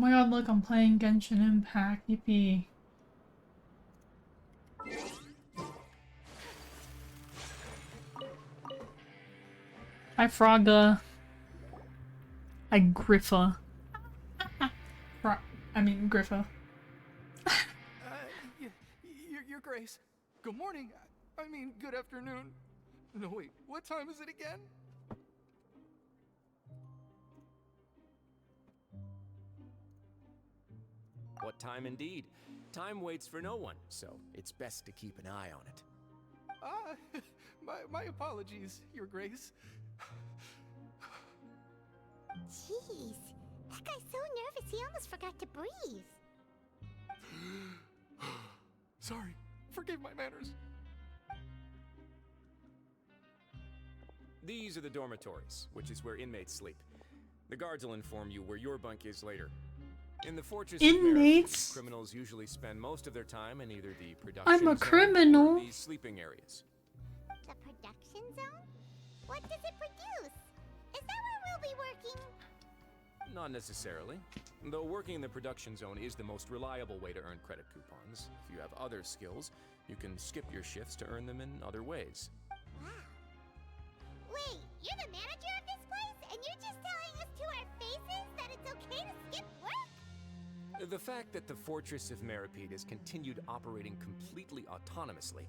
my god, look, I'm playing Genshin Impact. Yippee. Hi, Frogga. Hi, Griffa. Griffa. Your Grace. Good morning. I mean, good afternoon. No, wait, what time is it again? What time indeed? Time waits for no one, so it's best to keep an eye on it. My apologies, Your Grace. Jeez, that guy's so nervous he almost forgot to breathe. Sorry, forgive my manners. These are the dormitories, which is where inmates sleep. The guards will inform you where your bunk is later. In the fortress Inmates? criminals usually spend most of their time in either the production I'm a zone criminal. or the sleeping areas. The production zone? What does it produce? Is that where we'll be working? Not necessarily. Though working in the production zone is the most reliable way to earn credit coupons. If you have other skills, you can skip your shifts to earn them in other ways. Wow. Wait, you're the manager of this place? And you're just telling us to our faces that it's okay to skip work? The fact that the Fortress of Meropide has continued operating completely autonomously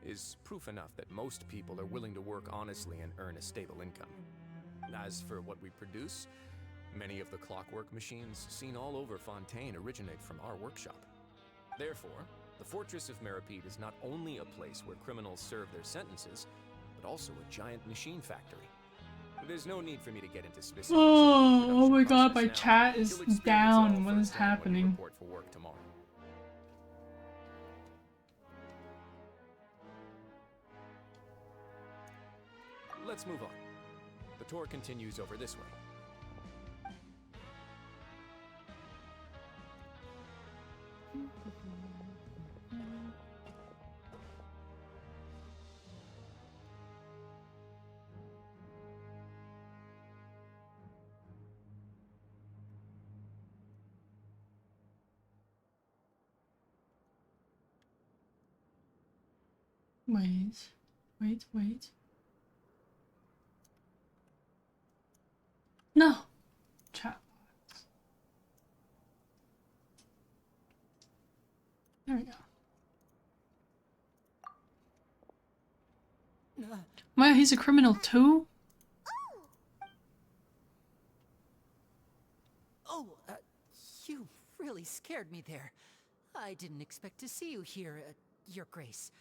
is proof enough that most people are willing to work honestly and earn a stable income. As for what we produce, many of the clockwork machines seen all over Fontaine originate from our workshop. Therefore, the Fortress of Meropide is not only a place where criminals serve their sentences, but also a giant machine factory. There's no need for me to get into specifics. Oh my god, my now. chat is You'll experience it down. all What is firsthand when you happening? report for work tomorrow. Let's move on. The tour continues over this way. Wait. No! Chat box. There we go. Wow, he's a criminal too? You really scared me there. I didn't expect to see you here, Your Grace.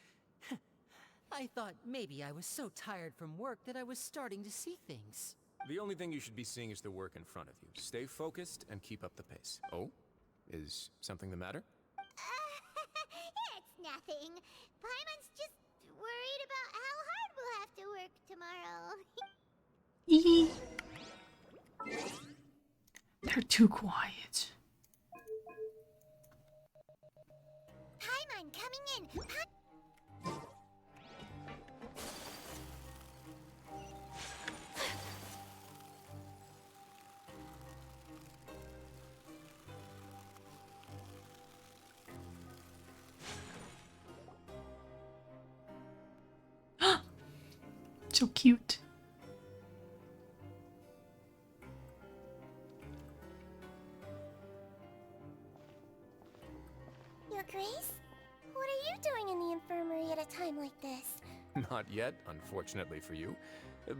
I thought maybe I was so tired from work that I was starting to see things. The only thing you should be seeing is the work in front of you. Stay focused and keep up the pace. Oh? Is something the matter? It's nothing. Paimon's just worried about how hard we'll have to work tomorrow. They're too quiet. Paimon coming in. So cute. Your Grace? What are you doing in the infirmary at a time like this? Not yet, unfortunately for you.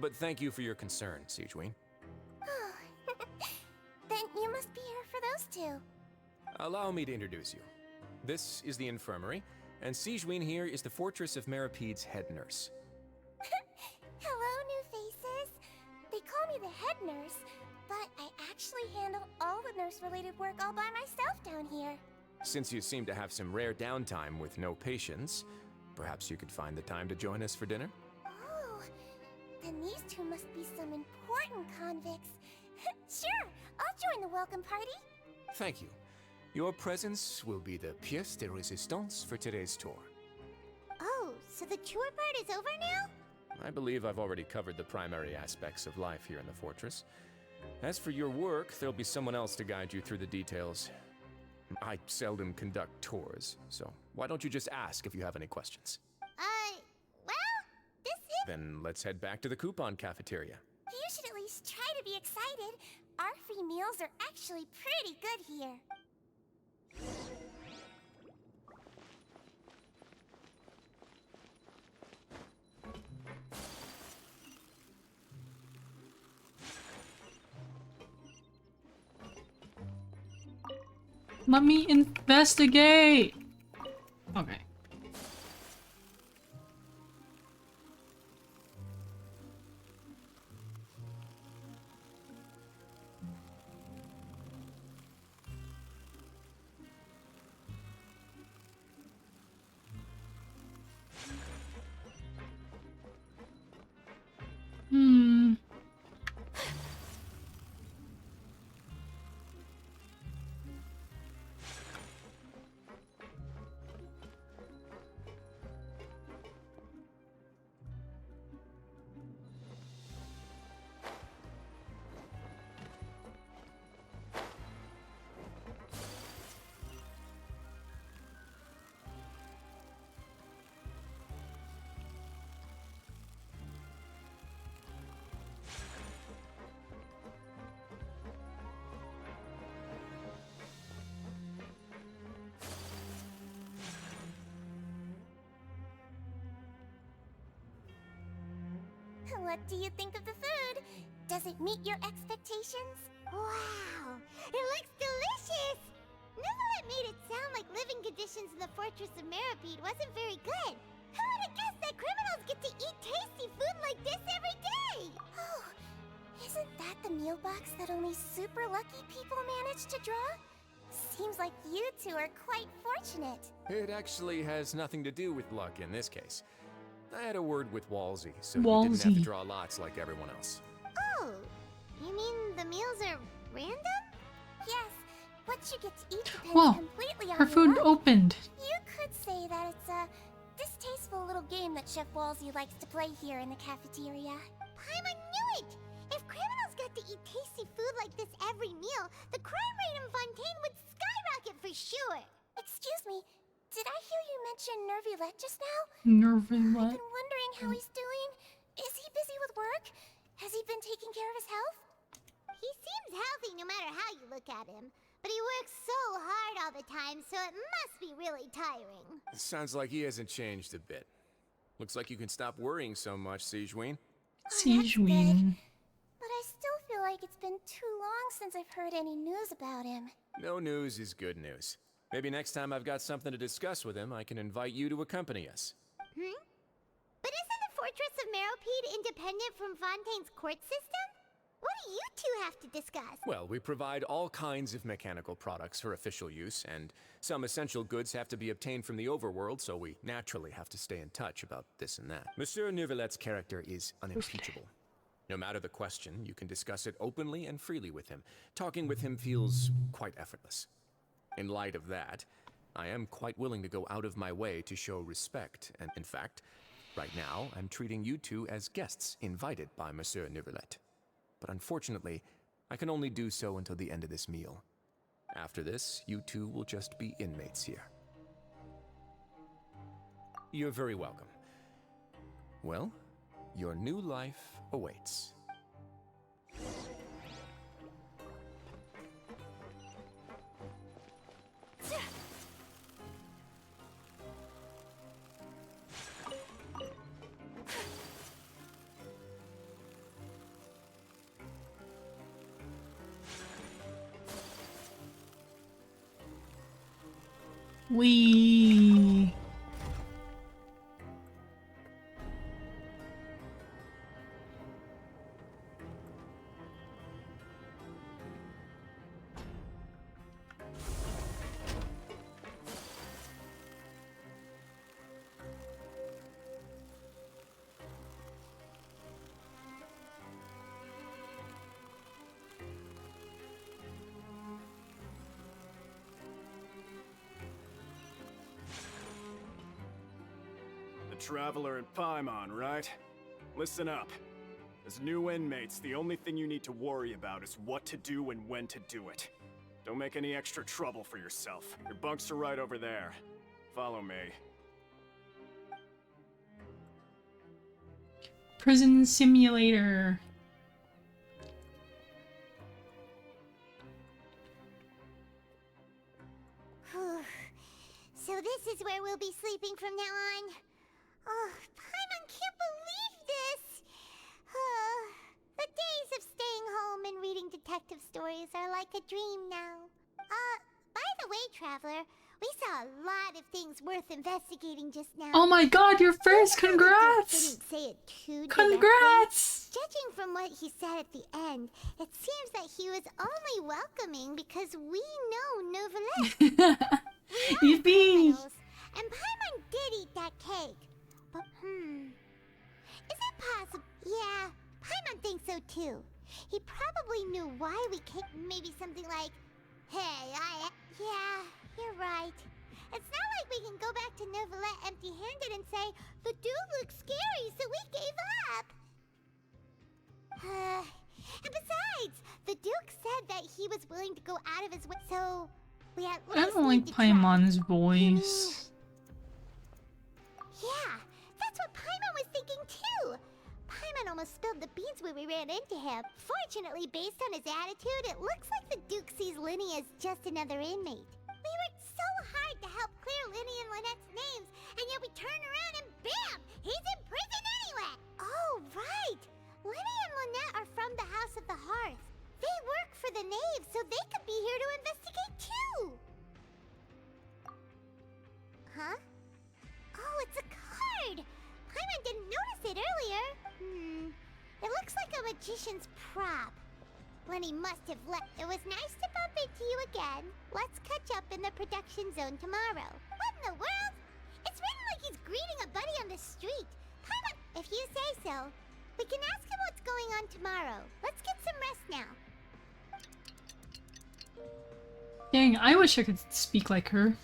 But thank you for your concern, Sigewinne. Then you must be here for those two. Allow me to introduce you. This is the infirmary, and Sigewinne here is the Fortress of Meropide's head nurse. Hello, new faces. They call me the head nurse, but I actually handle all the nurse-related work all by myself down here. Since you seem to have some rare downtime with no patients, perhaps you could find the time to join us for dinner? Oh, then these two must be some important convicts. Sure, I'll join the welcome party. Thank you. Your presence will be the pièce de résistance for today's tour. Oh, so the tour part is over now? I believe I've already covered the primary aspects of life here in the fortress. As for your work, there'll be someone else to guide you through the details. I seldom conduct tours, so why don't you just ask if you have any questions? Well, this is... Then let's head back to the coupon cafeteria. You should at least try to be excited. Our free meals are actually pretty good here. Let me investigate. Okay. Hmm. What do you think of the food? Does it meet your expectations? Wow, it looks delicious! Neverlet made it sound like living conditions in the Fortress of Meropide wasn't very good. Who would have guessed that criminals get to eat tasty food like this every day? Oh, isn't that the meal box that only super lucky people manage to draw? Seems like you two are quite fortunate. It actually has nothing to do with luck in this case. I had a word with Walsey, so we didn't have to Walsey. draw lots like everyone else. Oh, you mean the meals are random? Yes, what you get to eat depends Whoa, completely on her your food luck. opened. You could say that it's a distasteful little game that Chef Walsey likes to play here in the cafeteria. Paimon knew it! If criminals got to eat tasty food like this every meal, the crime rate in Fontaine would skyrocket for sure! Excuse me, did I hear you mention Nervulette just now? Nerving I've what? been wondering how he's doing. Is he busy with work? Has he been taking care of his health? He seems healthy no matter how you look at him. But he works so hard all the time, so it must be really tiring. Sounds like he hasn't changed a bit. Looks like you can stop worrying so much, Siegeween. Siegeween. But I still feel like it's been too long since I've heard any news about him. No news is good news. Maybe next time I've got something to discuss with him, I can invite you to accompany us. But isn't the Fortress of Meropide independent from Fontaine's court system? What do you two have to discuss? Well, we provide all kinds of mechanical products for official use, and some essential goods have to be obtained from the overworld, so we naturally have to stay in touch about this and that. Monsieur Nervulette's character is unimpeachable. No matter the question, you can discuss it openly and freely with him. Talking with him feels quite effortless. In light of that, I am quite willing to go out of my way to show respect, and in fact, right now, I'm treating you two as guests invited by Monsieur Nervulette. But unfortunately, I can only do so until the end of this meal. After this, you two will just be inmates here. You're very welcome. Well, your new life awaits. Wee. Traveler in Paimon, right? Listen up. As new inmates, the only thing you need to worry about is what to do and when to do it. Don't make any extra trouble for yourself. Your bunks are right over there. Follow me. Prison simulator. Whew. So this is where we'll be sleeping from now on. Oh, Paimon can't believe this! The days of staying home and reading detective stories are like a dream now. By the way, Traveler, we saw a lot of things worth investigating just now. Oh my god, you're first! Congrats! Didn't say it too Congrats! directly. Judging from what he said at the end, it seems that he was only welcoming because we know Novelette. Yippee! And Paimon did eat that cake. But, is it possible? Yeah, Paimon thinks so too. He probably knew why we kicked. Maybe something like, hey, yeah, you're right. It's not like we can go back to Novelette empty-handed and say, the dude looks scary, so we gave up. And besides, the Duke said that he was willing to go out of his way, so we at least I don't like need to try. Paimon's voice. Yeah, that's what Paimon was thinking too. Paimon almost spilled the beans when we ran into him. Fortunately, based on his attitude, it looks like the Duke sees Linny as just another inmate. We worked so hard to help clear Linny and Lynette's names, and yet we turn around and bam! He's in prison anyway! Oh, right! Linny and Lynette are from the House of the Hearth. They work for the Knave, so they could be here to investigate too! Huh? Oh, it's a card! Paimon didn't notice it earlier. It looks like a magician's prop. Lenny must have left. It was nice to bump into you again. Let's catch up in the production zone tomorrow. What in the world? It's written like he's greeting a buddy on the street. Paimon, if you say so. We can ask him what's going on tomorrow. Let's get some rest now. Dang, I wish I could speak like her.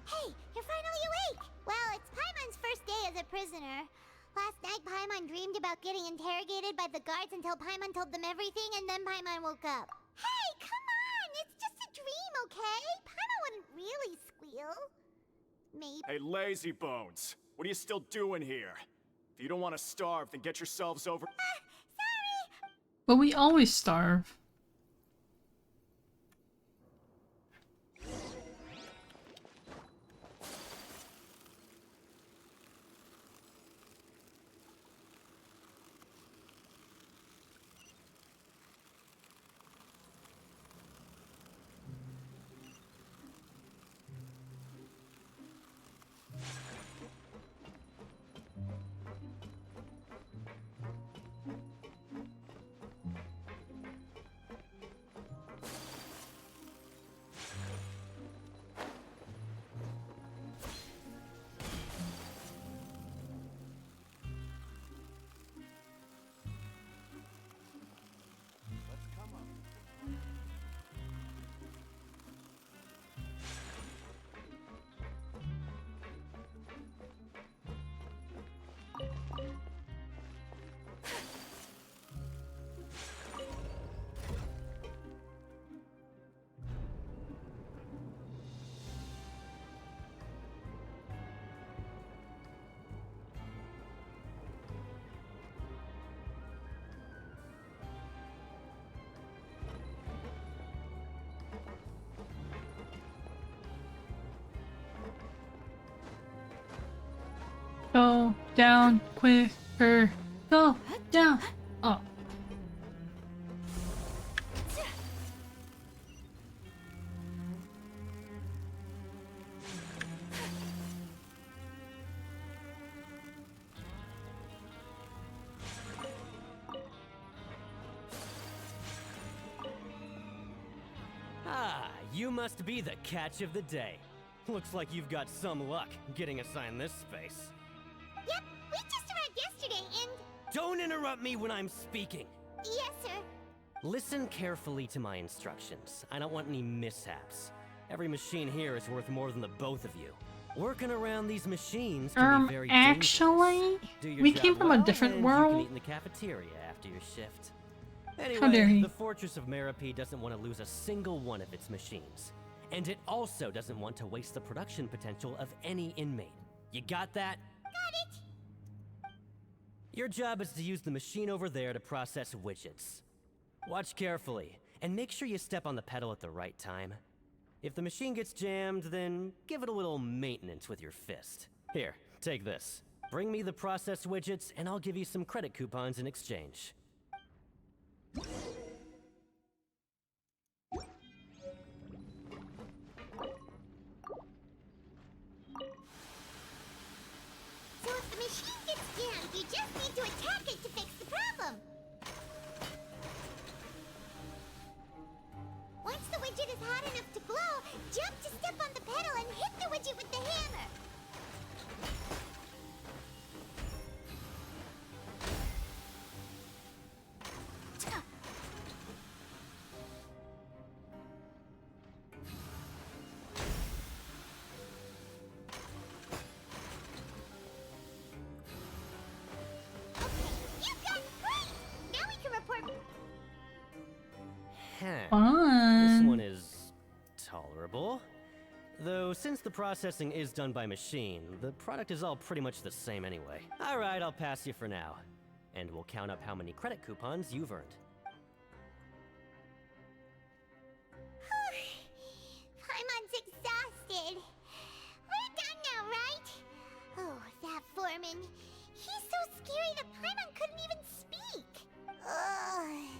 Hey, you're finally awake! Well, it's Paimon's first day as a prisoner. Last night, Paimon dreamed about getting interrogated by the guards until Paimon told them everything, and then Paimon woke up. Hey, come on! It's just a dream, okay? Paimon wouldn't really squeal. Maybe. Hey, lazy bones. What are you still doing here? If you don't want to starve, then get yourselves over. Sorry! But we always starve. Go down quicker. Go down. Oh. Ah, you must be the catch of the day. Looks like you've got some luck getting assigned this space. Yep, we just arrived yesterday and... Don't interrupt me when I'm speaking. Yes, sir. Listen carefully to my instructions. I don't want any mishaps. Every machine here is worth more than the both of you. Working around these machines can be very Actually, dangerous. Do your we job came from a well, different and you can world. eat in the cafeteria after your shift. dare Anyway, he. the Fortress of Meropide doesn't want to lose a single one of its machines. And it also doesn't want to waste the production potential of any inmate. You got that? Got it. Your job is to use the machine over there to process widgets. Watch carefully, and make sure you step on the pedal at the right time. If the machine gets jammed, then give it a little maintenance with your fist. Here, take this. Bring me the processed widgets, and I'll give you some credit coupons in exchange. So if the machine gets jammed, you just need to attack it to fix the problem. Once the widget is hot enough to glow, jump to step on the pedal and hit the widget with the hammer. Okay, you've done great! Now we can report... This Fun. one is tolerable. Though, since the processing is done by machine, the product is all pretty much the same anyway. Alright, I'll pass you for now. And we'll count up how many credit coupons you've earned. Paimon's exhausted. We're done now, right? Oh, that foreman. He's so scary that Paimon couldn't even speak. Ugh.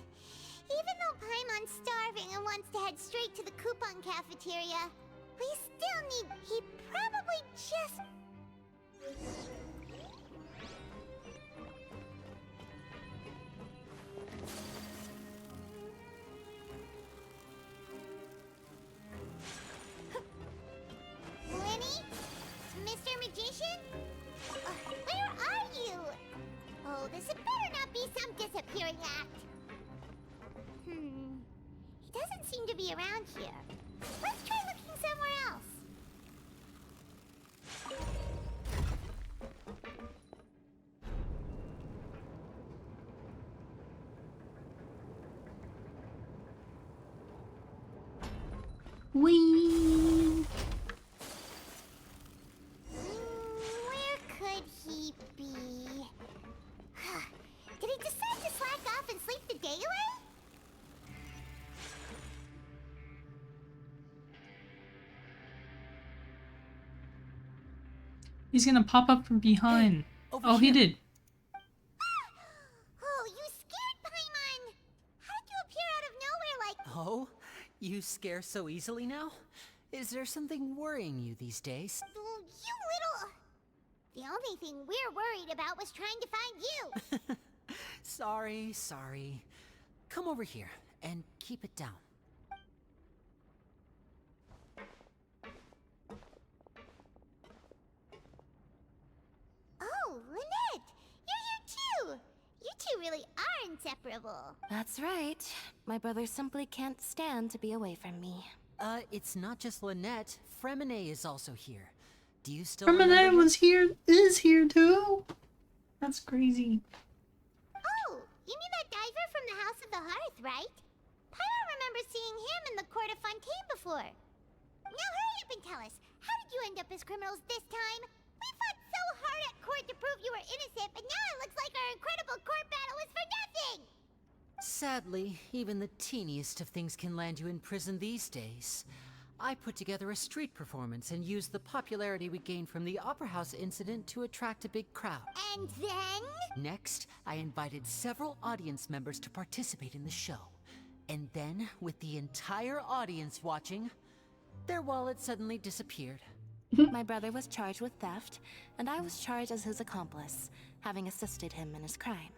Even though Paimon's starving and wants to head straight to the coupon cafeteria, we still need... He probably just... Lenny? Mr. Magician? Where are you? Oh, this had better not be some disappearing act. He doesn't seem to be around here. Let's try looking somewhere else. Wee. Where could he be? Did he decide to slack off and sleep the day away? He's gonna pop up from behind. over Oh, he here. did. Oh, you scared Paimon! How did you appear out of nowhere like... Oh, you scare so easily now? Is there something worrying you these days? Oh, you little... The only thing we're worried about was trying to find you. Sorry. Come over here and keep it down. Oh, Lynette! You're here too! You two really are inseparable. That's right. My brother simply can't stand to be away from me. It's not just Lynette. Fremine is also here. Do you still Remember remember him? is here too. That's crazy. Oh, you mean that diver from the House of the Hearth, right? Paimon remembers seeing him in the Court of Fontaine before. Now hurry up and tell us, how did you end up as criminals this time? We fought so hard at court to prove you were innocent, but now it looks like our incredible court battle was for nothing! Sadly, even the teeniest of things can land you in prison these days. I put together a street performance and used the popularity we gained from the Opera House incident to attract a big crowd. And then... Next, I invited several audience members to participate in the show. And then, with the entire audience watching, their wallet suddenly disappeared. My brother was charged with theft, and I was charged as his accomplice, having assisted him in his crime.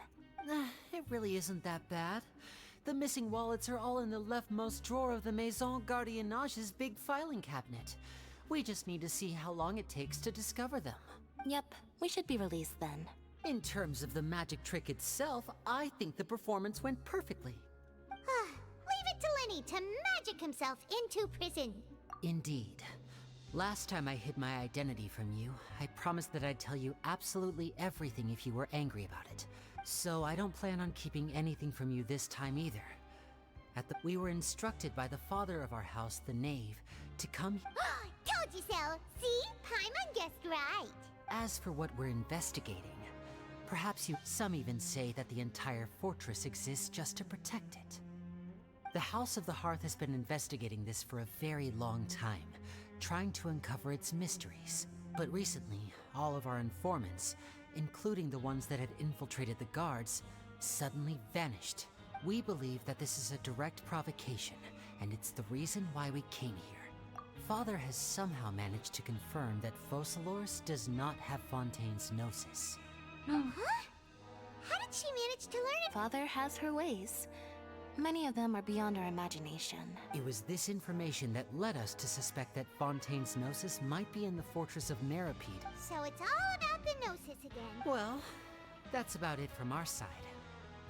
It really isn't that bad. The missing wallets are all in the leftmost drawer of the Maison Gardiennage's big filing cabinet. We just need to see how long it takes to discover them. Yep, we should be released then. In terms of the magic trick itself, I think the performance went perfectly. Leave it to Lenny to magic himself into prison. Indeed. Last time I hid my identity from you, I promised that I'd tell you absolutely everything if you were angry about it. So I don't plan on keeping anything from you this time either. We were instructed by the father of our house, the Knave, to come. Told you so! See? Paimon guessed right! As for what we're investigating, perhaps some even say that the entire fortress exists just to protect it. The House of the Hearth has been investigating this for a very long time, trying to uncover its mysteries. But recently, all of our informants, including the ones that had infiltrated the guards, suddenly vanished. We believe that this is a direct provocation, and it's the reason why we came here. Father has somehow managed to confirm that Focalors does not have Fontaine's Gnosis. Huh? How did she manage to learn it? Father has her ways. Many of them are beyond our imagination. It was this information that led us to suspect that Fontaine's Gnosis might be in the fortress of Meropide. So it's all about the Gnosis again. Well, that's about it from our side.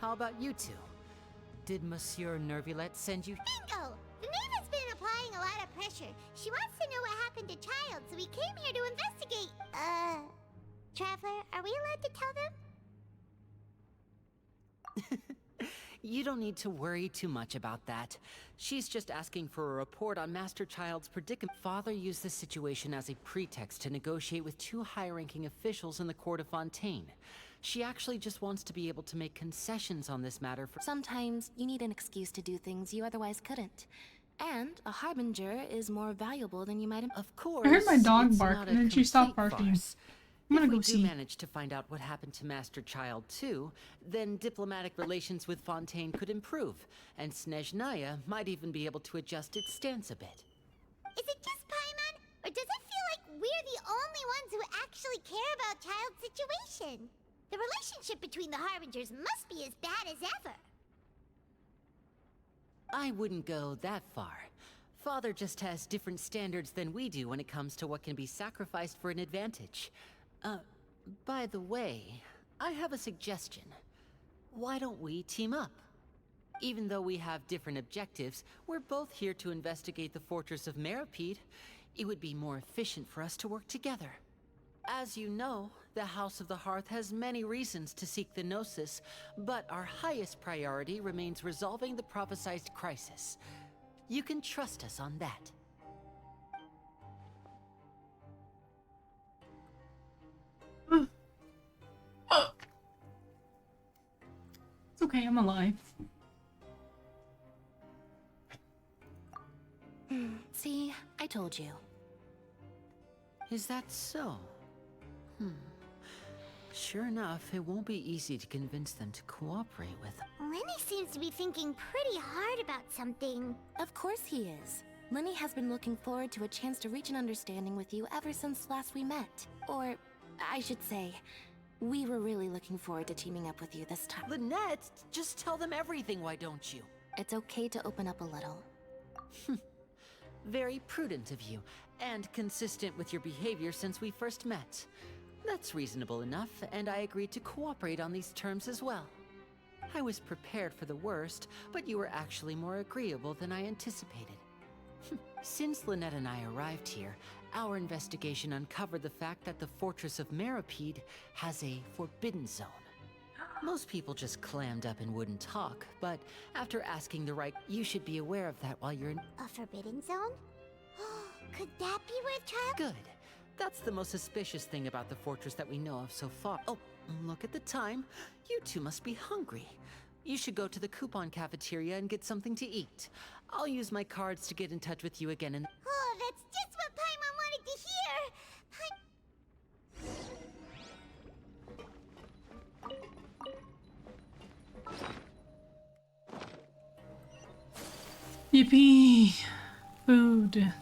How about you two? Did Monsieur Nervulette send you? Bingo! The Knave has been applying a lot of pressure. She wants to know what happened to Child, so we came here to investigate. Traveler, are we allowed to tell them? You don't need to worry too much about that. She's just asking for a report on Master Child's predicament. Father used this situation as a pretext to negotiate with two high-ranking officials in the court of Fontaine. She actually just wants to be able to make concessions on this matter for— Sometimes you need an excuse to do things you otherwise couldn't. And a harbinger is more valuable than you might have. Of course, I heard my dog it's bark not and a then she stopped complete barking. farce. I'm gonna If go we do see. manage to find out what happened to Master Child too, then diplomatic relations with Fontaine could improve, and Snezhnaya might even be able to adjust its stance a bit. Is it just Paimon? Or does it feel like we're the only ones who actually care about Child's situation? The relationship between the Harbingers must be as bad as ever. I wouldn't go that far. Father just has different standards than we do when it comes to what can be sacrificed for an advantage. By the way, I have a suggestion. Why don't we team up? Even though we have different objectives, we're both here to investigate the fortress of Meropide. It would be more efficient for us to work together. As you know, the House of the Hearth has many reasons to seek the Gnosis, but our highest priority remains resolving the prophesized crisis. You can trust us on that. It's okay, I'm alive. See, I told you. Is that so? Sure enough, it won't be easy to convince them to cooperate with. Lenny seems to be thinking pretty hard about something. Of course he is. Lenny has been looking forward to a chance to reach an understanding with you ever since last we met. Or, I should say, we were really looking forward to teaming up with you this time. Lynette, just tell them everything, why don't you? It's okay to open up a little. Very prudent of you, and consistent with your behavior since we first met. That's reasonable enough, and I agreed to cooperate on these terms as well. I was prepared for the worst, but you were actually more agreeable than I anticipated. Since Lynette and I arrived here, our investigation uncovered the fact that the fortress of Meropide has a forbidden zone. Most people just clammed up and wouldn't talk, but after asking the right, you should be aware of that while you're in— A forbidden zone? Could that be where Child— Good. That's the most suspicious thing about the fortress that we know of so far. Oh, look at the time. You two must be hungry. You should go to the coupon cafeteria and get something to eat. I'll use my cards to get in touch with you again and— Oh, that's just what Paimon wanted to hear! Yippee! Food.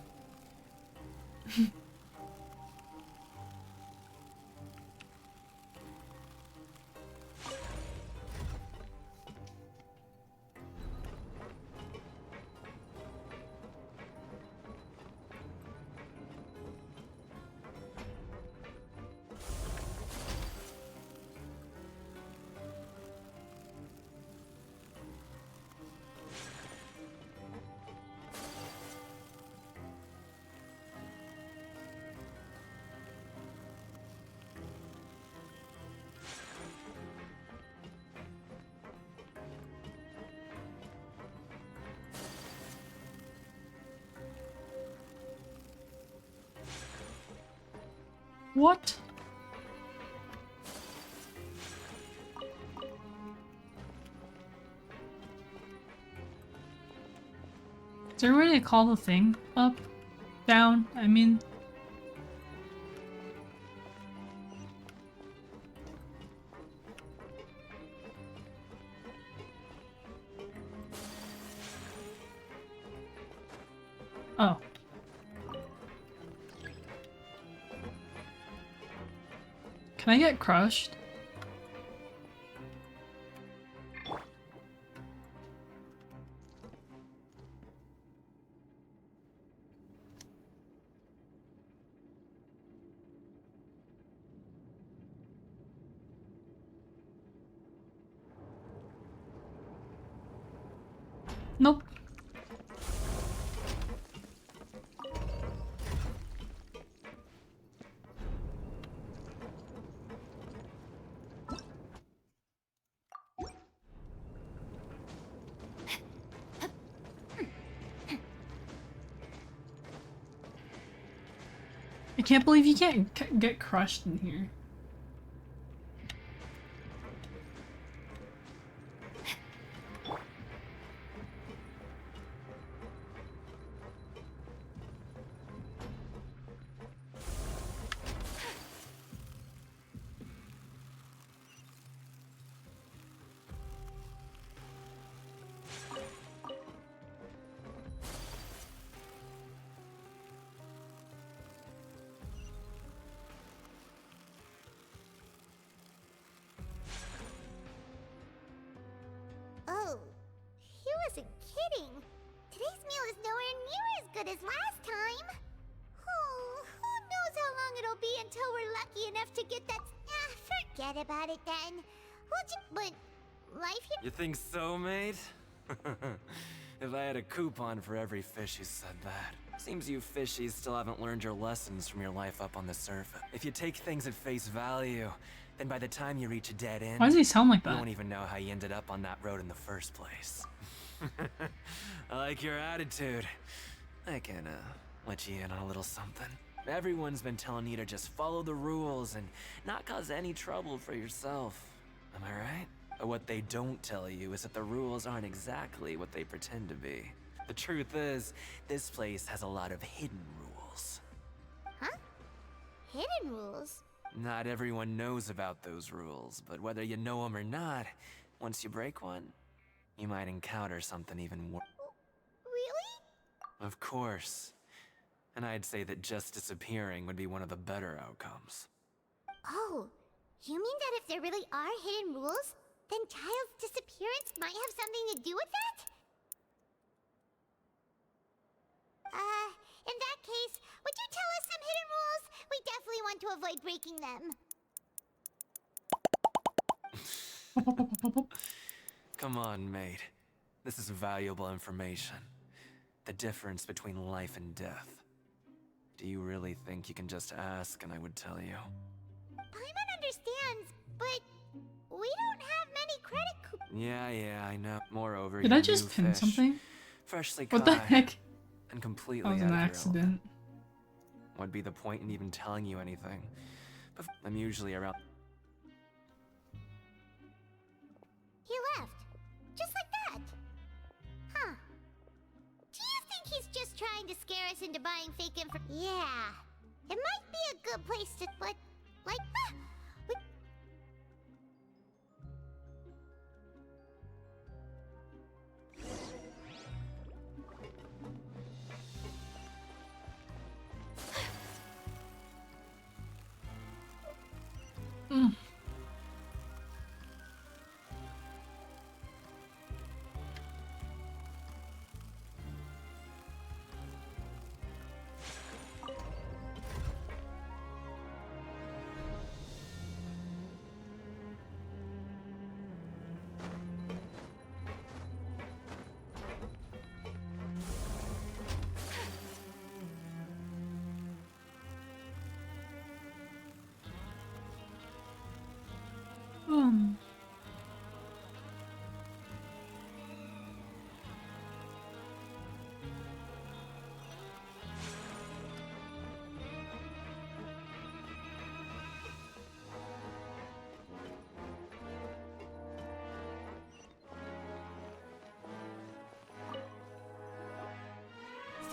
What? Is there a way to call the thing up? Down? I mean... Oh. Can I get crushed? Nope. I can't believe you can't get crushed in here. Oh, he wasn't kidding. Today's meal is nowhere near as good as last time. Oh, who knows how long it'll be until we're lucky enough to get that. Forget about it then. But life here. You think so, mate? If I had a coupon for every fish who said that. Seems you fishies still haven't learned your lessons from your life up on the surface. If you take things at face value, then by the time you reach a dead end, Why does he sound like you that? won't even know how you ended up on that road in the first place. I like your attitude. I can, let you in on a little something. Everyone's been telling you to just follow the rules and not cause any trouble for yourself. Am I right? But what they don't tell you is that the rules aren't exactly what they pretend to be. The truth is, this place has a lot of hidden rules. Huh? Hidden rules? Not everyone knows about those rules, but whether you know them or not, once you break one, you might encounter something even worse. Really? Of course. And I'd say that just disappearing would be one of the better outcomes. Oh, you mean that if there really are hidden rules, then Child's disappearance might have something to do with that? In that case, would you tell us some hidden rules? We definitely want to avoid breaking them. Come on, mate. This is valuable information. The difference between life and death. Do you really think you can just ask and I would tell you? Paimon understands, but we don't have many credit coupons. Yeah, I know. Moreover, Did you're I a just new pin fish, something? freshly What the caught, heck? and completely That was out an of your accident. element. What'd be the point in even telling you anything? But I'm usually around. He left. Just like that. Huh. Do you think he's just trying to scare us into buying fake info? Yeah. It might be a good place to, but, like, we...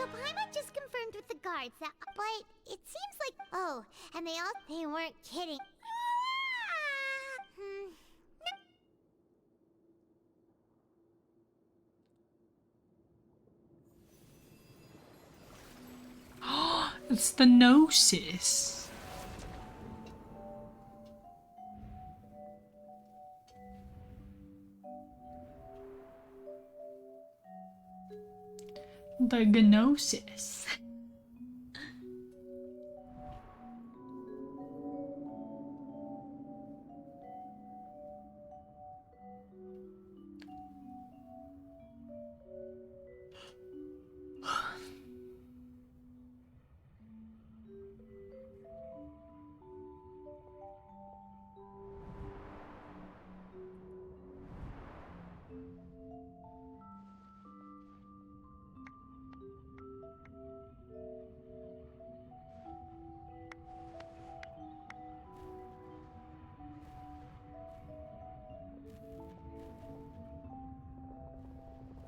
So Paimon just confirmed with the guards that, but it seems like, oh, and they weren't kidding. It's the Gnosis. The Gnosis.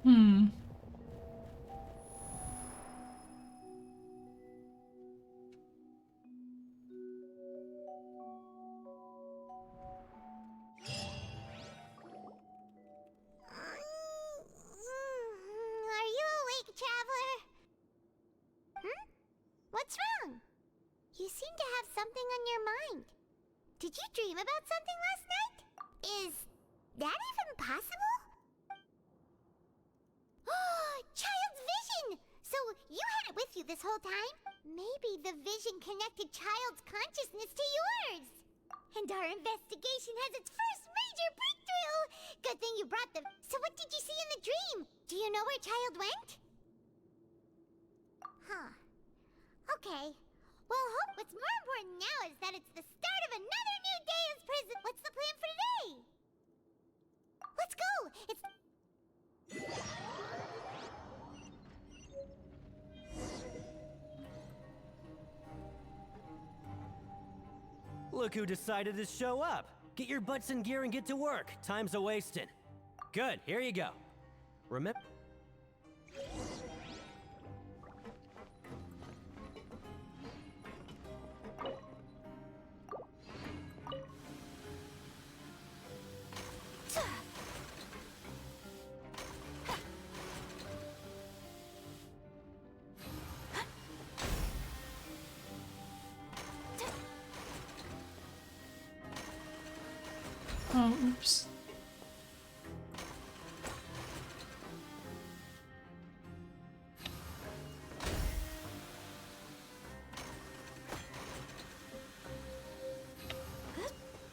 Hmm. Are you awake, traveler? What's wrong? You seem to have something on your mind. Did you dream about something last night? Is that even possible? Child's vision! So you had it with you this whole time? Maybe the vision connected Child's consciousness to yours. And our investigation has its first major breakthrough! Good thing you brought them. So what did you see in the dream? Do you know where Child went? Huh. Okay. Well, what's more important now is that it's the start of another new day as prison. What's the plan for today? Let's go! It's... Look who decided to show up. Get your butts in gear and get to work. Time's a-wasting. Good, here you go. Remember... Oh, oops.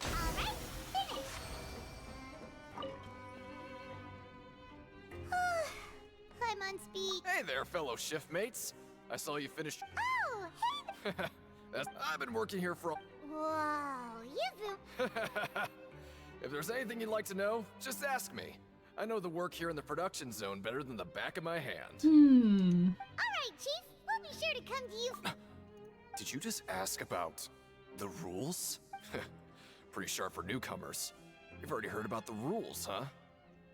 Alright, finished. I'm on speed. Hey there, fellow shift mates. I saw you finished. Oh, hey! I've been working here for. Whoa, you've been... If there's anything you'd like to know, just ask me. I know the work here in the production zone better than the back of my hand. Alright, Chief. We'll be sure to come to you... Did you just ask about the rules? Pretty sharp for newcomers. You've already heard about the rules, huh?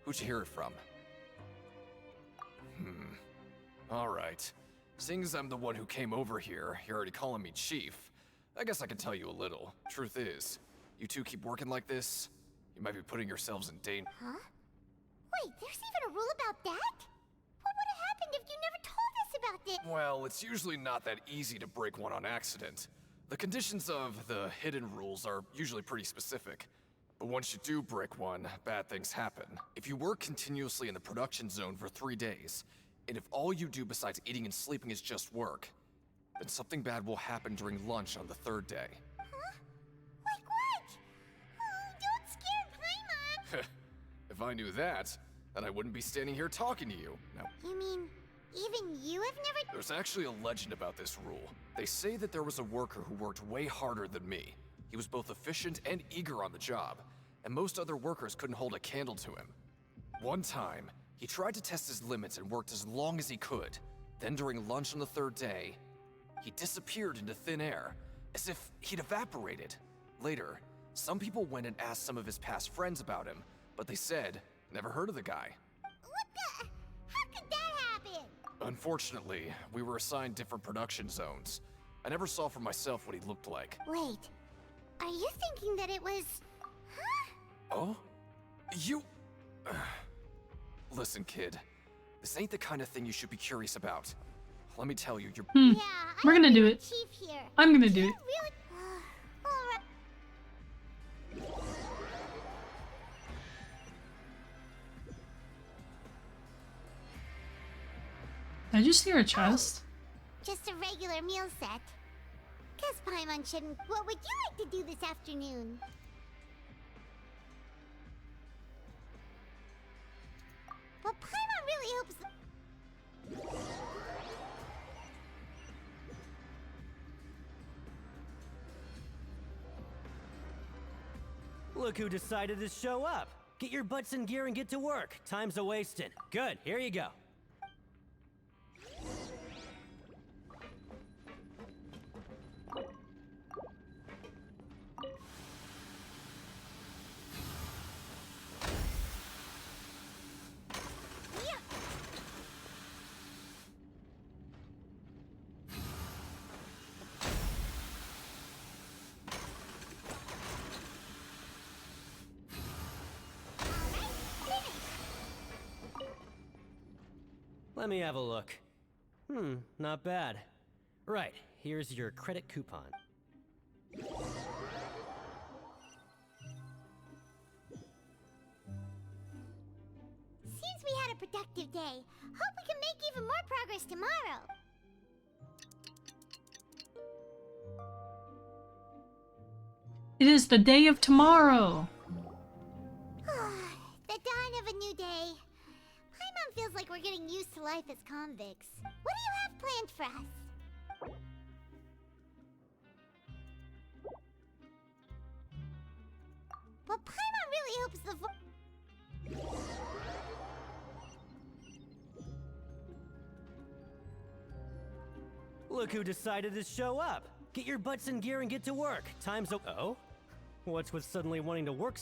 Who'd you hear it from? Alright. Seeing as I'm the one who came over here, you're already calling me Chief. I guess I can tell you a little. Truth is, you two keep working like this, you might be putting yourselves in danger. Huh? Wait, there's even a rule about that? What would have happened if you never told us about it? Well, it's usually not that easy to break one on accident. The conditions of the hidden rules are usually pretty specific. But once you do break one, bad things happen. If you work continuously in the production zone for 3 days, and if all you do besides eating and sleeping is just work, then something bad will happen during lunch on the 3rd day. Huh? Like what? Oh, don't scare Paimon! If I knew that, then I wouldn't be standing here talking to you. Now, You mean, even you have never... there's actually a legend about this rule. They say that there was a worker who worked way harder than me. He was both efficient and eager on the job, and most other workers couldn't hold a candle to him. One time, he tried to test his limits and worked as long as he could. Then during lunch on the 3rd day, he disappeared into thin air, as if he'd evaporated. Later, some people went and asked some of his past friends about him, but they said, never heard of the guy. What the... How could that happen? Unfortunately, we were assigned different production zones. I never saw for myself what he looked like. Wait, are you thinking that it was... Huh? Oh? You... Listen, kid. This ain't the kind of thing you should be curious about. Let me tell you, you're... Yeah, We're gonna do it. Chief here. I'm gonna do it. Really? Alright. Did I just hear a chest? Just a regular meal set. Guess Paimon shouldn't. What would you like to do this afternoon? Well, Paimon really hopes. Look who decided to show up. Get your butts in gear and get to work. Time's a-wasting. Good, here you go. Let me have a look. Not bad. Right, here's your credit coupon. Seems we had a productive day. Hope we can make even more progress tomorrow. It is the day of tomorrow. The dawn of a new day. Paimon feels like we're getting used to life as convicts. What do you have planned for us? Well, Paimon really hopes the Look who decided to show up. Get your butts in gear and get to work. Time's o- Oh? What's with suddenly wanting to work?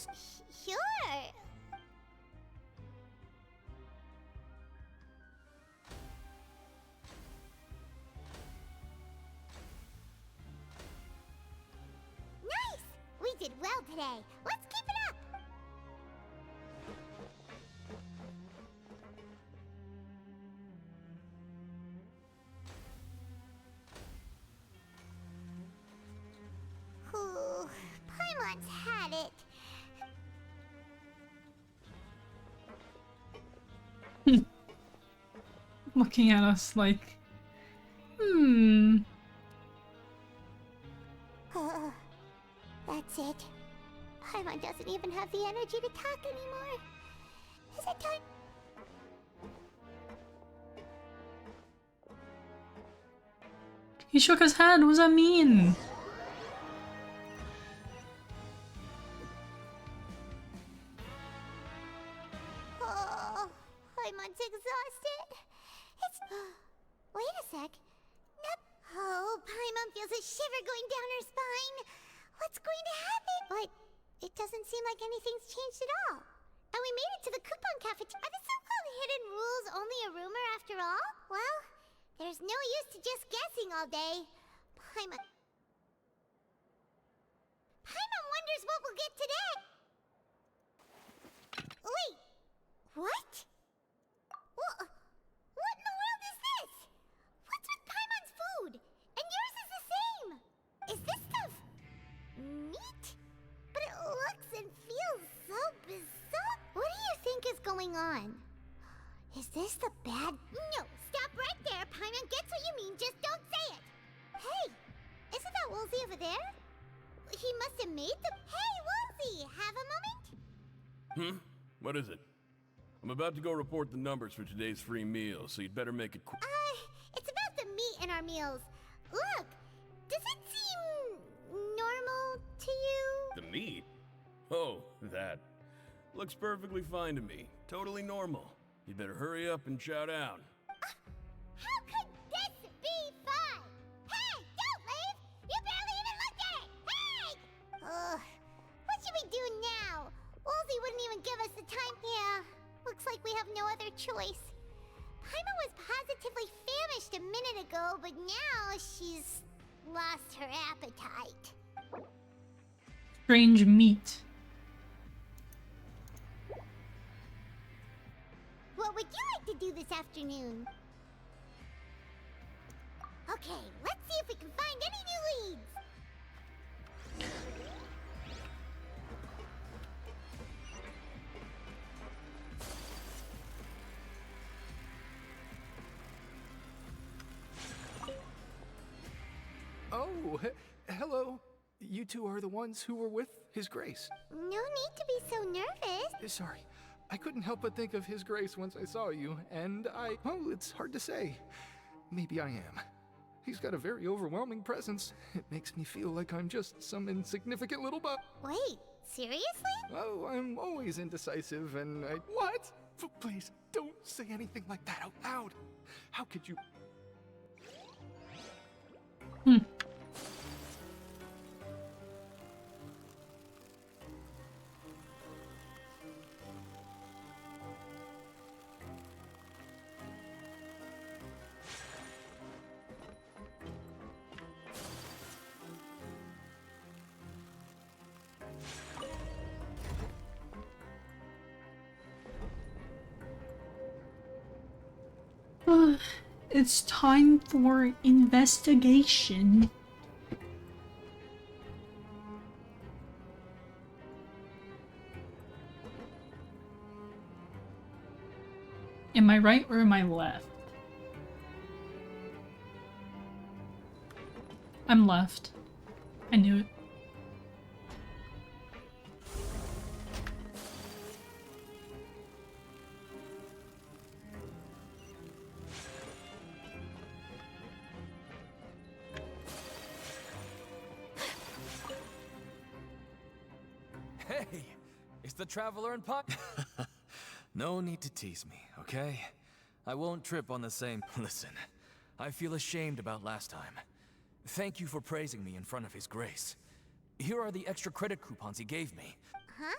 Sure. Nice! We did well today. Let's keep it up! Ooh, Paimon's had it. Looking at us like, That's it. Paimon doesn't even have the energy to talk anymore. Is it time? He shook his head. What does that mean? Oh, Paimon's exhausted. It's... Wait a sec. Nope. Oh, Paimon feels a shiver going down her spine. What's going to happen? But it doesn't seem like anything's changed at all. And we made it to the coupon cafeteria. Are the so-called hidden rules only a rumor after all? Well, there's no use to just guessing all day. Paimon wonders what we'll get today. Wait, what? What in the world is this? What's with Paimon's food? And yours is the same. Is this stuff meat? But it looks and feels so bizarre. What do you think is going on? Is this the bad? No, stop right there. Paimon gets what you mean. Just don't say it. Hey, isn't that Woolsey over there? He must have made the... Hey, Woolsey, have a moment? What is it? I'm about to go report the numbers for today's free meal, so you'd better make it quick. It's about the meat in our meals. Look, does it seem normal to you? The meat? Oh, that. Looks perfectly fine to me. Totally normal. You'd better hurry up and chow down. How could this be fun? Hey, don't leave! You barely even looked at it! Hey! What should we do now? Woolsey wouldn't even give us the time. Yeah, looks like we have no other choice. Paimon was positively know, but now she's lost her appetite. Strange meat. What would you like to do this afternoon? Okay, let's see if we can find any new leads. Oh, hello. You two are the ones who were with His Grace. No need to be so nervous. Sorry. I couldn't help but think of His Grace once I saw you, and well, it's hard to say. Maybe I am. He's got a very overwhelming presence. It makes me feel like I'm just some insignificant little Wait, seriously? Oh, I'm always indecisive, and What? Please, don't say anything like that out loud. How could you... It's time for investigation. Am I right or am I left? I'm left. I knew it. Hey, it's the Traveler and Pot. No need to tease me, okay? I won't trip on the same. Listen, I feel ashamed about last time. Thank you for praising me in front of His Grace. Here are the extra credit coupons he gave me. Huh?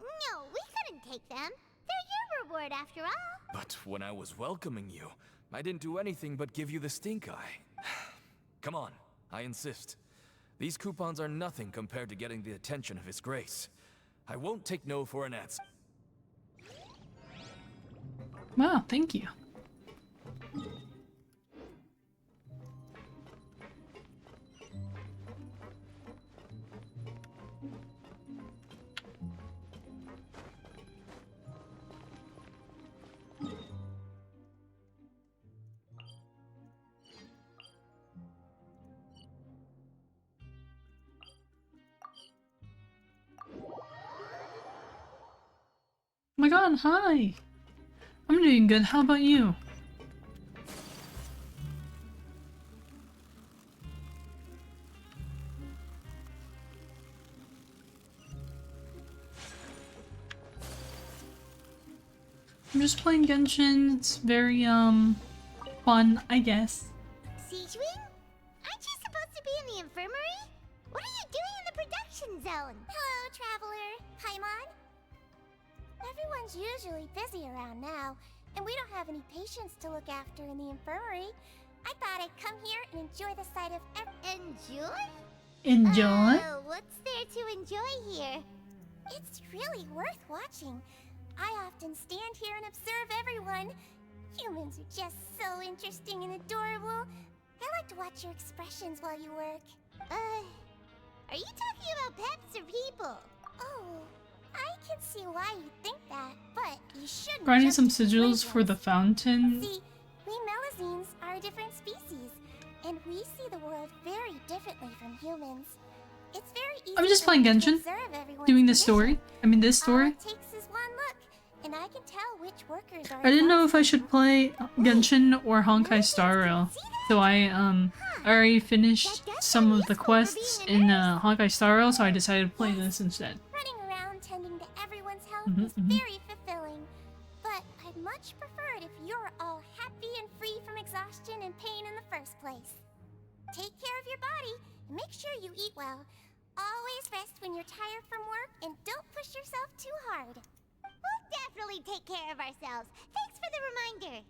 No, we couldn't take them. They're your reward after all. But when I was welcoming you, I didn't do anything but give you the stink eye. Come on, I insist. These coupons are nothing compared to getting the attention of His Grace. I won't take no for an answer. Wow, thank you. Oh my god, hi! I'm doing good, how about you? I'm just playing Genshin, it's very, fun, I guess. Siegewing? Aren't you supposed to be in the infirmary? What are you doing in the production zone? Hello, Traveler. Paimon? Everyone's usually busy around now, and we don't have any patients to look after in the infirmary. I thought I'd come here and enjoy the sight of Enjoy? Enjoy? Oh, what's there to enjoy here? It's really worth watching. I often stand here and observe everyone. Humans are just so interesting and adorable. I like to watch your expressions while you work. Are you talking about pets or people? Oh, I can see why you think that, but you shouldn't. Grinding some jump to sigils for the conclusions. fountain. See, we Melazines are a different species, and we see the world very differently from humans. It's very easy. I'm just for me playing to Genshin, observe everyone's doing this condition. story. I mean this All story. it takes is one look, and I can tell which workers are I didn't know if I exhausted. should play Genshin or Honkai Star Rail. So I already finished some of the quests in Honkai Star Rail, so I decided to play this instead. Running around tending to everyone's health Mhm, is mhm. very fulfilling. But I'd much prefer it if you're all happy and free from exhaustion and pain in the first place. Take care of your body and make sure you eat well. Always rest when you're tired from work and don't push yourself too hard. We'll definitely take care of ourselves. Thanks for the reminder.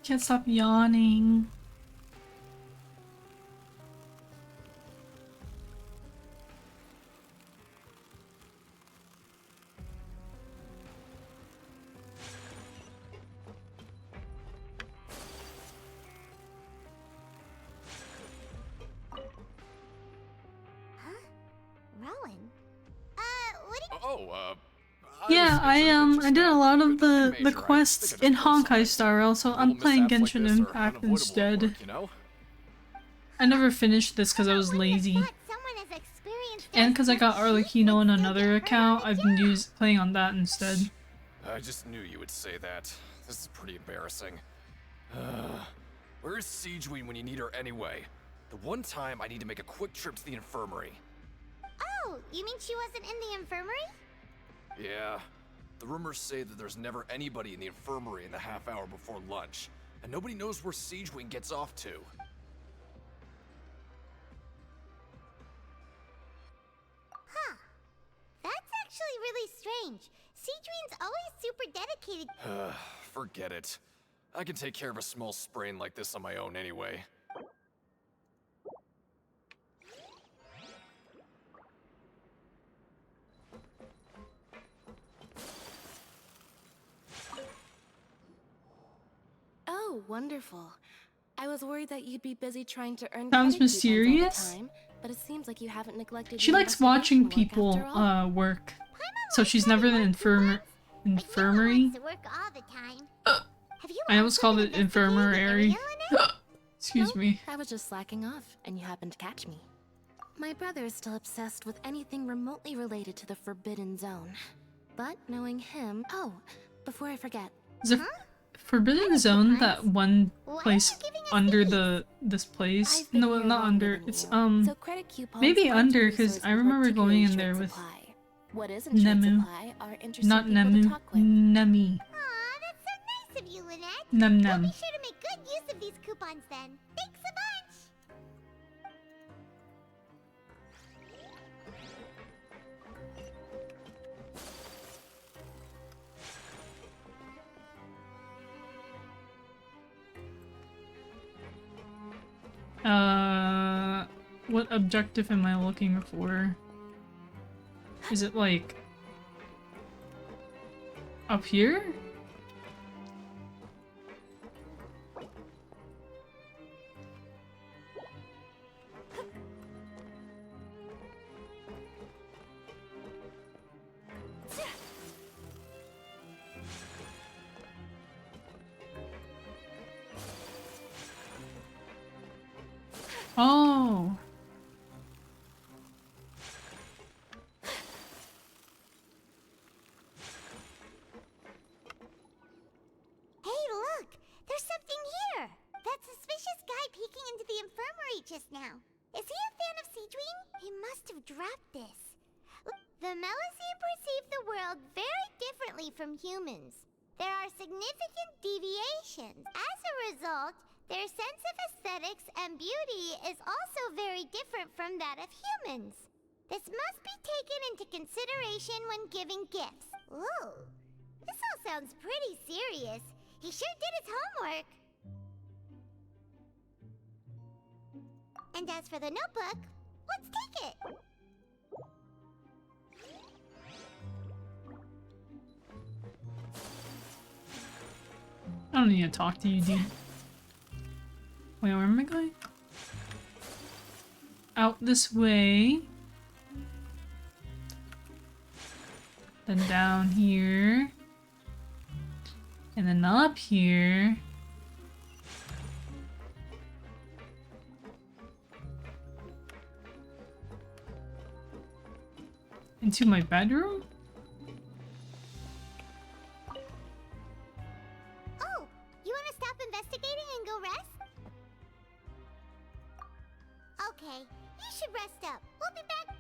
Can't stop yawning. Rowan? What do you... Yeah, I did a lot of the quests in Honkai Star Rail, so I'm playing Genshin Impact instead. I never finished this because I was lazy. And because I got Arlecchino on another account, I've been playing on that instead. I just knew you would say that. This is pretty embarrassing. Where's Siegeween when you need her anyway? The one time I need to make a quick trip to the infirmary. Oh, you mean she wasn't in the infirmary? Yeah. The rumors say that there's never anybody in the infirmary in the half hour before lunch, and nobody knows where Siegeween gets off to. Huh. That's actually really strange. Siegeween's always super dedicated. Forget it. I can take care of a small sprain like this on my own anyway. Oh, wonderful. I was worried that you'd be busy trying to earn Sounds credit coupons all the mysterious. time, but it seems like you haven't neglected She your likes watching investigation people work after all. work, so she's never in the infirmary. To work all the time. Have you I almost also called been it investigating the infirmary. area, Lynette? Excuse me. I was just slacking off, and you happened to catch me. My brother is still obsessed with anything remotely related to the Forbidden Zone. But knowing him... Oh, before I forget. Is it Forbidden Zone that one place under this place? I've been No, here not longer under. than It's you, so credit coupons maybe aren't a under, because resource I we remember going in particularly there short with supply. What is in short Nemu. supply are interesting Not people to Nemu. talk with. Nemi. Aw, that's so nice of you, Lynette. Num We'll num. be sure to make good use of these coupons then. Thanks a bunch! What objective am I looking for? Is it like up here? Oh. Hey, look! There's something here! That suspicious guy peeking into the infirmary just now. Is he a fan of Siegeween? He must have dropped this. The Melusine perceive the world very differently from humans. There are significant deviations. As a result, their sense of aesthetics and beauty is also very different from that of humans. This must be taken into consideration when giving gifts. Ooh, this all sounds pretty serious. He sure did his homework. And as for the notebook, let's take it. I don't need to talk to you, dude. Wait, where am I going? Out this way. Then down here. And then up here. Into my bedroom? Oh, you want to stop investigating and go rest? Okay, you should rest up. We'll be back.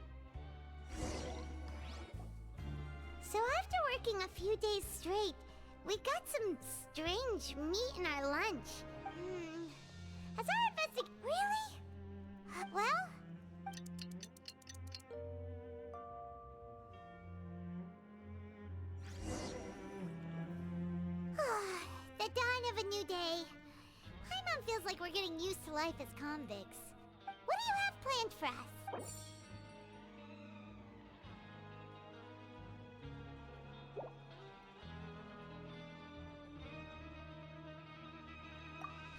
So after working a few days straight, we got some strange meat in our lunch. Has our Really? Well... The dawn of like we're getting used to life as convicts. What do you have planned for us?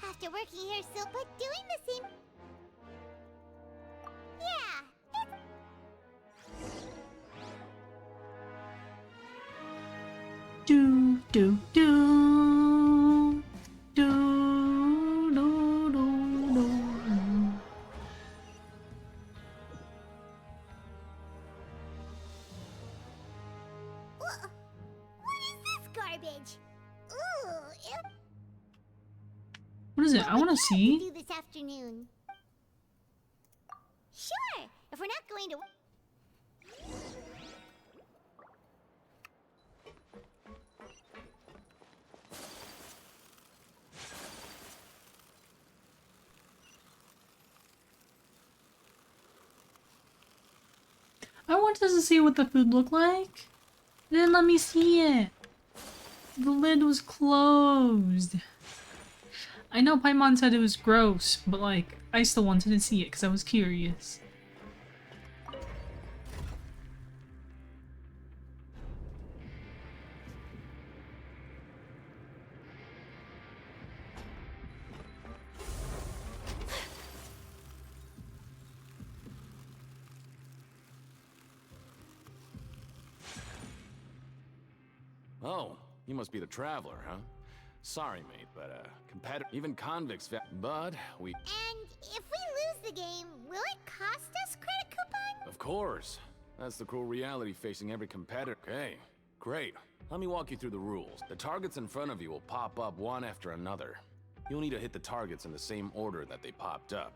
After working here so but doing the same... Yeah, Do do do do do do do. What is this garbage? Ooh, What is it? I want to see. do this afternoon. Sure, if we're not going to... I wanted to see what the food looked like. They didn't let me see it. The lid was closed. I know Paimon said it was gross, but like, I still wanted to see it because I was curious. Oh, you must be the traveler, huh? Sorry, mate, but competitor, even convicts, but we... And if we lose the game, will it cost us credit coupon? Of course. That's the cruel reality facing every competitor. Okay, great. Let me walk you through the rules. The targets in front of you will pop up one after another. You'll need to hit the targets in the same order that they popped up.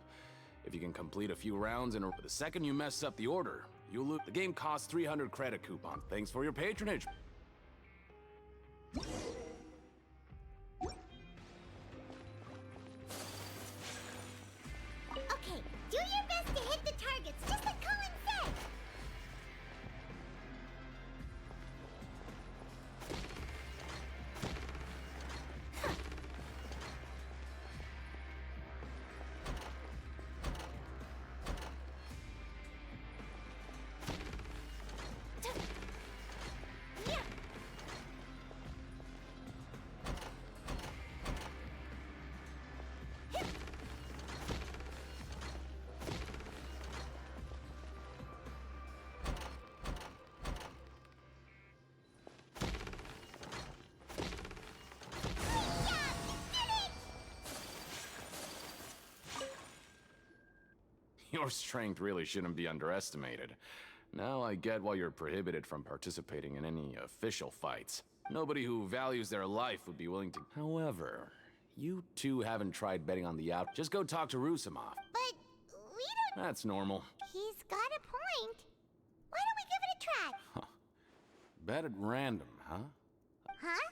If you can complete a few rounds in a... The second you mess up the order, you'll lose. The game costs 300 credit coupons. Thanks for your patronage. Okay, do your best to hit the targets, just like Colin said! Your strength really shouldn't be underestimated. Now I get why you're prohibited from participating in any official fights. Nobody who values their life would be willing to... However, you two haven't tried betting on the out. Just go talk to Rusimov. But we don't... That's normal. He's got a point. Why don't we give it a try? Bet at random, huh? Huh?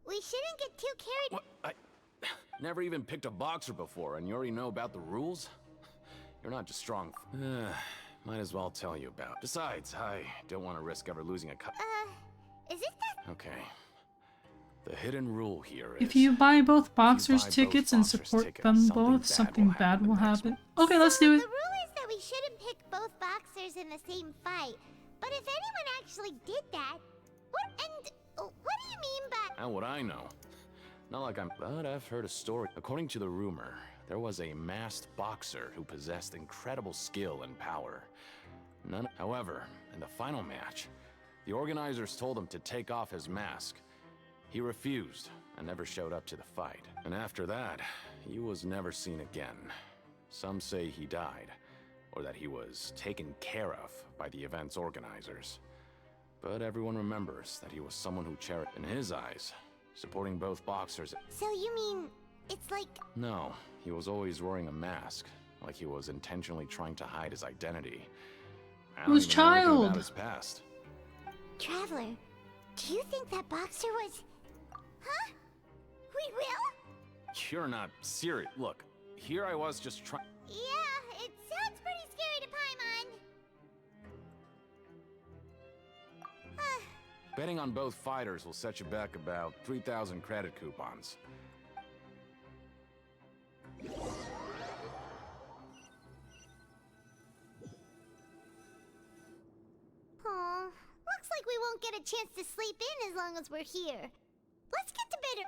We shouldn't get too carried... What? I never even picked a boxer before, and you already know about the rules? You're not just strong. Might as well tell you about. Besides, I don't want to risk ever losing a cup. Is it that... Okay. The hidden rule here is... If you buy both boxers' buy both tickets and boxers' support tickets, them both, something bad will happen. Okay, let's do it. The rule is that we shouldn't pick both boxers in the same fight. But if anyone actually did that... What do you mean by... How would I know? Not like I'm... But I've heard a story. According to the rumor, there was a masked boxer who possessed incredible skill and power. However, in the final match, the organizers told him to take off his mask. He refused and never showed up to the fight. And after that, he was never seen again. Some say he died, or that he was taken care of by the event's organizers. But everyone remembers that he was someone who cherished, in his eyes, supporting both boxers. So you mean, it's like... No, he was always wearing a mask, like he was intentionally trying to hide his identity. I don't Whose even know anything child? about his past. Traveler, do you think that boxer was... Huh? We will? You're not serious. Look, here I was just trying... Yeah, it sounds pretty scary to Paimon. Betting on both fighters will set you back about 3,000 credit coupons. won't get a chance to sleep in as long as we're here. Let's get to bed.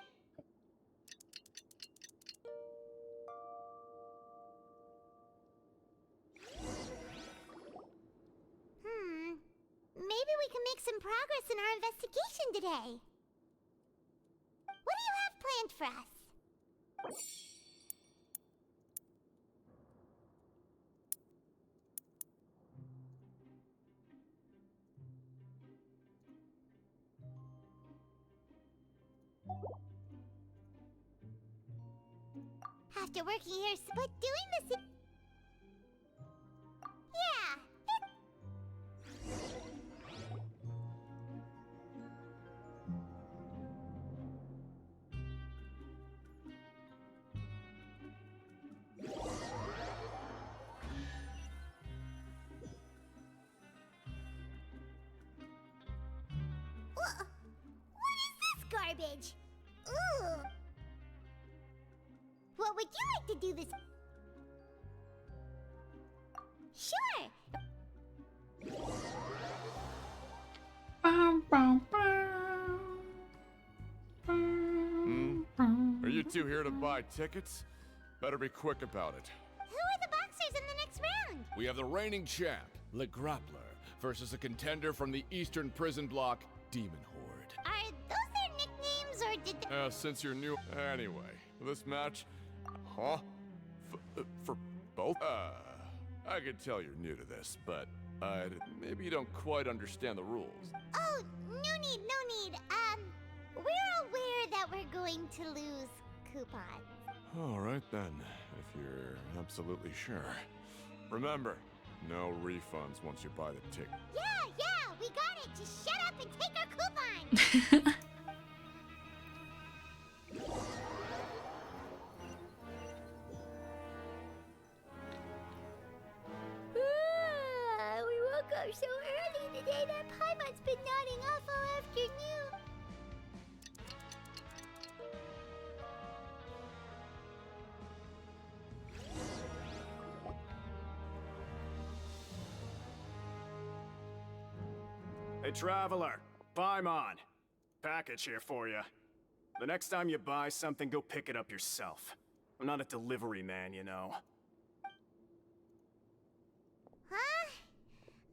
Maybe we can make some progress in our investigation today. What do you have planned for us? After working here, but doing this... Yeah. What is this garbage? Ooh. What would you like to do this? Sure. Are you two here to buy tickets? Better be quick about it. Who are the boxers in the next round? We have the reigning champ, Le Grappler, versus a contender from the Eastern Prison Block, Demon Horde. Are those their nicknames, or did they... Since you're new... Anyway, this match... Huh? For both? I could tell you're new to this, but maybe you don't quite understand the rules. Oh, no need, no need. We're aware that we're going to lose coupons. All right then, if you're absolutely sure. Remember, no refunds once you buy the ticket. Yeah, we got it. Just shut up and take our coupon. We woke up so early today that Paimon's been nodding off all afternoon. Hey, Traveler. Paimon. Package here for you. The next time you buy something, go pick it up yourself. I'm not a delivery man, you know. Huh?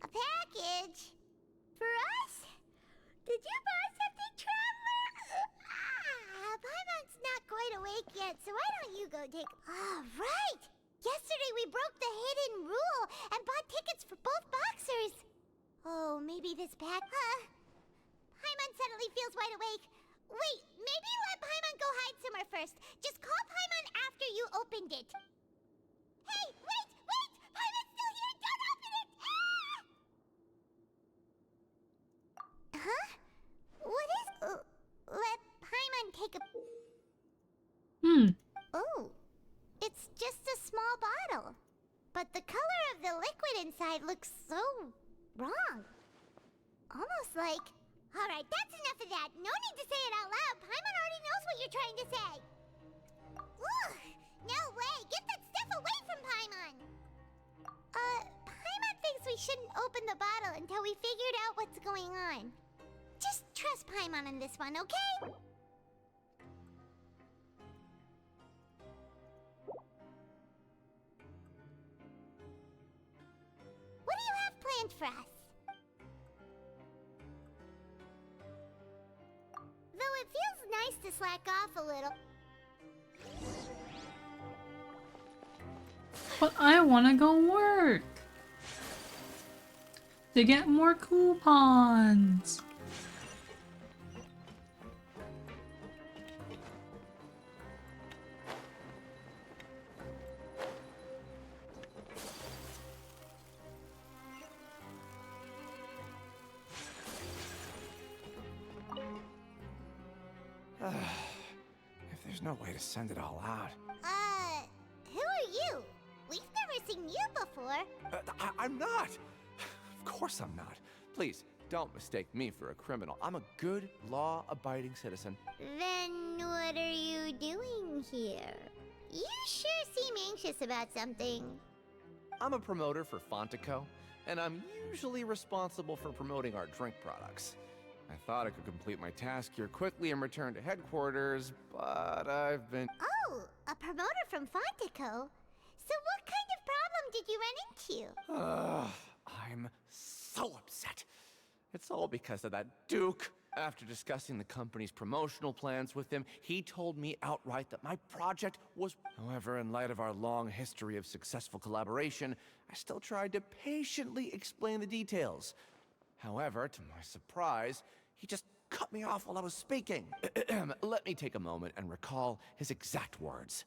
A package? For us? Did you buy something, Traveler? Paimon's not quite awake yet, so why don't you go take... Oh, right! Yesterday we broke the hidden rule and bought tickets for both boxers. Oh, maybe this pack... Paimon suddenly feels wide awake. Wait, maybe let Paimon go hide somewhere first. Just call Paimon after you opened it. Hey, wait! Paimon's still here! Don't open it! Huh? What is... let Paimon take a... Oh, it's just a small bottle. But the color of the liquid inside looks so... wrong. Almost like... Alright, that's enough of that. No need to say it out loud. Paimon already knows what you're trying to say. Ugh, no way. Get that stuff away from Paimon. Paimon thinks we shouldn't open the bottle until we figured out what's going on. Just trust Paimon on this one, okay? What do you have planned for us? Though it feels nice to slack off a little. But I wanna go work to get more coupons. If there's no way to send it all out. Who are you? We've never seen you before. I'm not! Of course I'm not. Please, don't mistake me for a criminal. I'm a good, law-abiding citizen. Then what are you doing here? You sure seem anxious about something. I'm a promoter for Fontico, and I'm usually responsible for promoting our drink products. I thought I could complete my task here quickly and return to headquarters, but I've been... Oh, a promoter from Fontico? So what kind of problem did you run into? I'm so upset. It's all because of that Duke. After discussing the company's promotional plans with him, he told me outright that my project was... However, in light of our long history of successful collaboration, I still tried to patiently explain the details. However, to my surprise, he just cut me off while I was speaking. Let me take a moment and recall his exact words.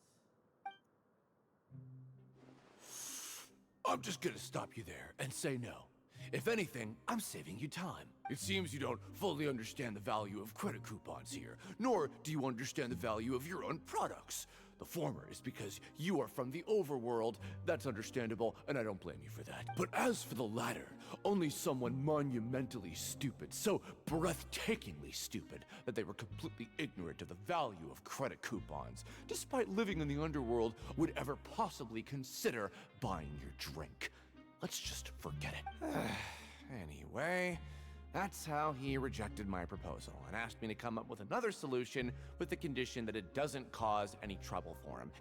I'm just gonna stop you there and say no. If anything, I'm saving you time. It seems you don't fully understand the value of credit coupons here, nor do you understand the value of your own products. The former is because you are from the overworld. That's understandable, and I don't blame you for that. But as for the latter, only someone monumentally stupid, so breathtakingly stupid, that they were completely ignorant of the value of credit coupons, despite living in the underworld, would ever possibly consider buying your drink. Let's just forget it. Anyway, that's how he rejected my proposal and asked me to come up with another solution with the condition that it doesn't cause any trouble for him.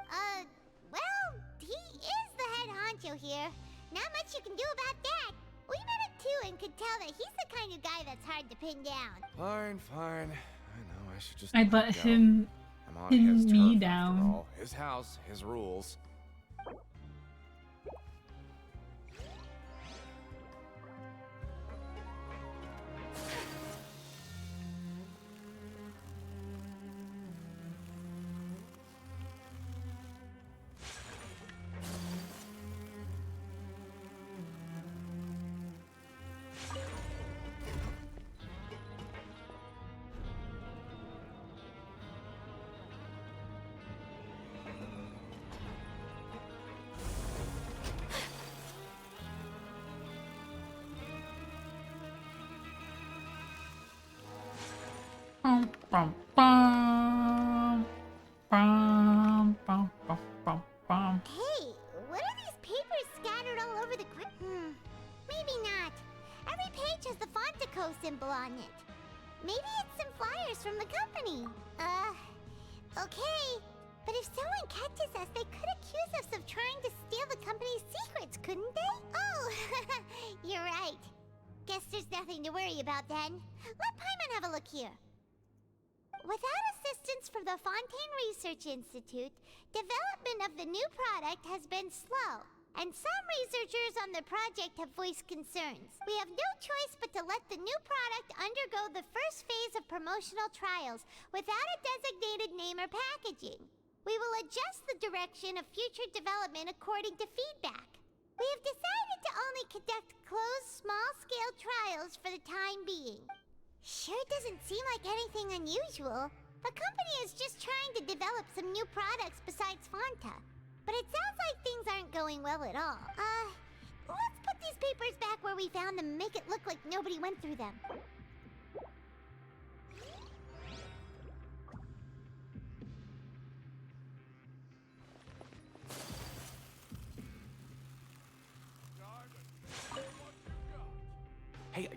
Well, he is the head honcho here. Not much you can do about that. We met him too and could tell that he's the kind of guy that's hard to pin down. Fine. I know I should just I'd let go. him I'm on pin his me turf, down. after all. His house, his rules. Bum, bum, bum, bum, bum, bum, bum. Hey, what are these papers scattered all over the maybe not. Every page has the Fontico symbol on it. Maybe it's some flyers from the company. Okay. But if someone catches us, they could accuse us of trying to steal the company's secrets, couldn't they? Oh, you're right. Guess there's nothing to worry about then. Let Paimon have a look here. Without assistance from the Fontaine Research Institute, development of the new product has been slow, and some researchers on the project have voiced concerns. We have no choice but to let the new product undergo the first phase of promotional trials without a designated name or packaging. We will adjust the direction of future development according to feedback. We have decided to only conduct closed, small-scale trials for the time being. Sure doesn't seem like anything unusual. The company is just trying to develop some new products besides Fanta. But it sounds like things aren't going well at all. Let's put these papers back where we found them and make it look like nobody went through them. Hey,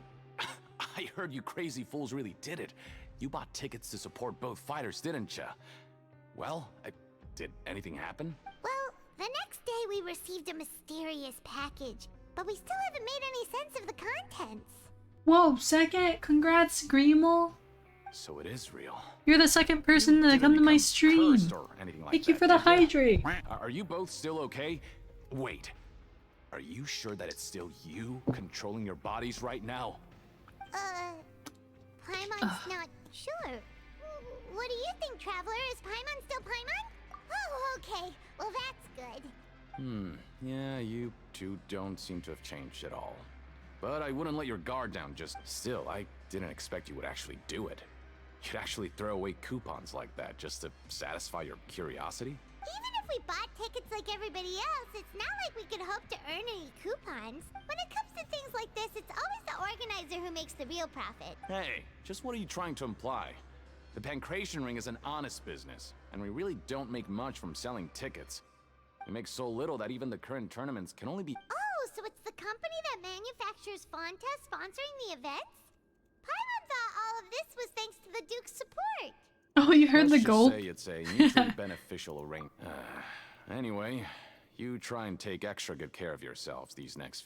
I heard you crazy fools really did it. You bought tickets to support both fighters, didn't ya? Well, did anything happen? Well, the next day we received a mysterious package, but we still haven't made any sense of the contents. Whoa, second? Congrats, Greemel. So it is real. You're the second person to come to my stream. Thank you for the hydrate. Are you both still okay? Wait. Are you sure that it's still you controlling your bodies right now? Paimon's not sure. What do you think, Traveler? Is Paimon still Paimon? Oh, okay. Well, that's good. Yeah, you two don't seem to have changed at all. But I wouldn't let your guard down just... Still, I didn't expect you would actually do it. You'd actually throw away coupons like that just to satisfy your curiosity? Even if we bought tickets like everybody else, it's not like we could hope to earn any coupons. When it comes to things like this, it's always the organizer who makes the real profit. Hey, just what are you trying to imply? The Pancration Ring is an honest business, and we really don't make much from selling tickets. We make so little that even the current tournaments can only be... Oh, so it's the company that manufactures Fanta sponsoring the events? Paimon thought all of this was thanks to the Duke's support. Oh, you heard Let's the goal? just say it's a mutually beneficial arrangement. Anyway, you try and take extra good care of yourselves these next.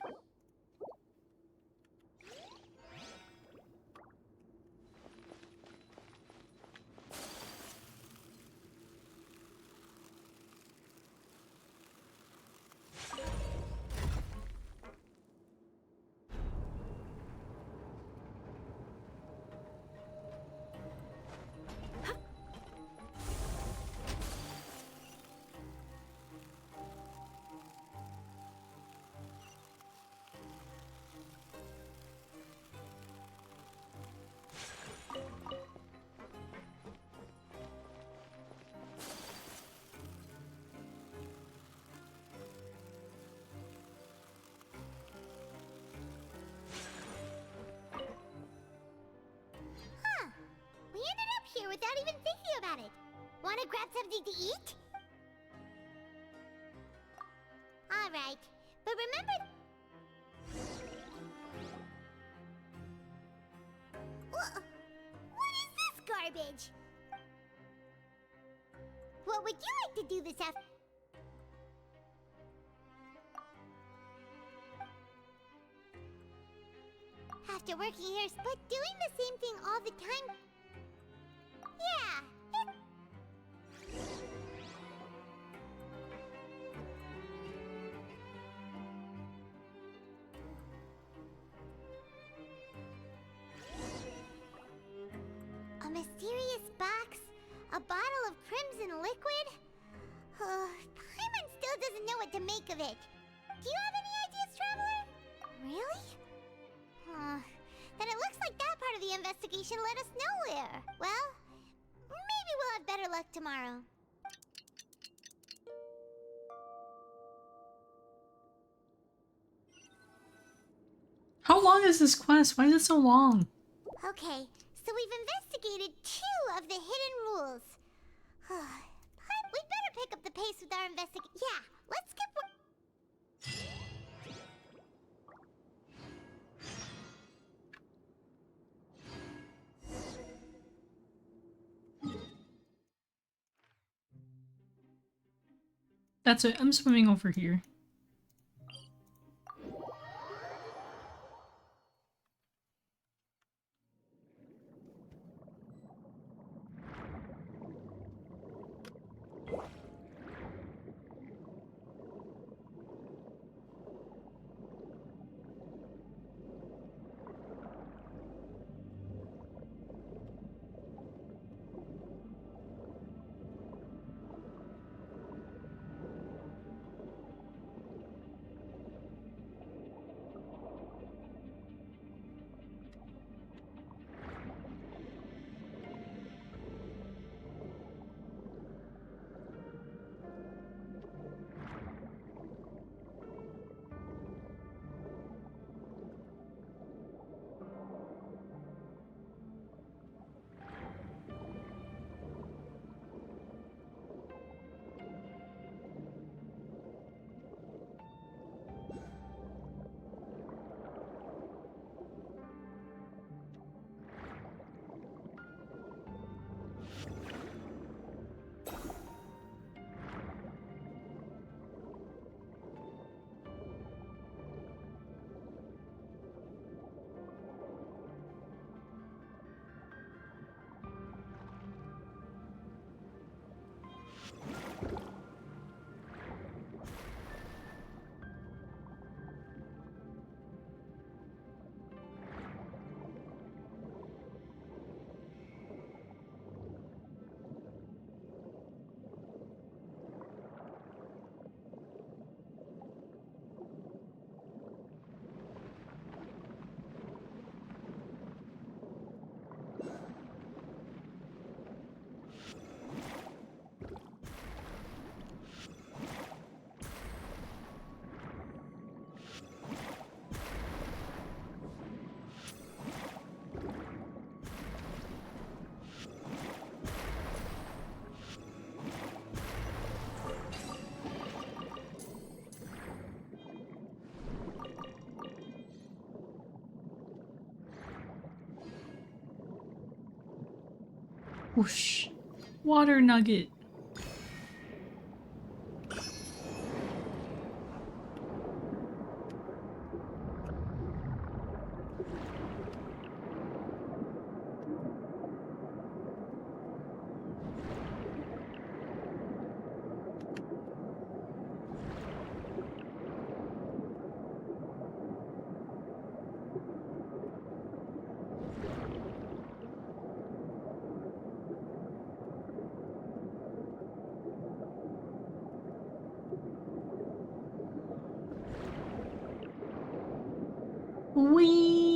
We ended up here without even thinking about it. Wanna grab something to eat? Alright, but remember... What is this garbage? What would you like to do this afternoon? After working here, but doing the same thing all the time... Yeah, a mysterious box? A bottle of crimson liquid? Paimon still doesn't know what to make of it. Do you have any ideas, Traveler? Really? Then it looks like that part of the investigation led us nowhere. Well, maybe we'll have better luck tomorrow. How long is this quest? Why is it so long? Okay, so we've investigated 2 of the hidden rules. We'd better pick up the pace with our investigation. Yeah, let's skip one. That's it. I'm swimming over here. Whoosh. Water nugget. Whee!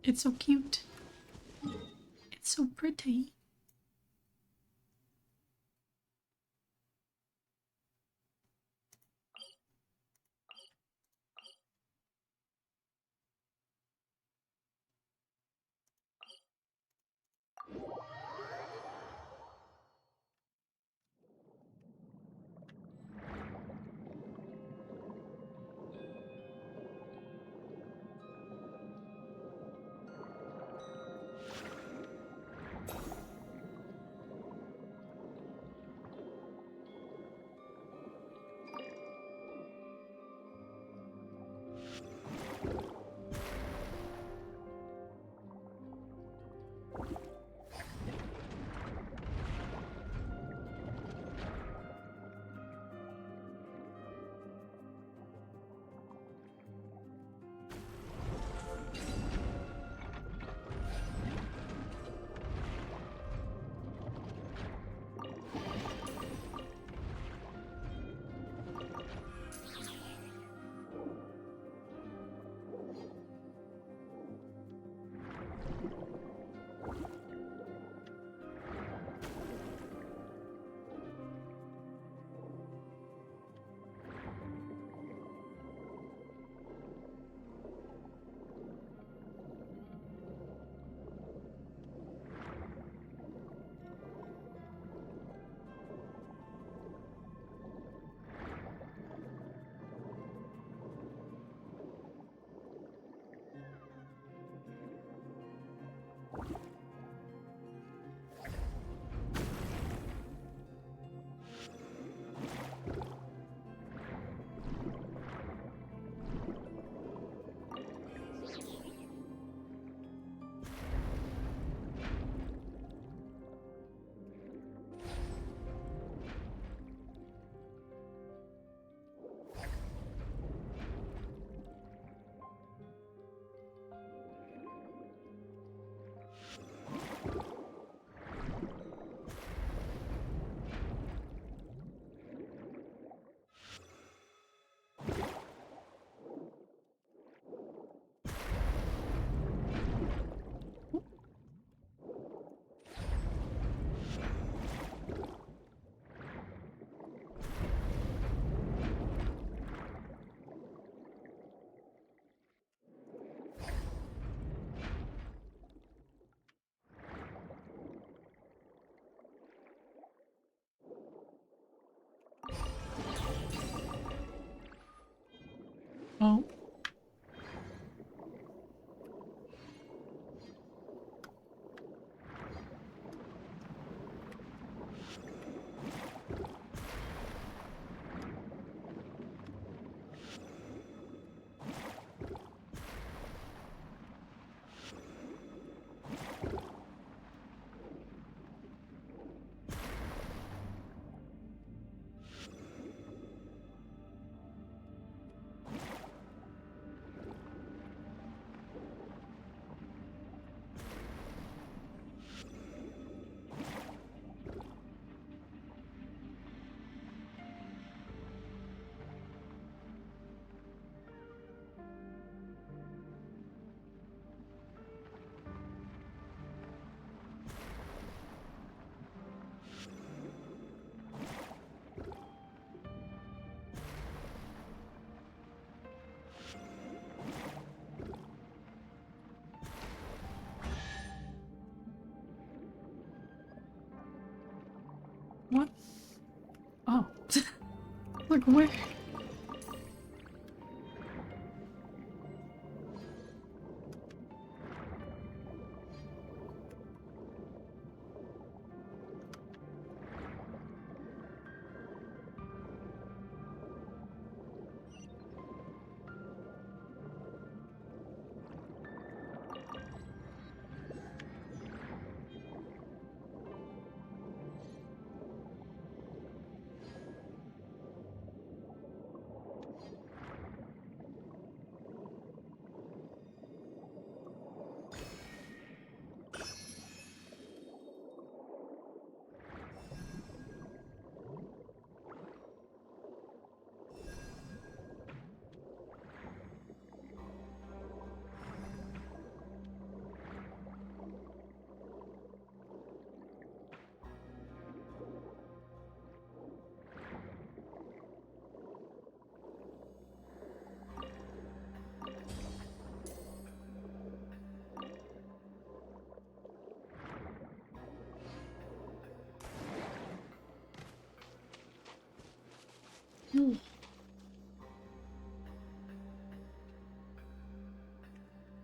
It's so cute. It's so pretty. Oh. What? Oh. Like, where?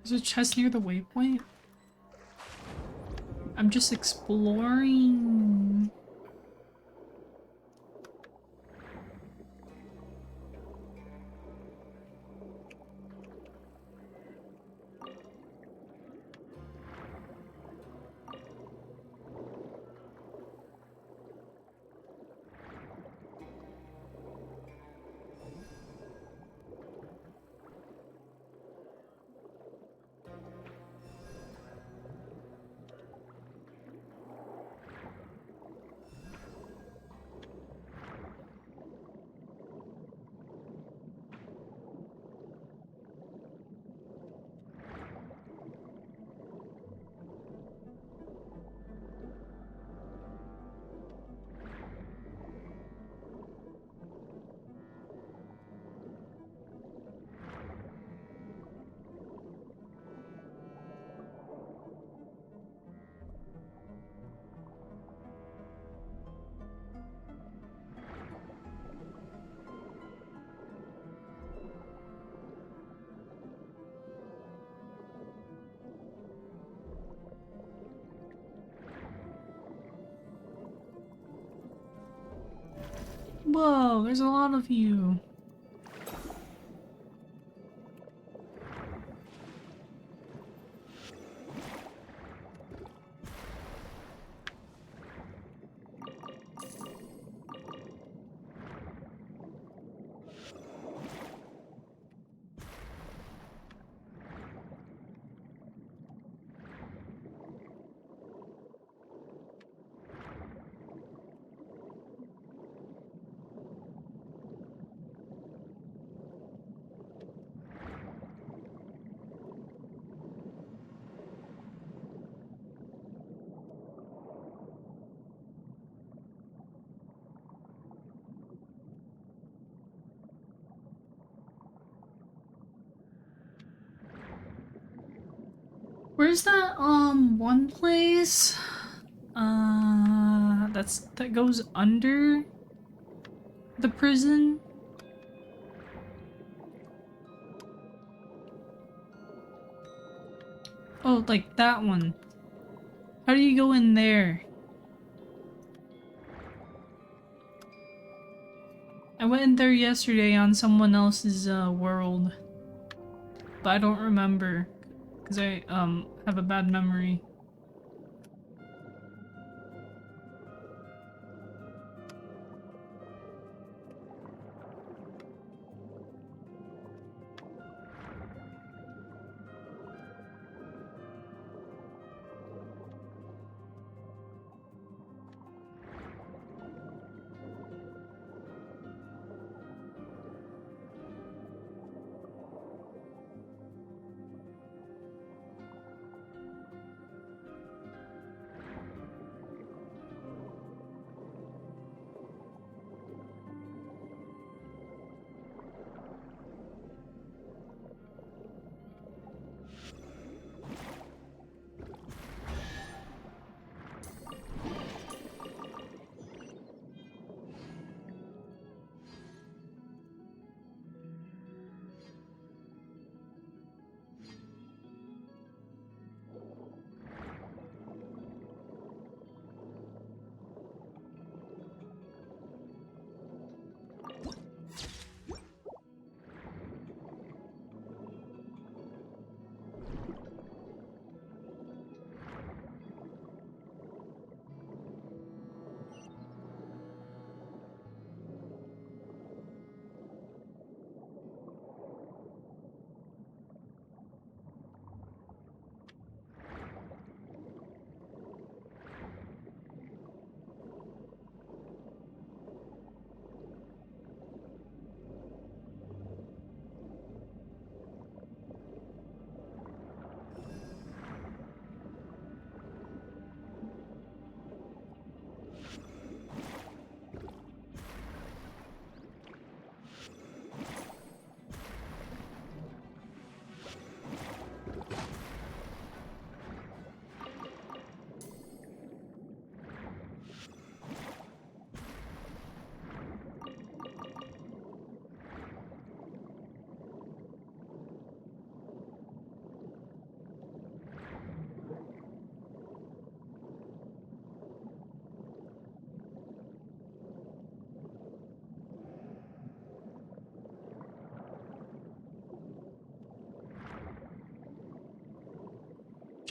Is there a chest near the waypoint? I'm just exploring. Whoa, there's a lot of you. Where's that, one place? That goes under the prison? Oh, like that one. How do you go in there? I went in there yesterday on someone else's, world. But I don't remember. Because I, have a bad memory.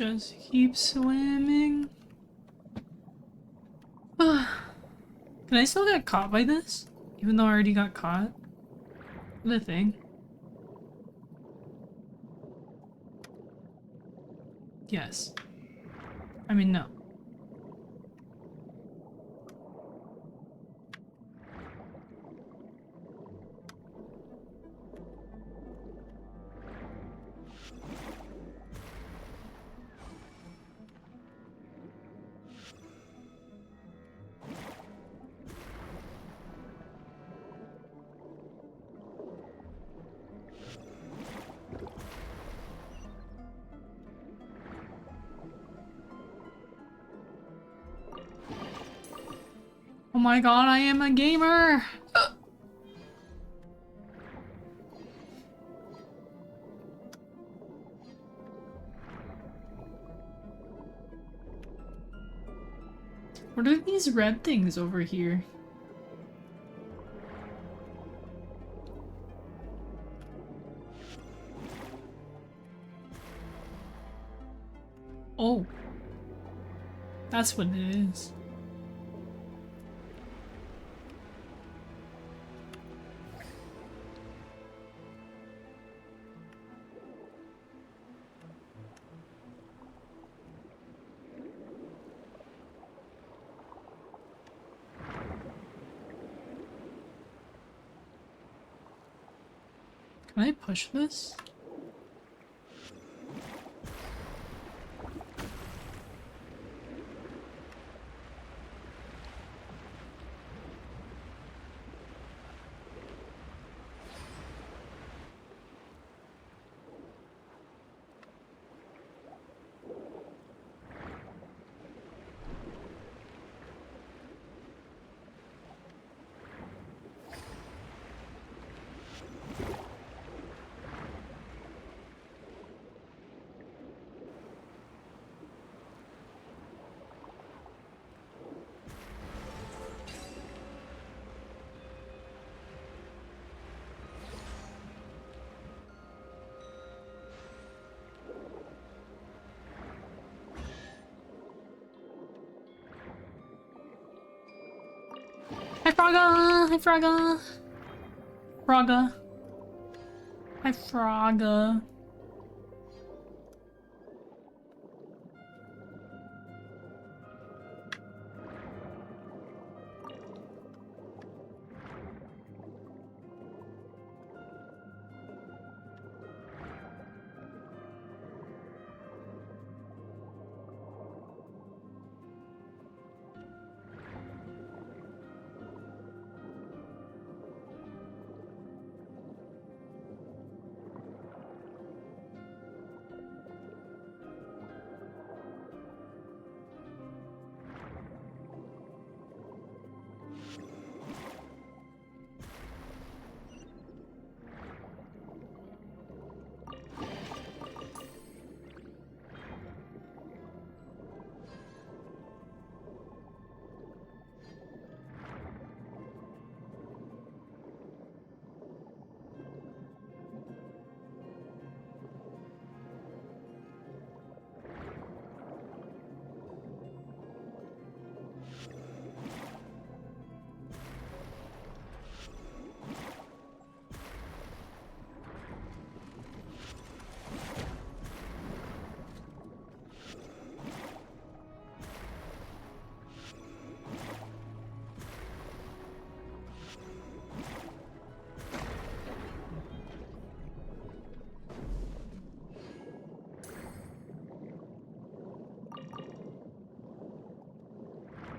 Just keep swimming. Can I still get caught by this? Even though I already got caught? What a thing. Yes. I mean, no. Oh my god, I am a gamer! What are these red things over here? Oh. That's what it is. Can I push this? Hi Frogga! Hi Frogga! Frogga. Hi Frogga.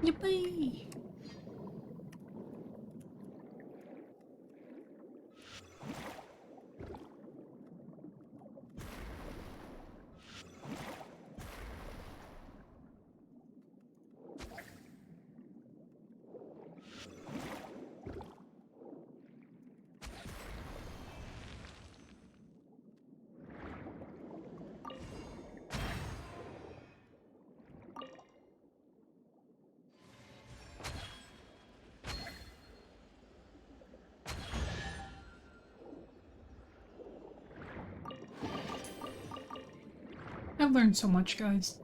Yippee! learned so much, guys.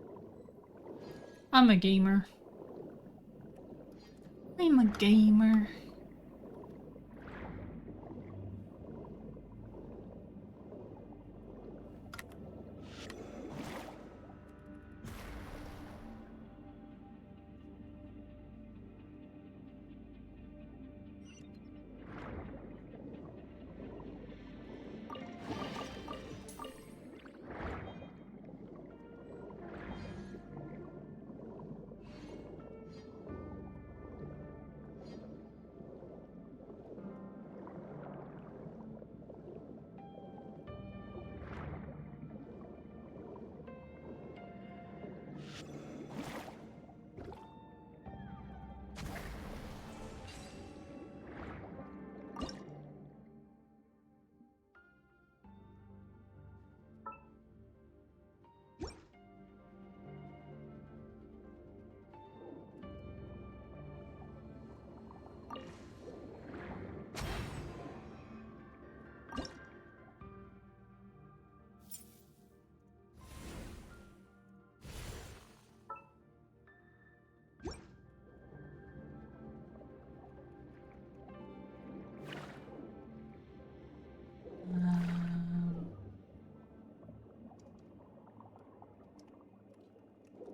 I'm a gamer. I'm a gamer.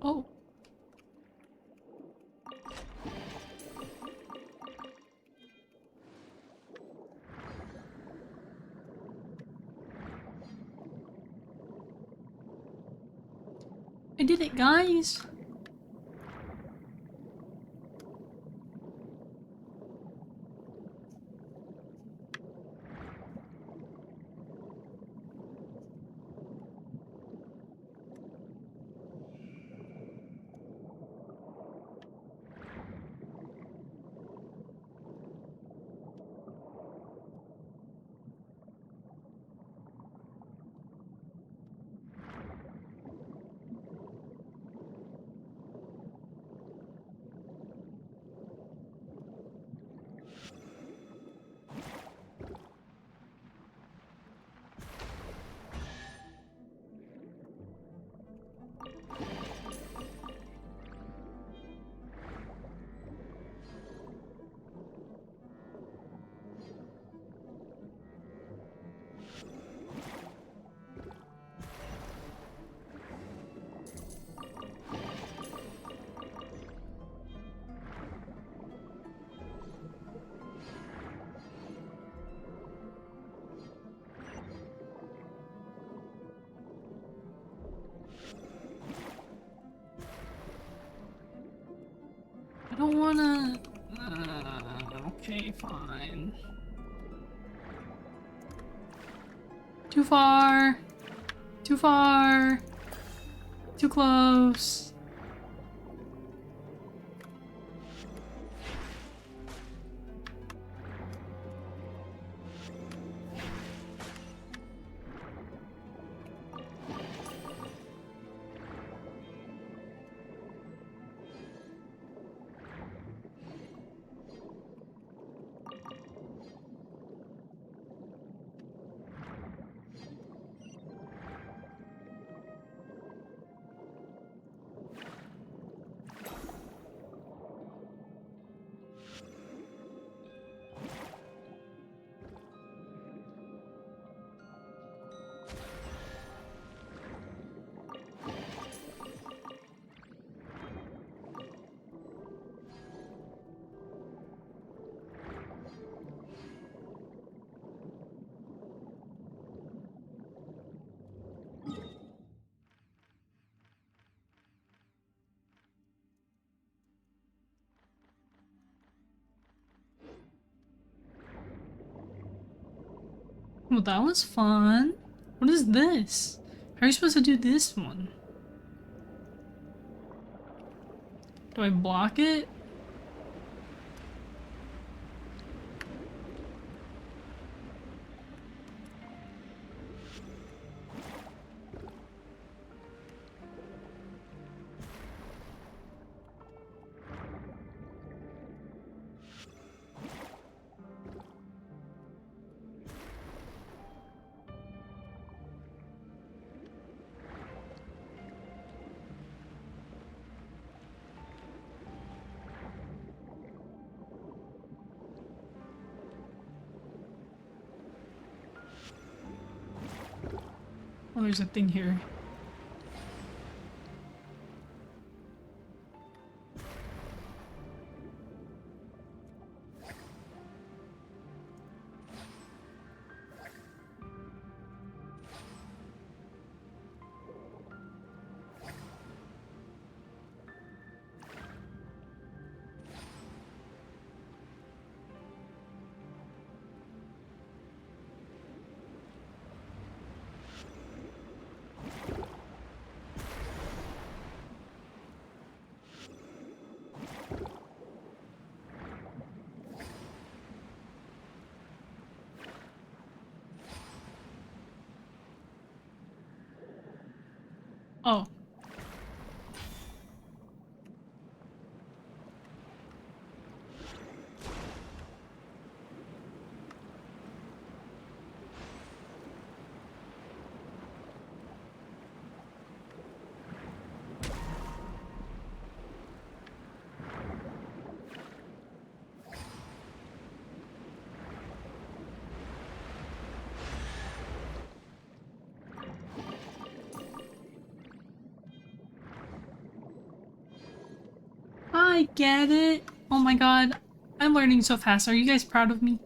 Oh. I did it, guys. I don't wanna... okay, fine. Too far. Too far. Too close. Well, that was fun. What is this? How are you supposed to do this one? Do I block it? Oh, there's a thing here. Oh. I get it. Oh my god. I'm learning so fast. Are you guys proud of me?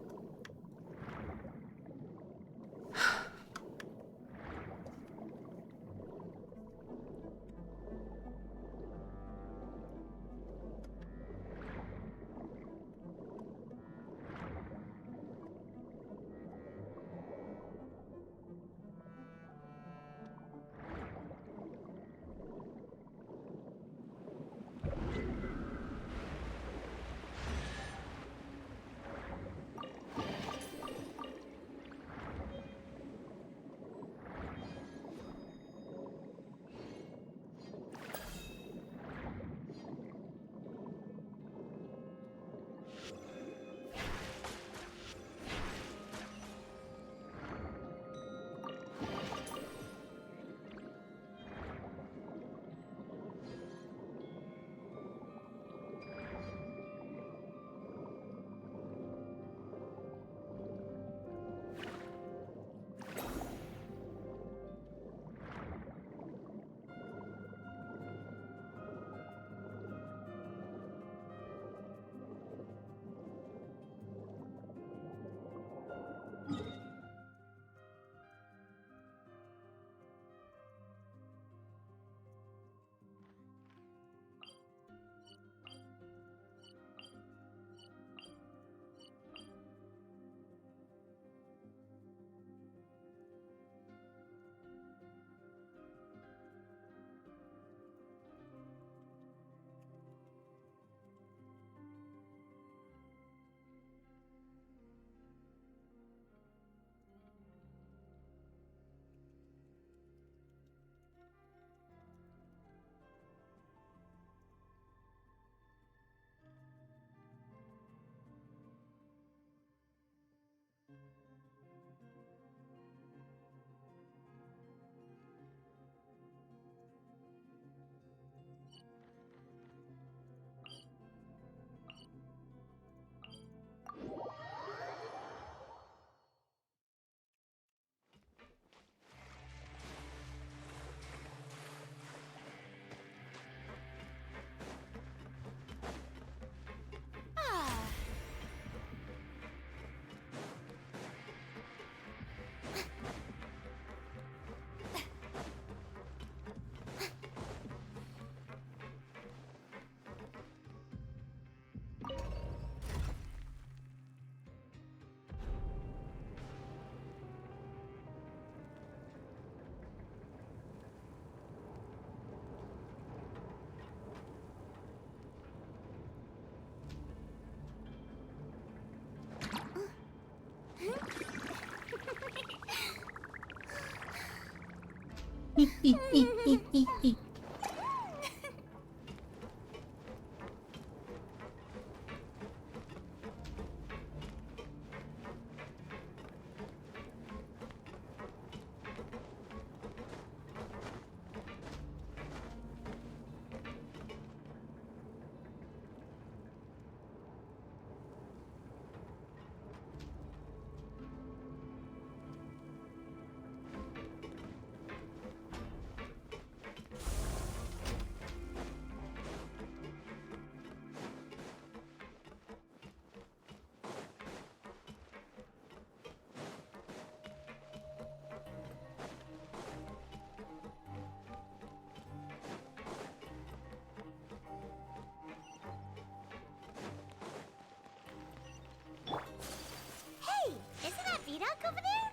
over there?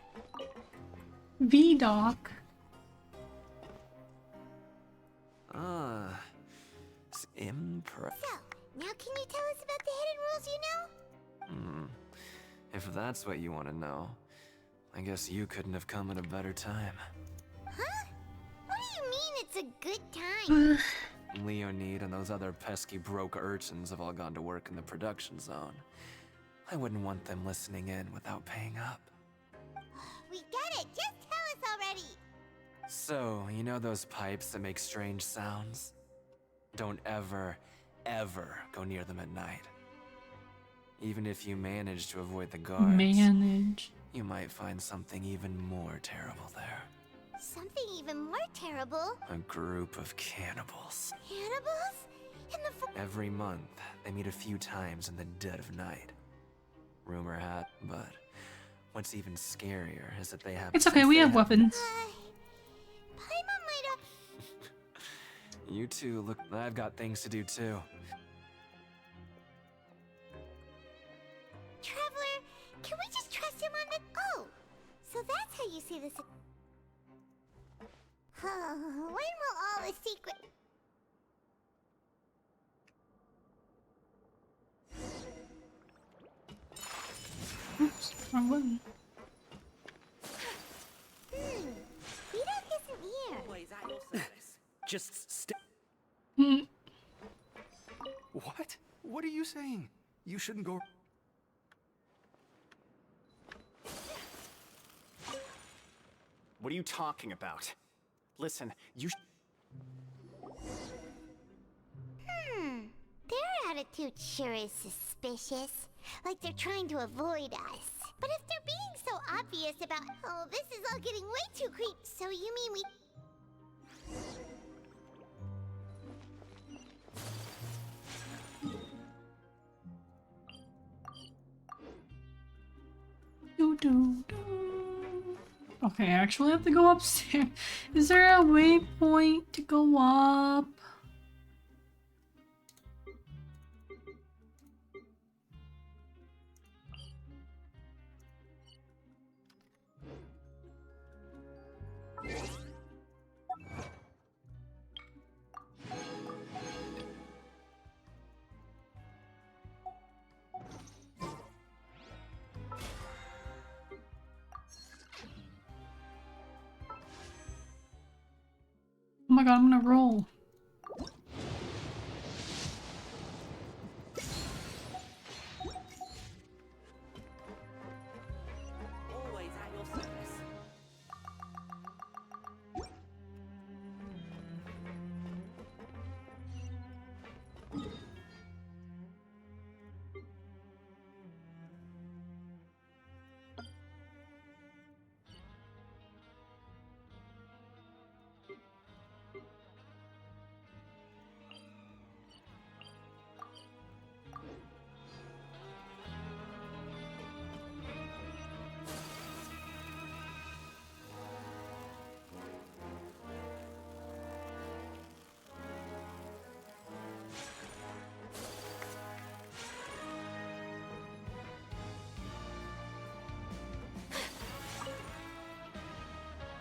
V-Doc. Impressive. So, now can you tell us about the hidden rules you know? If that's what you want to know, I guess you couldn't have come at a better time. Huh? What do you mean it's a good time? Leonid and those other pesky broke urchins have all gone to work in the production zone. I wouldn't want them listening in without paying up. We get it! Just tell us already! So, you know those pipes that make strange sounds? Don't ever, ever go near them at night. Even if you manage to avoid the guards, you might find something even more terrible there. Something even more terrible? A group of cannibals. Cannibals? In the Every month, they meet a few times in the dead of night. Rumor hat, but what's even scarier is that they have— It's okay, we have weapons. Paimon might have— You two, look, I've got things to do too. Traveler, can we just trust him on the— Oh! So that's how you see this— when will all the secret— Oops, wrong button. V-Doc isn't here. Just stay. What? What are you saying? You shouldn't go. What are you talking about? Listen, you. Their attitude sure is suspicious. Like they're trying to avoid us. But if they're being so obvious about— Oh, this is all getting way too creepy. So you mean we— Okay, I actually have to go upstairs. Is there a waypoint to go up? Oh my god, I'm gonna roll. Always at your service.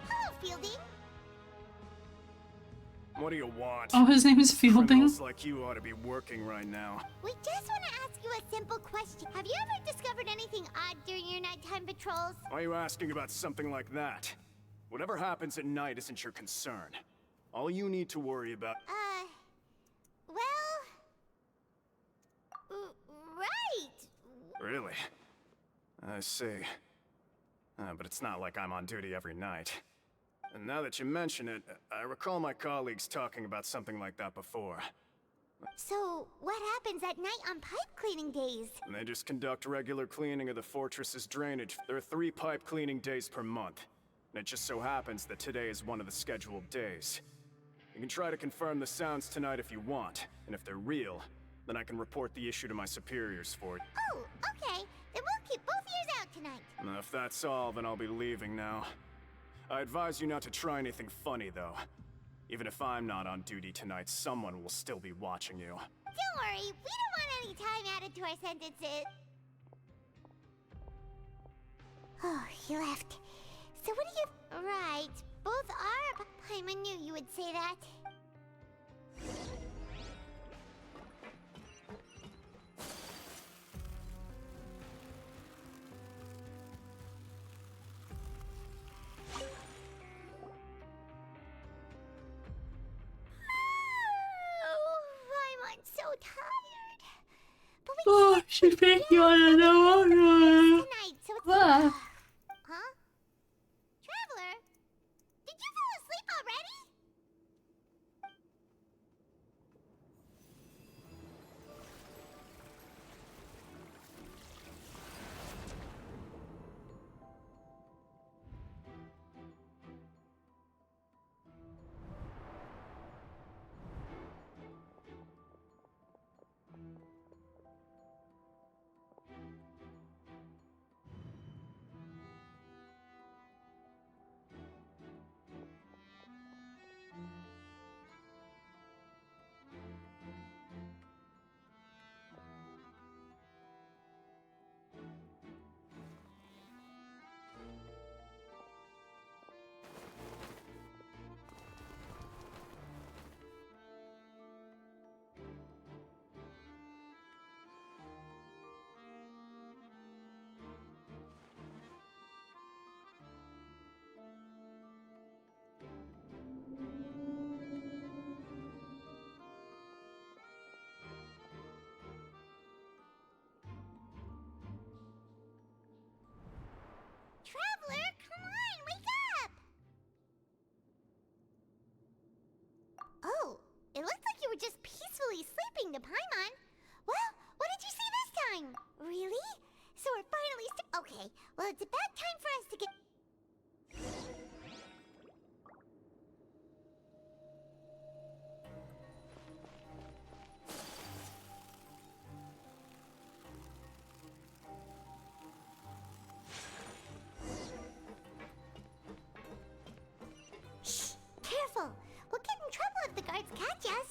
Hello, Fielding. What do you want? Oh, his name is Fielding. Criminals like you ought to be working right now. We just want to ask you a simple question. Have you ever discovered anything odd during your nighttime patrols? Why are you asking about something like that? Whatever happens at night isn't your concern. All you need to worry about— Well... right! Really? I see. But it's not like I'm on duty every night. And now that you mention it, I recall my colleagues talking about something like that before. So, what happens at night on pipe cleaning days? And they just conduct regular cleaning of the fortress's drainage. There are 3 pipe cleaning days per month. And it just so happens that today is one of the scheduled days. You can try to confirm the sounds tonight if you want, and if they're real, then I can report the issue to my superiors for it. Oh, okay. Then we'll keep both ears out tonight. Now, if that's all, then I'll be leaving now. I advise you not to try anything funny, though. Even if I'm not on duty tonight, someone will still be watching you. Don't worry, we don't want any time added to our sentences. Oh, he left. So what do you... Right, both are... Paimon knew you would say that. Oh, Paimon's so tired. But we Oh, can't she's forget making on tonight, so it's... Wow. Huh? Traveler? Did you fall asleep already? Traveler, come on, wake up! Oh, it looks like you were just peacefully sleeping to Paimon. Well, what did you see this time? Really? So we're finally okay, well it's about time for us to get... Shh! Careful! We'll get in trouble if the guards catch us.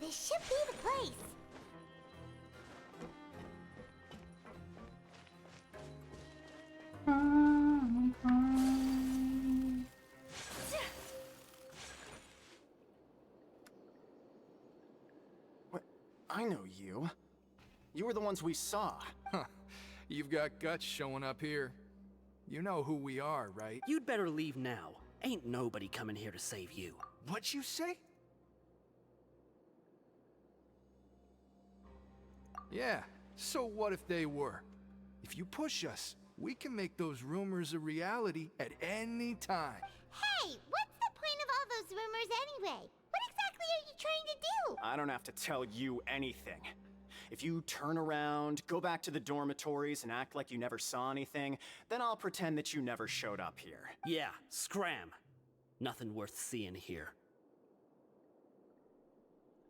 This should be the place. What? I know you. You were the ones we saw. Huh. You've got guts showing up here. You know who we are, right? You'd better leave now. Ain't nobody coming here to save you. What'd you say? Yeah, so what if they were? If you push us, we can make those rumors a reality at any time. Hey, what's the point of all those rumors anyway? What exactly are you trying to do? I don't have to tell you anything. If you turn around, go back to the dormitories and act like you never saw anything, then I'll pretend that you never showed up here. Yeah, scram. Nothing worth seeing here.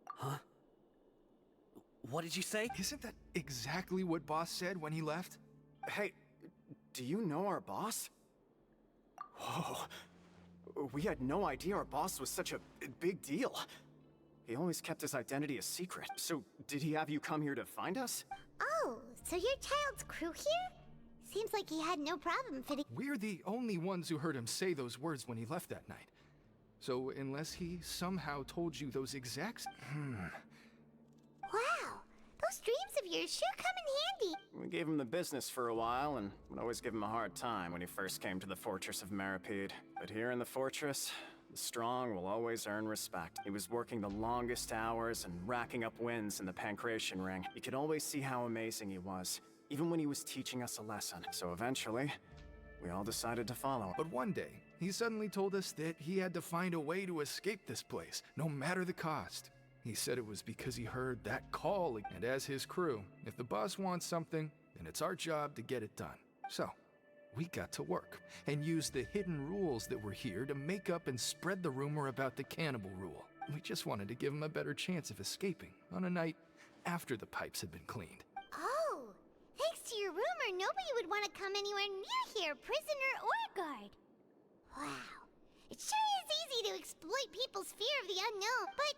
Huh? What did you say? Isn't that exactly what Boss said when he left? Hey, do you know our boss? Whoa. We had no idea our boss was such a big deal. He always kept his identity a secret. So, did he have you come here to find us? Oh, so your child's crew here? Seems like he had no problem fitting... We're the only ones who heard him say those words when he left that night. So, unless he somehow told you those exact... Wow, those dreams of yours sure come in handy. We gave him the business for a while, and would always give him a hard time when he first came to the Fortress of Meropide. But here in the fortress, the strong will always earn respect. He was working the longest hours and racking up wins in the Pancration Ring. You could always see how amazing he was, even when he was teaching us a lesson. So eventually, we all decided to follow him. But one day, he suddenly told us that he had to find a way to escape this place, no matter the cost. He said it was because he heard that call, and as his crew, if the boss wants something, then it's our job to get it done. So, we got to work, and used the hidden rules that were here to make up and spread the rumor about the cannibal rule. we just wanted to give him a better chance of escaping on a night after the pipes had been cleaned. Oh, thanks to your rumor, nobody would want to come anywhere near here, prisoner or guard. Wow, it sure is easy to exploit people's fear of the unknown, but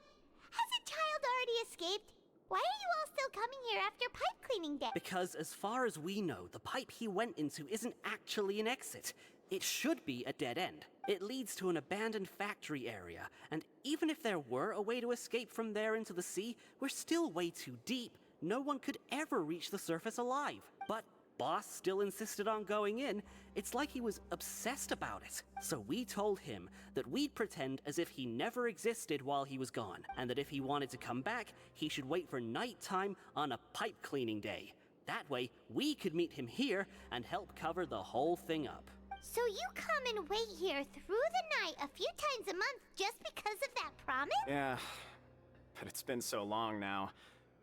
has a child already escaped? Why are you all still coming here after pipe cleaning day? Because as far as we know, the pipe he went into isn't actually an exit. It should be a dead end. It leads to an abandoned factory area, and even if there were a way to escape from there into the sea, we're still way too deep. No one could ever reach the surface alive. But Boss still insisted on going in. It's like he was obsessed about it. So we told him that we'd pretend as if he never existed while he was gone, and that if he wanted to come back, he should wait for nighttime on a pipe cleaning day. That way, we could meet him here and help cover the whole thing up. So you come and wait here through the night a few times a month just because of that promise? Yeah, but it's been so long now.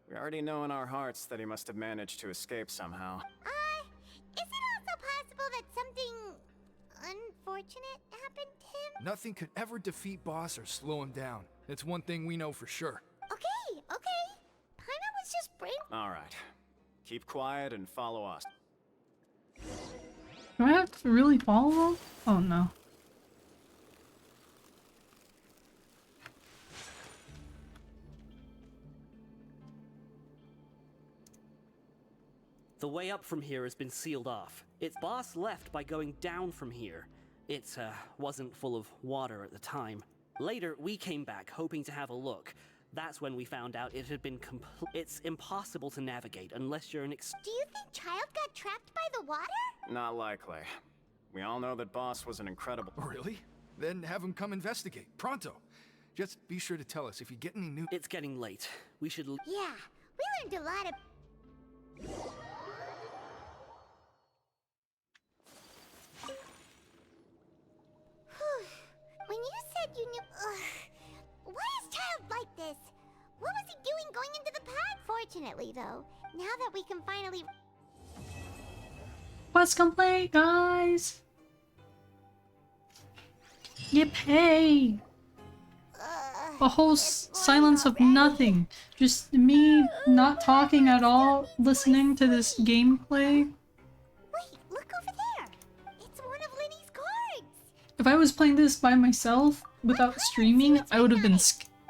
We already know in our hearts that he must have managed to escape somehow. Is it also possible that something unfortunate happened to him? Nothing could ever defeat Boss or slow him down. It's one thing we know for sure. Okay. Paimon was just brain. All right. Keep quiet and follow us. Do I have to really follow them? Oh no. The way up from here has been sealed off. Its boss left by going down from here. It wasn't full of water at the time. Later, we came back hoping to have a look. That's when we found out it had been It's impossible to navigate unless you're an Do you think Child got trapped by the water? Not likely. We all know that Boss was an incredible... Really? Then have him come investigate. Pronto. Just be sure to tell us if you get any new... It's getting late. We should... Yeah, we learned a lot of... When you said you knew... Why is Child like this? What was he doing going into the pod? Fortunately, though, now that we can finally... Quest complete, guys! Yippee! A whole silence of nothing. Just me not talking at all, listening to this gameplay. Wait, look over there! It's one of Linny's cards! If I was playing this by myself, without streaming, I would have been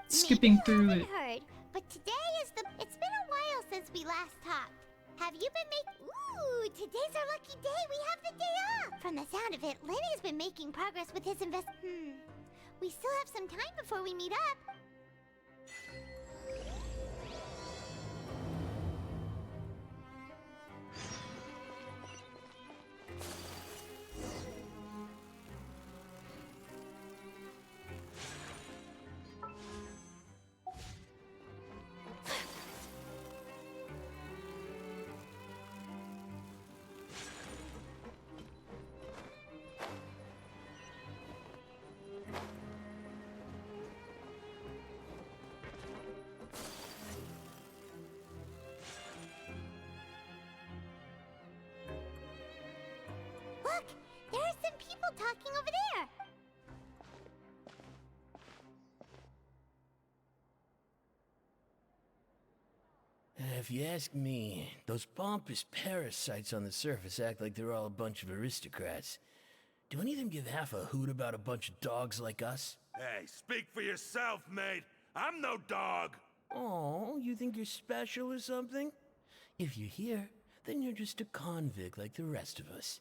skipping through it. Heard, but today is the... It's been a while since we last talked. Have you been making... Ooh, today's our lucky day. We have the day off. From the sound of it, Lenny's been making progress with his We still have some time before we meet up. Look, there are some people talking over there. If you ask me, those pompous parasites on the surface act like they're all a bunch of aristocrats. Do any of them give half a hoot about a bunch of dogs like us? Hey, speak for yourself, mate. I'm no dog. Oh, you think you're special or something? If you're here, then you're just a convict like the rest of us.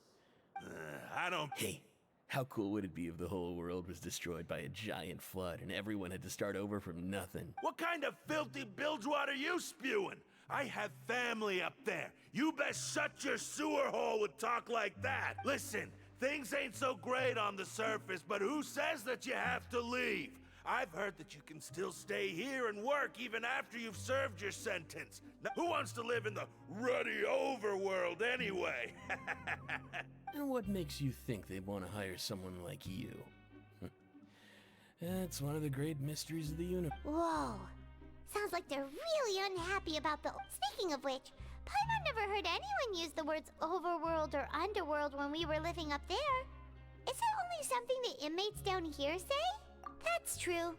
I don't... Hey, how cool would it be if the whole world was destroyed by a giant flood and everyone had to start over from nothing? What kind of filthy bilgewater are you spewing? I have family up there. You best shut your sewer hole with talk like that. Listen, things ain't so great on the surface, but who says that you have to leave? I've heard that you can still stay here and work even after you've served your sentence. Now, who wants to live in the ruddy overworld anyway? And what makes you think they want to hire someone like you? That's one of the great mysteries of the universe. Whoa. Sounds like they're really unhappy about the... Speaking of which, Paimon never heard anyone use the words overworld or underworld when we were living up there. Is it only something the inmates down here say? That's true.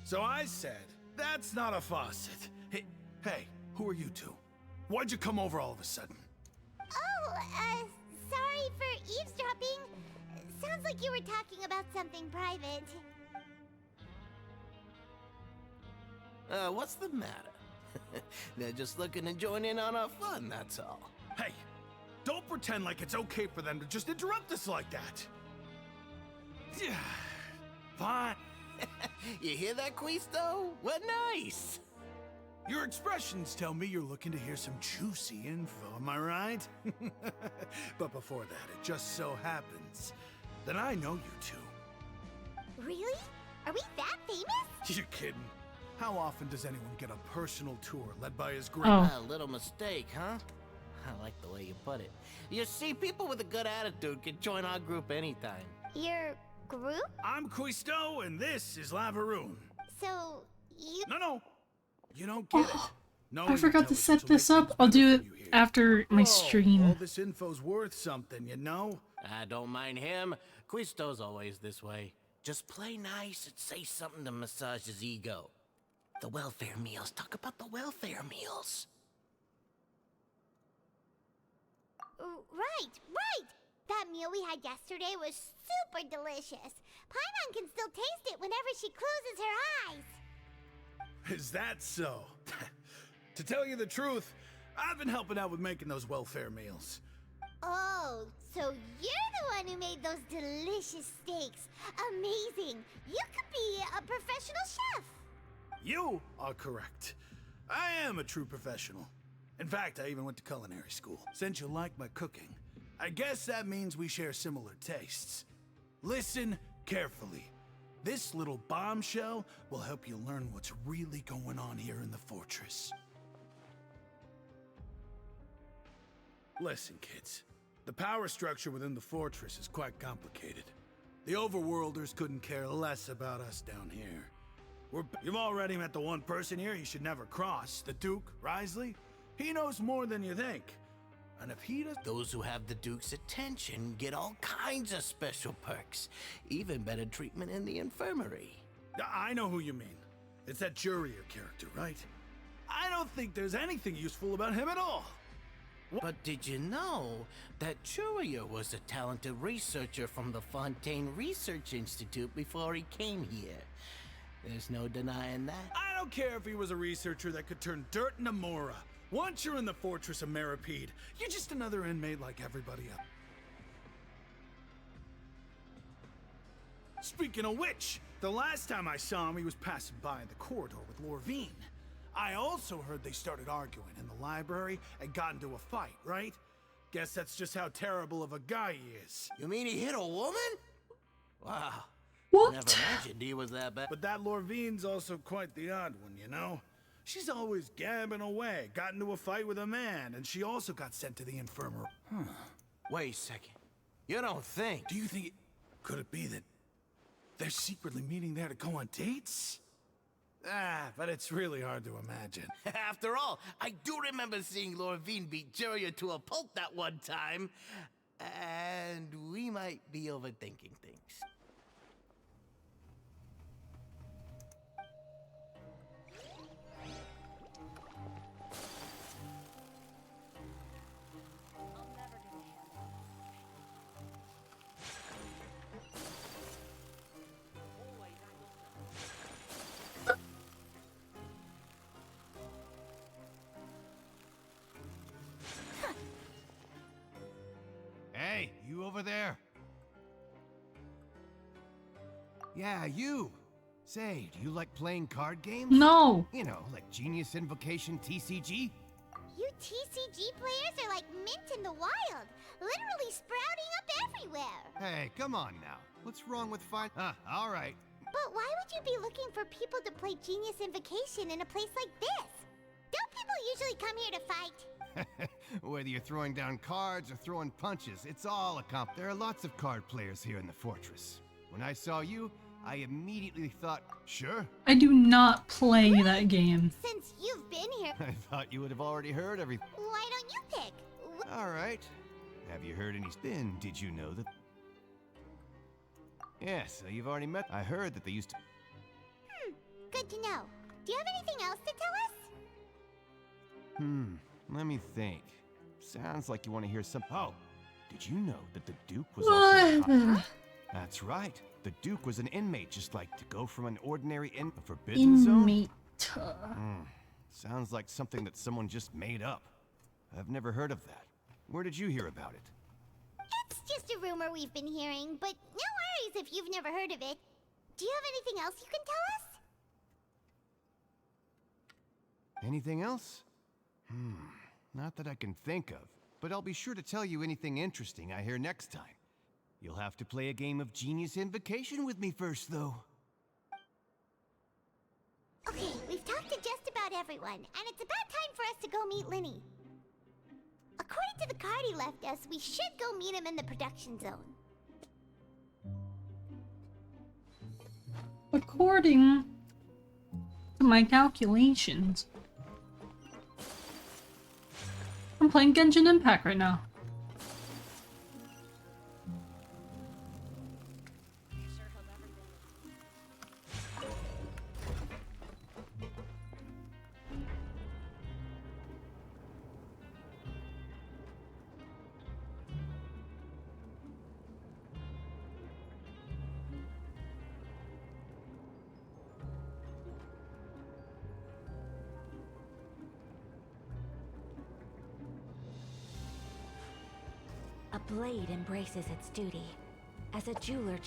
So I said, that's not a faucet. Hey, who are you two? Why'd you come over all of a sudden? Oh, sorry for eavesdropping. Sounds like you were talking about something private. What's the matter? They're just looking to join in on our fun, that's all. Hey, don't pretend like it's okay for them to just interrupt us like that. Fine. You hear that, Quisto? What nice! Your expressions tell me you're looking to hear some juicy info, am I right? But before that, it just so happens that I know you two. Really? Are we that famous? You're kidding. How often does anyone get a personal tour led by his great... A little mistake, huh? I like the way you put it. You see, people with a good attitude can join our group anytime. Your group? I'm Quisto, and this is Lavaroon. So, you... No. You don't get it. No, I forgot to set this up. I'll do it after my stream. All this info's worth something, you know? I don't mind him. Quisto's always this way. Just play nice and say something to massage his ego. The welfare meals. Talk about the welfare meals. Right! That meal we had yesterday was super delicious. Paimon can still taste it whenever she closes her eyes. Is that so? To tell you the truth, I've been helping out with making those welfare meals. Oh, so you're the one who made those delicious steaks. Amazing. You could be a professional chef. You are correct. I am a true professional. In fact, I even went to culinary school. Since you like my cooking, I guess that means we share similar tastes. Listen carefully. This little bombshell will help you learn what's really going on here in the fortress. Listen, kids. The power structure within the fortress is quite complicated. The overworlders couldn't care less about us down here. You've already met the one person here you should never cross, the Duke, Risley. He knows more than you think. And if he does... Those who have the Duke's attention get all kinds of special perks. Even better treatment in the infirmary. I know who you mean. It's that Jurier character, right? I don't think there's anything useful about him at all. But did you know that Jurier was a talented researcher from the Fontaine Research Institute before he came here? There's no denying that. I don't care if he was a researcher that could turn dirt into Mora. Once you're in the Fortress of Meropide, you're just another inmate like everybody else. Speaking of which, the last time I saw him, he was passing by in the corridor with Lorvine. I also heard they started arguing in the library and got into a fight, right? Guess that's just how terrible of a guy he is. You mean he hit a woman? Wow. What? Never imagined he was that bad. But that Lorvine's also quite the odd one, you know? She's always gabbing away, got into a fight with a man, and she also got sent to the infirmary. Wait a second. You don't think... Do you think could it be that they're secretly meeting there to go on dates? But it's really hard to imagine. After all, I do remember seeing Lorvine beat Jurier to a pulp that one time. And we might be overthinking things. Hey, you over there? Yeah, you. Say, do you like playing card games? No. You know, like Genius Invocation TCG? You TCG players are like mint in the wild, literally sprouting up everywhere. Hey, come on now. What's wrong with all right. But why would you be looking for people to play Genius Invocation in a place like this? Don't people usually come here to fight? Whether you're throwing down cards or throwing punches, it's all a There are lots of card players here in the fortress. When I saw you, I immediately thought, sure. I do not play that game. Since you've been here, I thought you would have already heard everything. why don't you pick? All right. Have you heard any spin? Did you know that? Yes, you've already met. I heard that they used to. good to know. Do you have anything else to tell us? Let me think. Sounds like you want to hear some. Oh, did you know that the Duke was What? also a cop? That's right. The Duke was an inmate, just like to go from an ordinary a forbidden Inmate. zone. Sounds like something that someone just made up. I've never heard of that. Where did you hear about it? It's just a rumor we've been hearing, but no worries if you've never heard of it. Do you have anything else you can tell us? Anything else? Not that I can think of, but I'll be sure to tell you anything interesting I hear next time. You'll have to play a game of Genius Invocation with me first, though. Okay, we've talked to just about everyone, and it's about time for us to go meet Linny. According to the card he left us, we should go meet him in the production zone. According to my calculations, I'm playing Genshin Impact right now. A blade embraces its duty. As a jeweler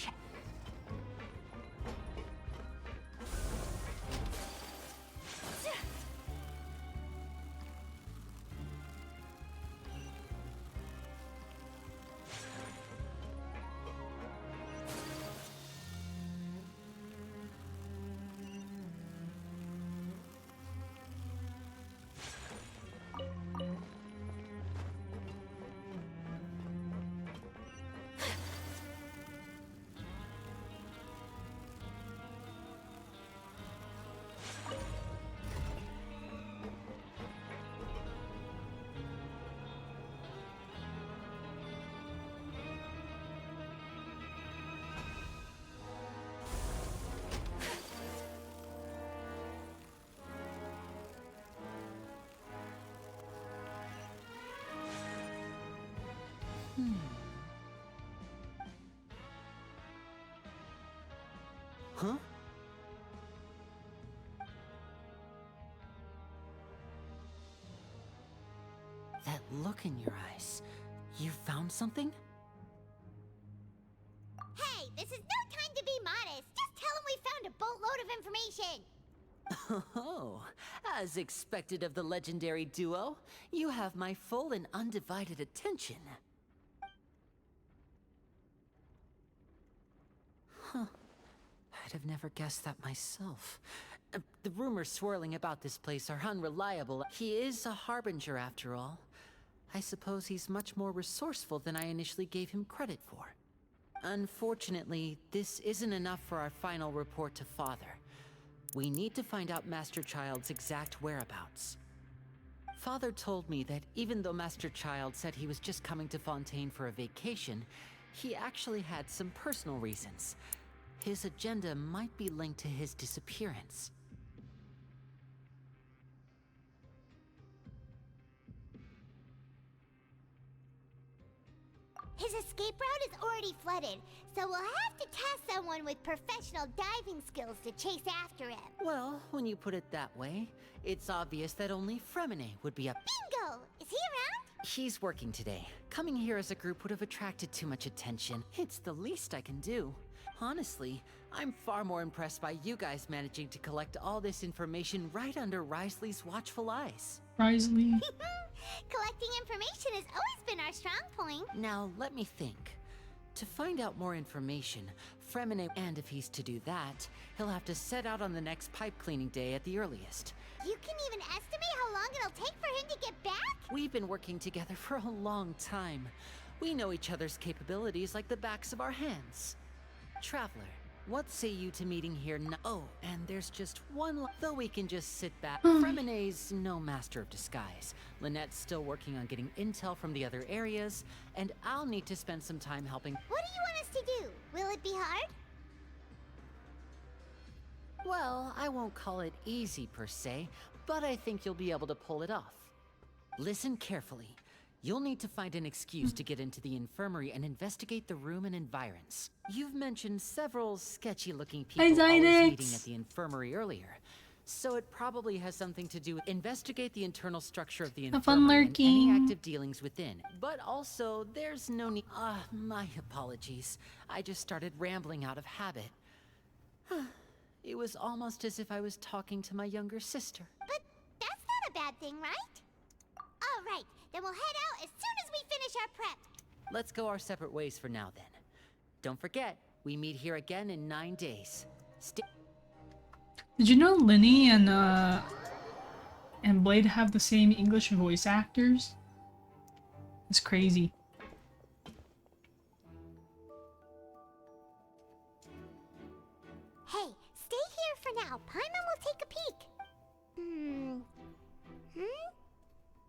Huh? That look in your eyes. You found something? Hey, this is no time to be modest. Just tell him we found a boatload of information. Oh, as expected of the legendary duo, you have my full and undivided attention. Huh. I'd have never guessed that myself. The rumors swirling about this place are unreliable. He is a harbinger after all. I suppose he's much more resourceful than I initially gave him credit for. Unfortunately, this isn't enough for our final report to Father. We need to find out Master Child's exact whereabouts. Father told me that even though Master Child said he was just coming to Fontaine for a vacation, he actually had some personal reasons. His agenda might be linked to his disappearance. His escape route is already flooded, so we'll have to task someone with professional diving skills to chase after him. Well, when you put it that way, it's obvious that only Fremine would be up. Bingo! Is he around? He's working today. Coming here as a group would have attracted too much attention. It's the least I can do. Honestly, I'm far more impressed by you guys managing to collect all this information right under Risley's watchful eyes. Risley. Collecting information has always been our strong point. Now, let me think. To find out more information, Fremine, and if he's to do that, he'll have to set out on the next pipe cleaning day at the earliest. You can even estimate how long it'll take for him to get back? We've been working together for a long time. We know each other's capabilities like the backs of our hands. Traveler, what say you to meeting here now? Oh, and there's just one though we can just sit back. Fremine's no master of disguise. Lynette's still working on getting intel from the other areas, and I'll need to spend some time helping. What do you want us to do? Will it be hard? Well, I won't call it easy per se, but I think you'll be able to pull it off. Listen carefully. You'll need to find an excuse to get into the infirmary and investigate the room and environs. You've mentioned several sketchy-looking people always meeting at the infirmary earlier, so it probably has something to do with investigate the internal structure of the infirmary and any active dealings within. But also, there's no need. My apologies. I just started rambling out of habit. It was almost as if I was talking to my younger sister. But that's not a bad thing, right? All right, then we'll head out as soon as we finish our prep. Let's go our separate ways for now, then. Don't forget, we meet here again in 9 days. Did you know Linny and Blade have the same English voice actors? It's crazy. Hey, stay here for now. Paimon will take a peek.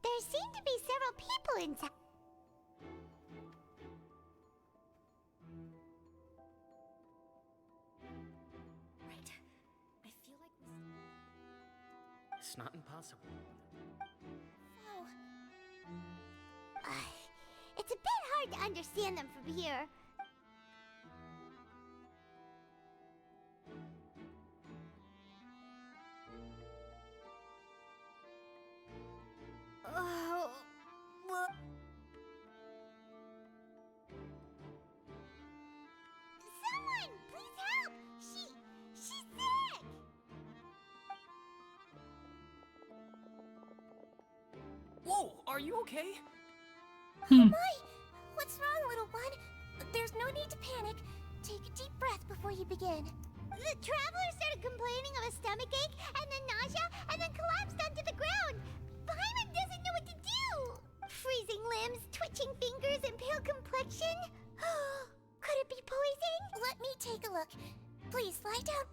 There seem to be several people inside. Right. I feel like it's not impossible. Oh. It's a bit hard to understand them from here. Oh, what? Someone, please help! She's sick! Whoa, are you okay? Oh my! What's wrong, little one? There's no need to panic. Take a deep breath before you begin. The traveler started complaining of a stomachache, and then nausea, and then collapsed onto the ground. Paimon doesn't know what to do! Freezing limbs, twitching fingers, and pale complexion? Could it be poison? Let me take a look. Please, lie down.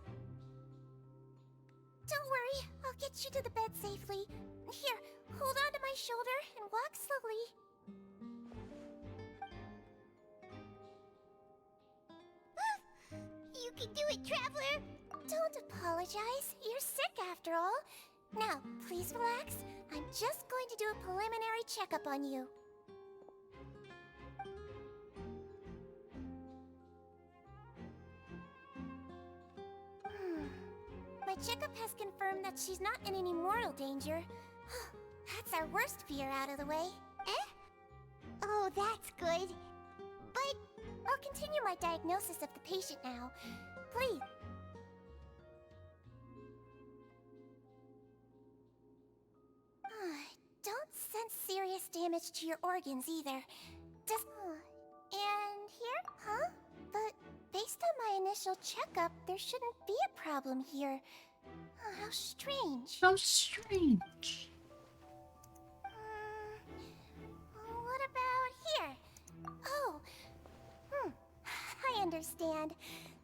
Don't worry, I'll get you to the bed safely. Here, hold on to my shoulder and walk slowly. You can do it, traveler! Don't apologize. You're sick after all. Now, please relax. I'm just going to do a preliminary checkup on you. My checkup has confirmed that she's not in any mortal danger. That's our worst fear out of the way. Eh? Oh, that's good. But I'll continue my diagnosis of the patient now. Please. Don't sense serious damage to your organs either. And here? Huh? But based on my initial checkup, there shouldn't be a problem here. How strange. How strange. What about here? Oh. I understand.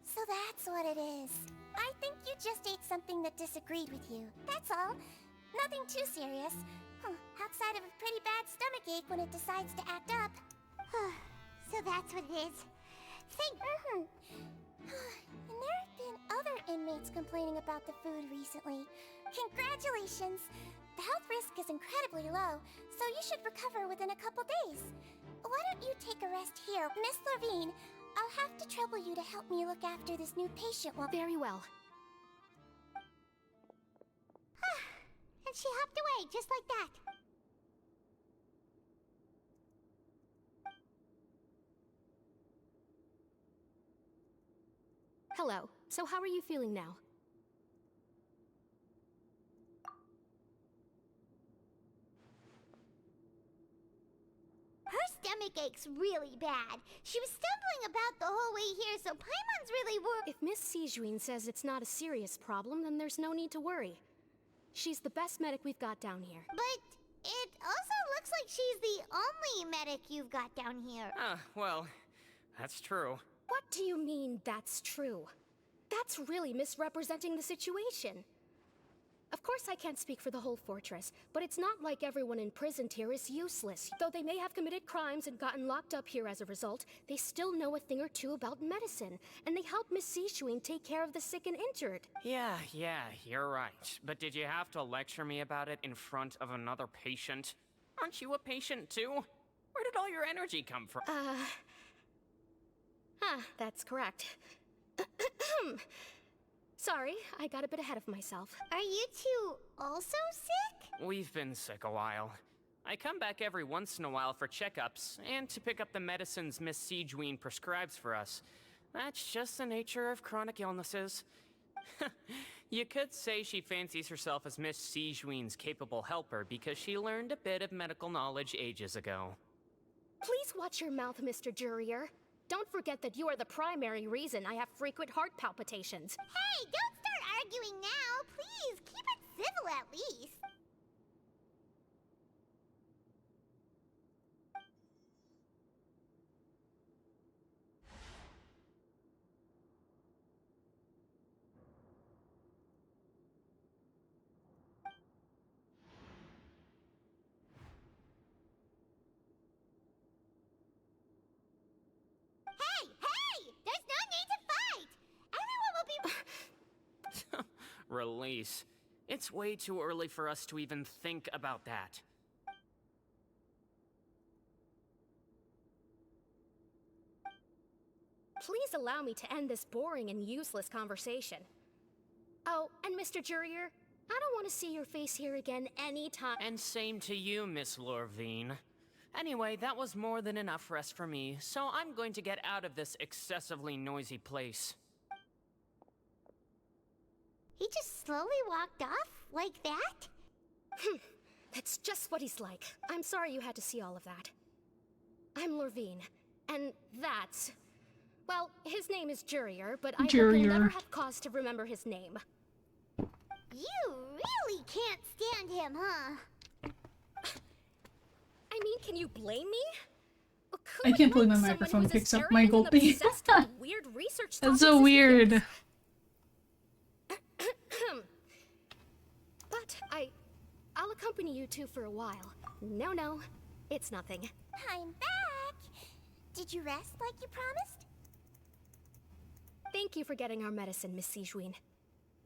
So that's what it is. I think you just ate something that disagreed with you. That's all. Nothing too serious. Outside of a pretty bad stomachache when it decides to act up. So that's what it is. And there have been other inmates complaining about the food recently. Congratulations! The health risk is incredibly low, so you should recover within a couple days. Why don't you take a rest here? Miss Levine, I'll have to trouble you to help me look after this new patient while— Very well. And she hopped away, just like that. Hello. So how are you feeling now? Her stomach ache's really bad. She was stumbling about the whole way here, so Paimon's really worried. If Miss Sijuin says it's not a serious problem, then there's no need to worry. She's the best medic we've got down here. But it also looks like she's the only medic you've got down here. Well, that's true. What do you mean, that's true? That's really misrepresenting the situation. Of course I can't speak for the whole fortress, but it's not like everyone imprisoned here is useless. Though they may have committed crimes and gotten locked up here as a result, they still know a thing or two about medicine, and they help Miss Sishuin take care of the sick and injured. Yeah, you're right. But did you have to lecture me about it in front of another patient? Aren't you a patient too? Where did all your energy come from? That's correct. Sorry, I got a bit ahead of myself. Are you two also sick? We've been sick a while. I come back every once in a while for checkups, and to pick up the medicines Miss Sijween prescribes for us. That's just the nature of chronic illnesses. You could say she fancies herself as Miss Sijween's capable helper because she learned a bit of medical knowledge ages ago. Please watch your mouth, Mr. Jurier. Don't forget that you are the primary reason I have frequent heart palpitations. Hey, don't start arguing now! Please, keep it civil at least! Hey! There's no need to fight! Everyone will be... Release. It's way too early for us to even think about that. Please allow me to end this boring and useless conversation. Oh, and Mr. Jurier, I don't want to see your face here again anytime. And same to you, Miss Lorvine. Anyway, that was more than enough rest for me, so I'm going to get out of this excessively noisy place. He just slowly walked off? Like that? That's just what he's like. I'm sorry you had to see all of that. I'm Lorvine, and that's... Well, his name is Jurier, but I hope you'll never have cause to remember his name. You really can't stand him, huh? I mean, can you blame me? I can't believe my microphone picks up my gulpy. Weird research That's so weird. But I'll accompany you two for a while. No, it's nothing. I'm back! Did you rest like you promised? Thank you for getting our medicine, Miss Sijween.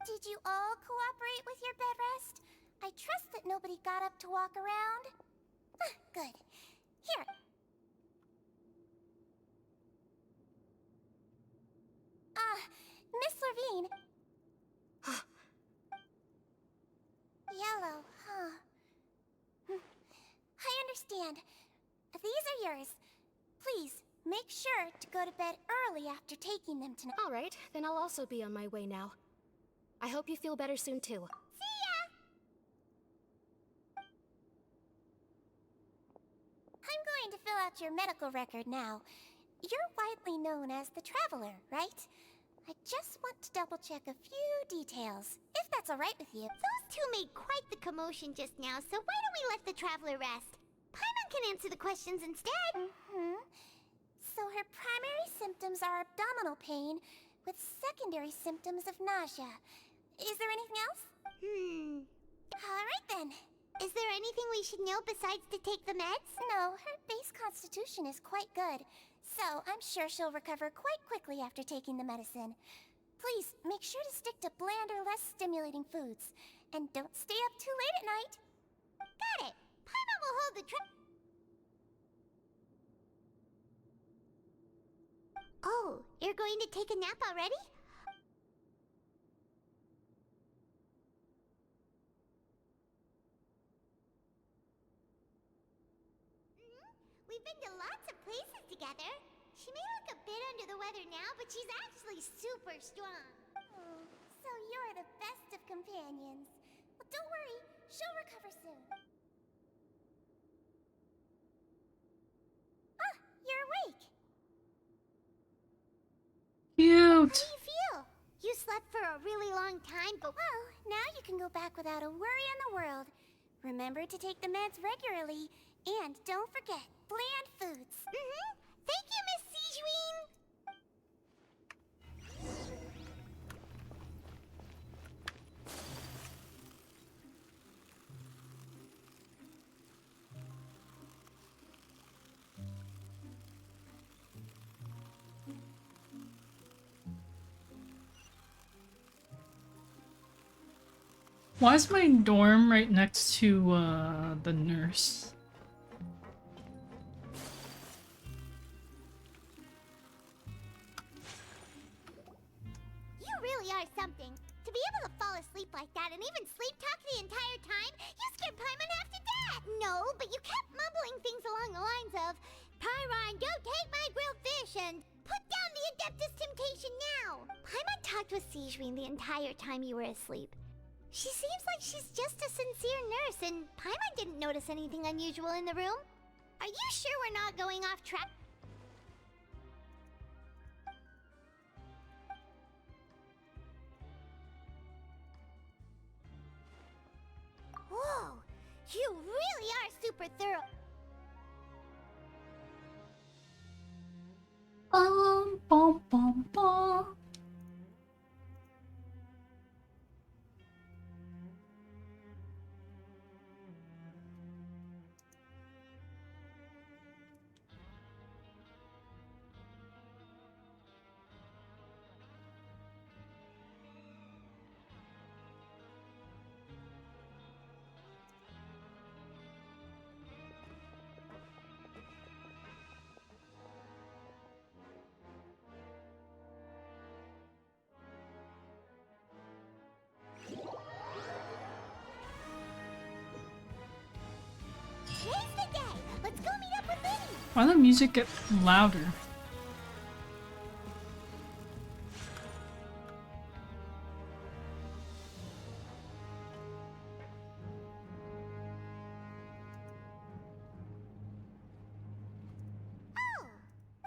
Did you all cooperate with your bed rest? I trust that nobody got up to walk around. Good. Here. Miss Lorvine. Yellow, huh? I understand. These are yours. Please, make sure to go to bed early after taking them tonight. All right, then I'll also be on my way now. I hope you feel better soon, too. See ya! I'm going to fill out your medical record now. You're widely known as the Traveler, right? I just want to double-check a few details, if that's all right with you. Those two made quite the commotion just now, so why don't we let the Traveler rest? Paimon can answer the questions instead. So her primary symptoms are abdominal pain, with secondary symptoms of nausea. Is there anything else? Alright then. Is there anything we should know besides to take the meds? No, her base constitution is quite good. So, I'm sure she'll recover quite quickly after taking the medicine. Please, make sure to stick to bland or less stimulating foods. And don't stay up too late at night. Got it! Paimon will hold the Oh, you're going to take a nap already? We've been to lots of places together. She may look a bit under the weather now, but she's actually super strong. So you're the best of companions. Well, don't worry, she'll recover soon. You're awake. Cute. How do you feel? You slept for a really long time, but well, now you can go back without a worry in the world. Remember to take the meds regularly, and don't forget, bland foods. Thank you, Miss Sijween! Why is my dorm right next to the nurse? You really are something. To be able to fall asleep like that and even sleep talk the entire time, you scared Paimon half to death! No, but you kept mumbling things along the lines of, Pyron, don't take my grilled fish, and put down the Adeptus Temptation now! Paimon talked with Sigewinne the entire time you were asleep. She seems like she's just a sincere nurse, and Paimon didn't notice anything unusual in the room. Are you sure we're not going off track? Whoa! You really are super thorough. Bum bum bum bum. Today's the day. Let's go meet up with Liddy. Why the music get louder?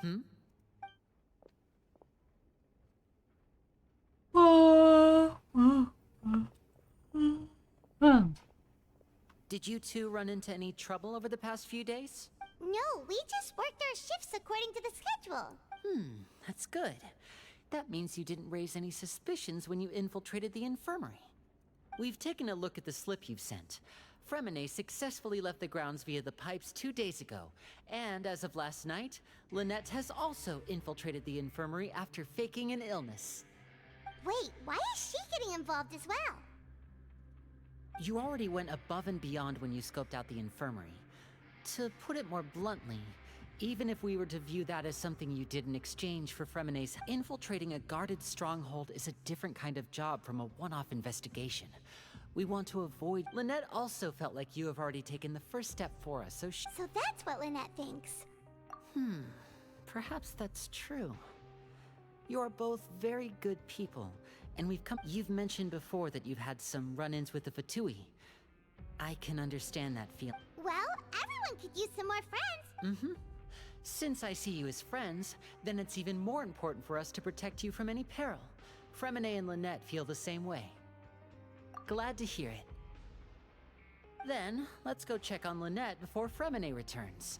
Hmm? Did you two run into any trouble over the past few days? No, we just worked our shifts according to the schedule. That's good. That means you didn't raise any suspicions when you infiltrated the infirmary. We've taken a look at the slip you've sent. Fremine successfully left the grounds via the pipes 2 days ago, and as of last night, Lynette has also infiltrated the infirmary after faking an illness. Wait, why is she getting involved as well? You already went above and beyond when you scoped out the infirmary. To put it more bluntly, even if we were to view that as something you did in exchange for Fremine's, infiltrating a guarded stronghold is a different kind of job from a one-off investigation. We want to avoid... Lynette also felt like you have already taken the first step for us, so So that's what Lynette thinks. Perhaps that's true. You're both very good people, and You've mentioned before that you've had some run-ins with the Fatui. I can understand that feeling. Well, everyone could use some more friends. Since I see you as friends, then it's even more important for us to protect you from any peril. Fremine and Lynette feel the same way. Glad to hear it. Then, let's go check on Lynette before Fremine returns.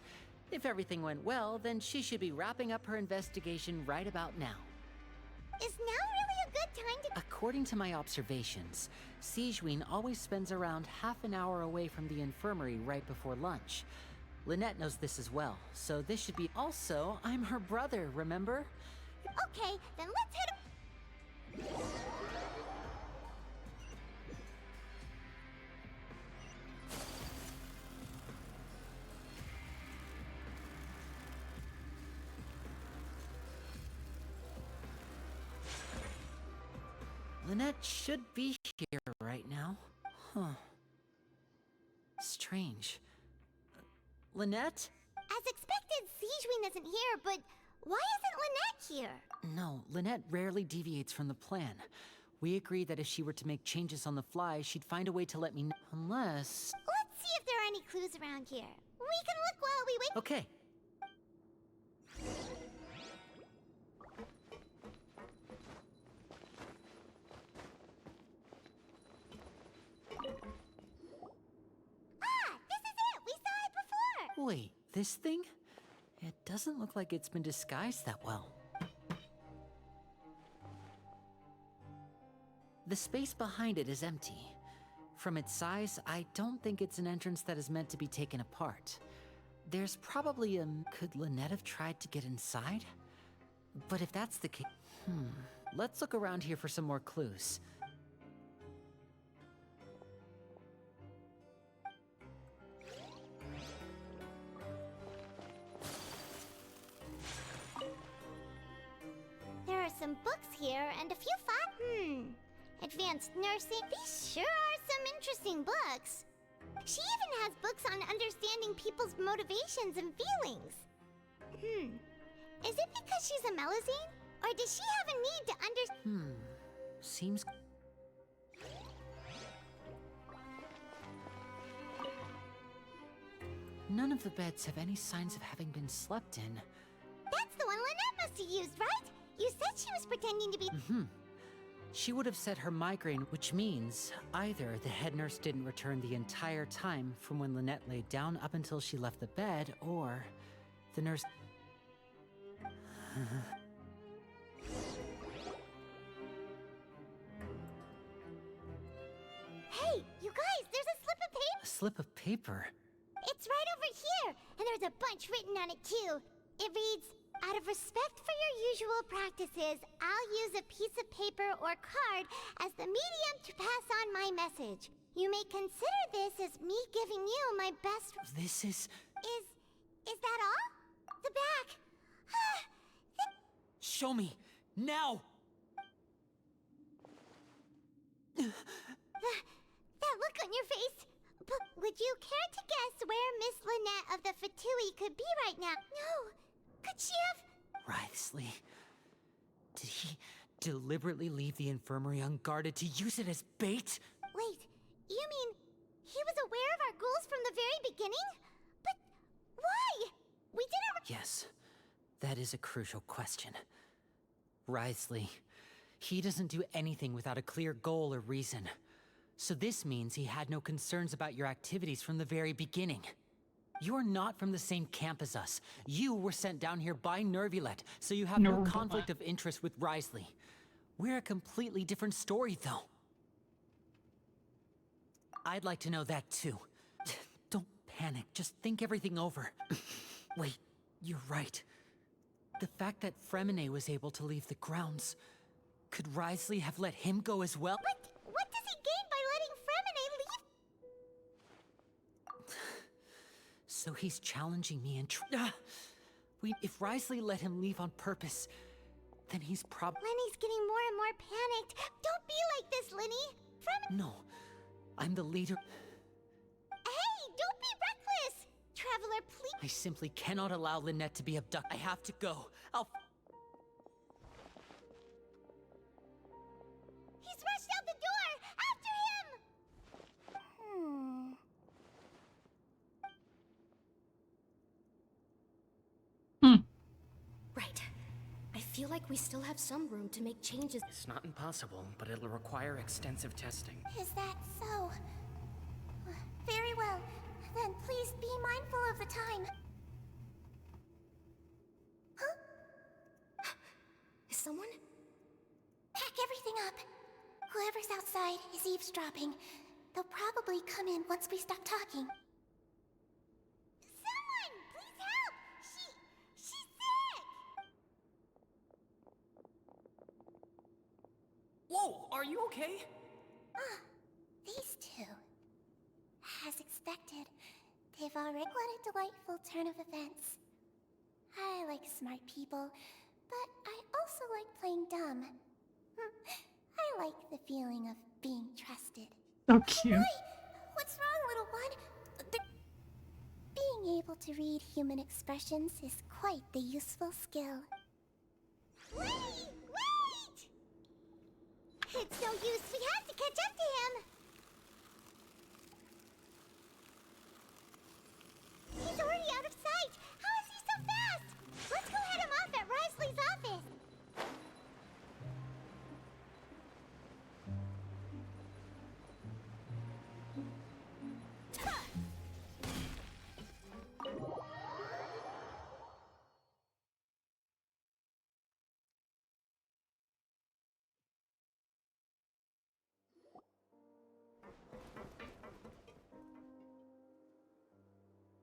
If everything went well, then she should be wrapping up her investigation right about now. Is now really a good time to... According to my observations, Sigewinne always spends around half an hour away from the infirmary right before lunch. Lynette knows this as well, so this should be... Also, I'm her brother, remember? Okay, then let's head... Lynette should be here right now. Huh. Strange. Lynette? As expected, Sigewinne isn't here, but why isn't Lynette here? No, Lynette rarely deviates from the plan. We agreed that if she were to make changes on the fly, she'd find a way to let me know. Unless... Let's see if there are any clues around here. We can look while we wait. Okay. Wait, this thing? It doesn't look like it's been disguised that well. The space behind it is empty. From its size, I don't think it's an entrance that is meant to be taken apart. There's probably a... Could Lynette have tried to get inside? But if that's the case... Let's look around here for some more clues. some books here and a few advanced nursing. These sure are some interesting books. She even has books on understanding people's motivations and feelings. Is it because she's a Melusine? Or does she have a need to understand? Seems... None of the beds have any signs of having been slept in. That's the one Lynette must have used, right? You said she was pretending to be... She would have said her migraine, which means either the head nurse didn't return the entire time from when Lynette laid down up until she left the bed, or the nurse... Hey, you guys, there's a slip of paper! A slip of paper? It's right over here, and there's a bunch written on it too. It reads, out of respect for your usual practices, I'll use a piece of paper or card as the medium to pass on my message. You may consider this as me giving you my best... This is... Is that all? The back. Show me! Now! That look on your face. But would you care to guess where Miss Lynette of the Fatui could be right now? No. Could she have... Wriothesley. Did he deliberately leave the infirmary unguarded to use it as bait? Wait, you mean he was aware of our goals from the very beginning? But why? We didn't... Yes, that is a crucial question. Wriothesley, he doesn't do anything without a clear goal or reason. So this means he had no concerns about your activities from the very beginning. You're not from the same camp as us. You were sent down here by Nervulet, so you have no conflict of interest with Wriothesley. We're a completely different story, though. I'd like to know that, too. Don't panic, just think everything over. Wait, you're right. The fact that Fremine was able to leave the grounds... Could Wriothesley have let him go as well? But what does he gain by letting Fremine leave? So he's challenging me and if Wriothesley let him leave on purpose, then he's Lenny's getting more and more panicked. Don't be like this, Lenny. No, I'm the leader. Hey, don't be reckless! Traveler, please... I simply cannot allow Lynette to be abducted. I have to go. He's rushed out the door! After him! Right. I feel like we still have some room to make changes. It's not impossible, but it'll require extensive testing. Is that so? Very well. Then please be mindful of the time. Huh? Is someone? Pack everything up. Whoever's outside is eavesdropping. They'll probably come in once we stop talking. Someone! Please help! She's sick! Whoa! Are you okay? These two. As expected, they've already... What a delightful turn of events. I like smart people, but I also like playing dumb. I like the feeling of being trusted. So cute. What's wrong, little one? Being able to read human expressions is quite the useful skill. Wait! It's no use. We have to catch up to him. He's already out of sight. How is he so fast? Let's go head him off at Wriothesley's office.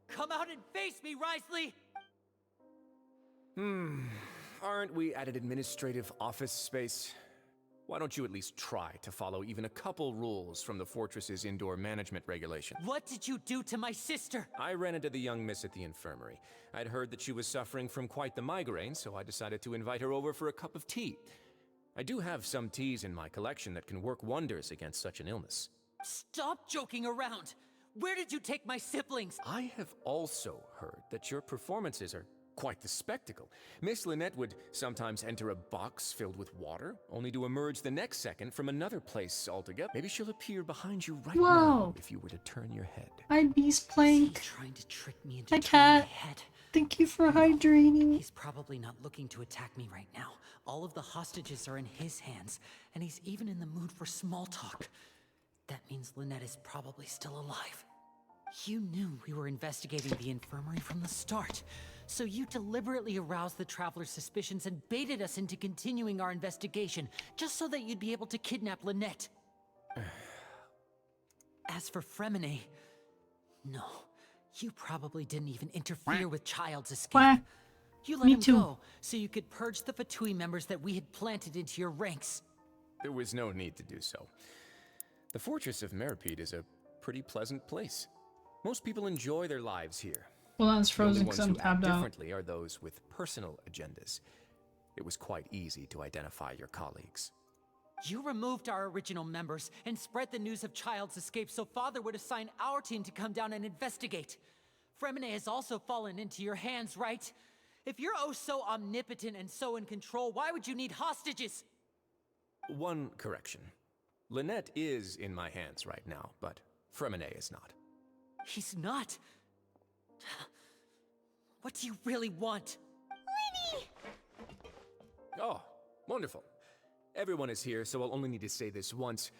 Come out and face me, Wriothesley! Aren't we at an administrative office space? Why don't you at least try to follow even a couple rules from the fortress's indoor management regulation? What did you do to my sister? I ran into the young miss at the infirmary. I'd heard that she was suffering from quite the migraine, so I decided to invite her over for a cup of tea. I do have some teas in my collection that can work wonders against such an illness. Stop joking around! Where did you take my siblings? I have also heard that your performances are quite the spectacle. Miss Lynette would sometimes enter a box filled with water, only to emerge the next second from another place altogether. Maybe she'll appear behind you right now if you were to turn your head. Hi, Beast Plank. Trying to trick me into Hi, turning my Cat. head. Thank you for hydrating. He's probably not looking to attack me right now. All of the hostages are in his hands, and he's even in the mood for small talk. That means Lynette is probably still alive. You knew we were investigating the infirmary from the start, so you deliberately aroused the Traveler's suspicions and baited us into continuing our investigation, just so that you'd be able to kidnap Lynette. As for Fremine, no, you probably didn't even interfere with Child's escape. Quack. You let Me him too. go, so you could purge the Fatui members that we had planted into your ranks. There was no need to do so. The fortress of Meropide is a pretty pleasant place. Most people enjoy their lives here. Well, that's The only frozen ones because I'm who act tabbed out. differently are those with personal agendas. It was quite easy to identify your colleagues. You removed our original members and spread the news of Child's escape so Father would assign our team to come down and investigate. Fremine has also fallen into your hands, right? If you're oh so omnipotent and so in control, why would you need hostages? One correction. Lynette is in my hands right now, but Fremine is not. He's not. What do you really want? Lenny! Oh, wonderful. Everyone is here, so I'll only need to say this once.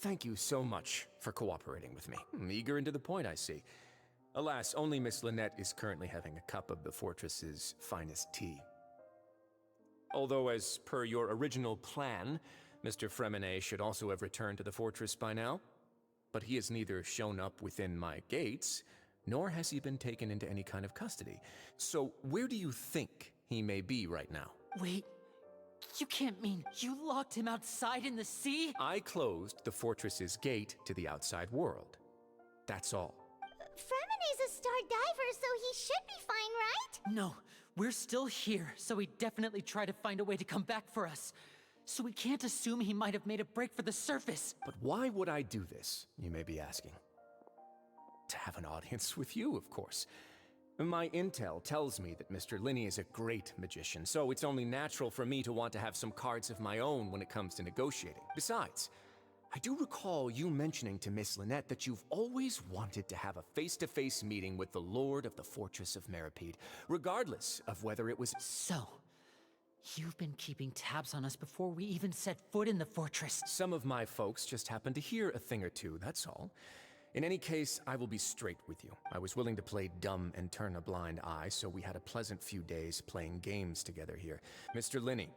Thank you so much for cooperating with me. Eager and to the point, I see. Alas, only Miss Lynette is currently having a cup of the fortress's finest tea. Although, as per your original plan, Mr. Fremine should also have returned to the fortress by now. But he has neither shown up within my gates, nor has he been taken into any kind of custody. So where do you think he may be right now? Wait, you can't mean you locked him outside in the sea? I closed the fortress's gate to the outside world. That's all. Fremine's a star diver, so he should be fine, right? No, we're still here, so he definitely tried to find a way to come back for us. So we can't assume he might have made a break for the surface. But why would I do this, you may be asking? To have an audience with you, of course. My intel tells me that Mr. Linney is a great magician, so it's only natural for me to want to have some cards of my own when it comes to negotiating. Besides, I do recall you mentioning to Miss Lynette that you've always wanted to have a face-to-face meeting with the Lord of the Fortress of Meropide, regardless of whether it was... So, you've been keeping tabs on us before we even set foot in the fortress. Some of my folks just happened to hear a thing or two, that's all. In any case, I will be straight with you. I was willing to play dumb and turn a blind eye, so we had a pleasant few days playing games together here. Mr. Linney,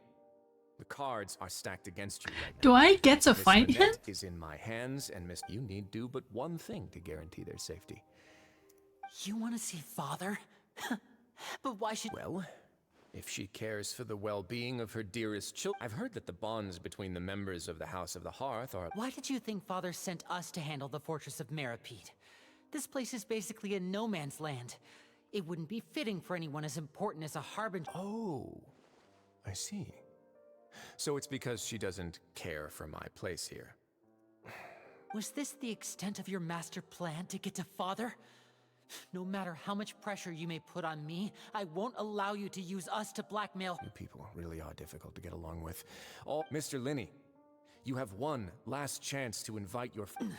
the cards are stacked against you right now. Do I get to Miss fight him? Lynette is in my hands, and Miss, you need do but one thing to guarantee their safety. You want to see Father? But why should... Well, if she cares for the well-being of her dearest children. I've heard that the bonds between the members of the House of the Hearth are... Why did you think Father sent us to handle the Fortress of Meropide? This place is basically a no man's land. It wouldn't be fitting for anyone as important as a harbinger. Oh, I see. So it's because she doesn't care for my place here. Was this the extent of your master plan to get to Father? No matter how much pressure you may put on me, I won't allow you to use us to blackmail. You people really are difficult to get along with. Mr. Linney, you have one last chance to invite your... Lenny!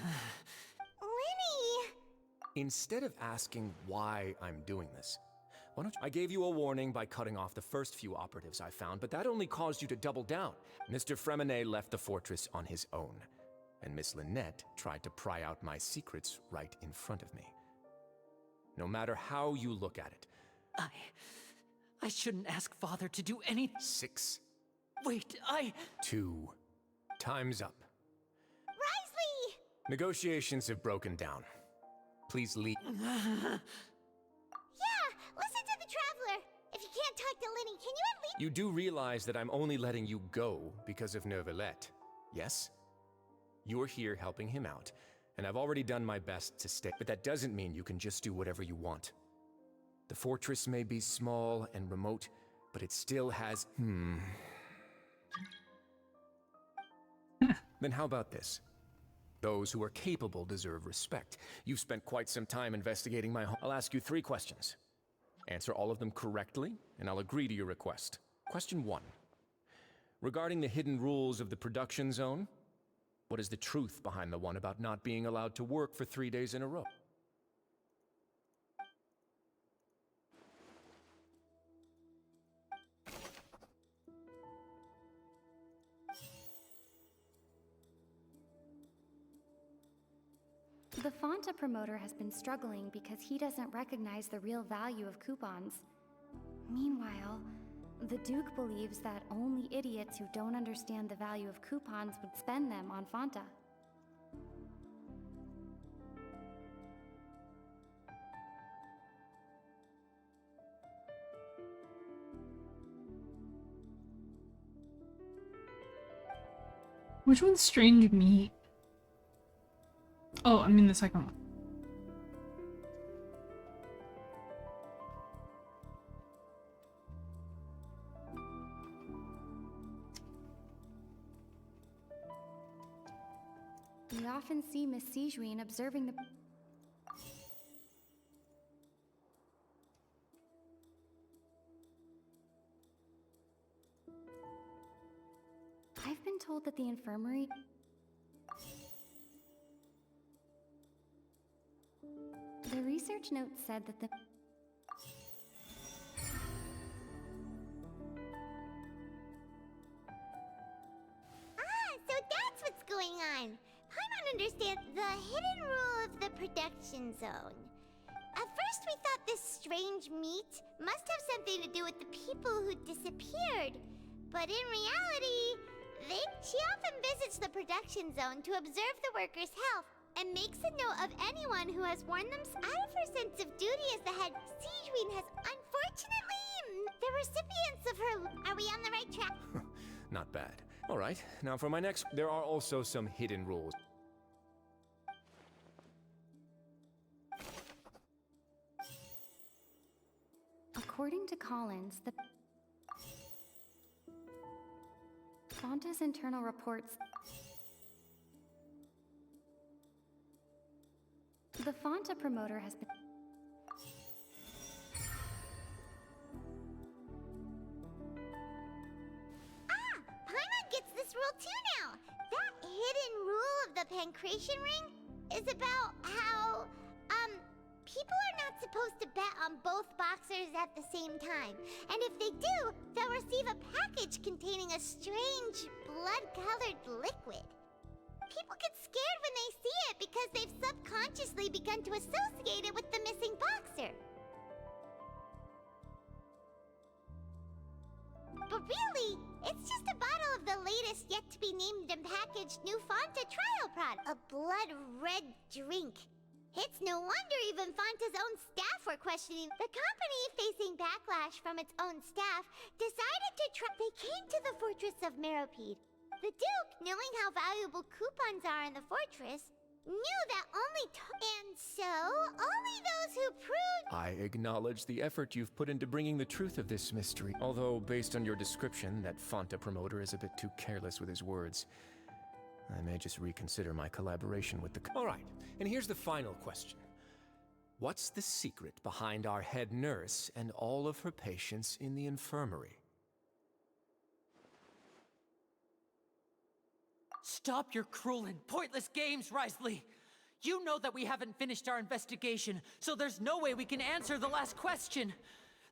Instead of asking why I'm doing this, why don't you... I gave you a warning by cutting off the first few operatives I found, but that only caused you to double down. Mr. Fremine left the fortress on his own, and Miss Lynette tried to pry out my secrets right in front of me. No matter how you look at it. I shouldn't ask Father to do anything. 6. Wait, 2. Time's up. Risley! Negotiations have broken down. Please leave. Yeah, listen to the Traveler. If you can't talk to Lenny, can you at least... You do realize that I'm only letting you go because of Neuvillette, yes? You're here helping him out, and I've already done my best to stay, but that doesn't mean you can just do whatever you want. The fortress may be small and remote, but it still has... Then how about this? Those who are capable deserve respect. You've spent quite some time investigating my home. I'll ask you 3 questions. Answer all of them correctly, and I'll agree to your request. Question 1. Regarding the hidden rules of the production zone, what is the truth behind the one about not being allowed to work for 3 days in a row? The Fanta promoter has been struggling because he doesn't recognize the real value of coupons. Meanwhile, the Duke believes that only idiots who don't understand the value of coupons would spend them on Fanta. Which one's strange meat? Oh, I mean the second one. We often see Miss Sijuin observing the... I've been told that the infirmary... The research note said that the... So that's what's going on. Paimon understands the hidden rule of the production zone. At first we thought this strange meat must have something to do with the people who disappeared. But in reality, she often visits the production zone to observe the workers' health and makes a note of anyone who has worn them out of her sense of duty as the head. Sijuin has unfortunately the recipients of her... Are we on the right track? Not bad. All right, now for my next... There are also some hidden rules. According to Collins, the... Fanta's internal reports... The Fanta promoter has been... Paimon gets this rule too now. That hidden rule of the pancreation ring is about how, people are not supposed to bet on both boxers at the same time. And if they do, they'll receive a package containing a strange, blood-colored liquid. People get scared when they see it because they've subconsciously begun to associate it with the missing boxer. But really, it's just a bottle of the latest yet-to-be-named and packaged new Fanta trial product. A blood-red drink. It's no wonder even Fanta's own staff were questioning. The company, facing backlash from its own staff, decided to try... They came to the Fortress of Meropide. The Duke, knowing how valuable coupons are in the fortress, knew that and so, only those who proved... I acknowledge the effort you've put into bringing the truth of this mystery. Although, based on your description, that Fanta promoter is a bit too careless with his words. I may just reconsider my collaboration with the... All right, and here's the final question. What's the secret behind our head nurse and all of her patients in the infirmary? Stop your cruel and pointless games, Risley! You know that we haven't finished our investigation, so there's no way we can answer the last question.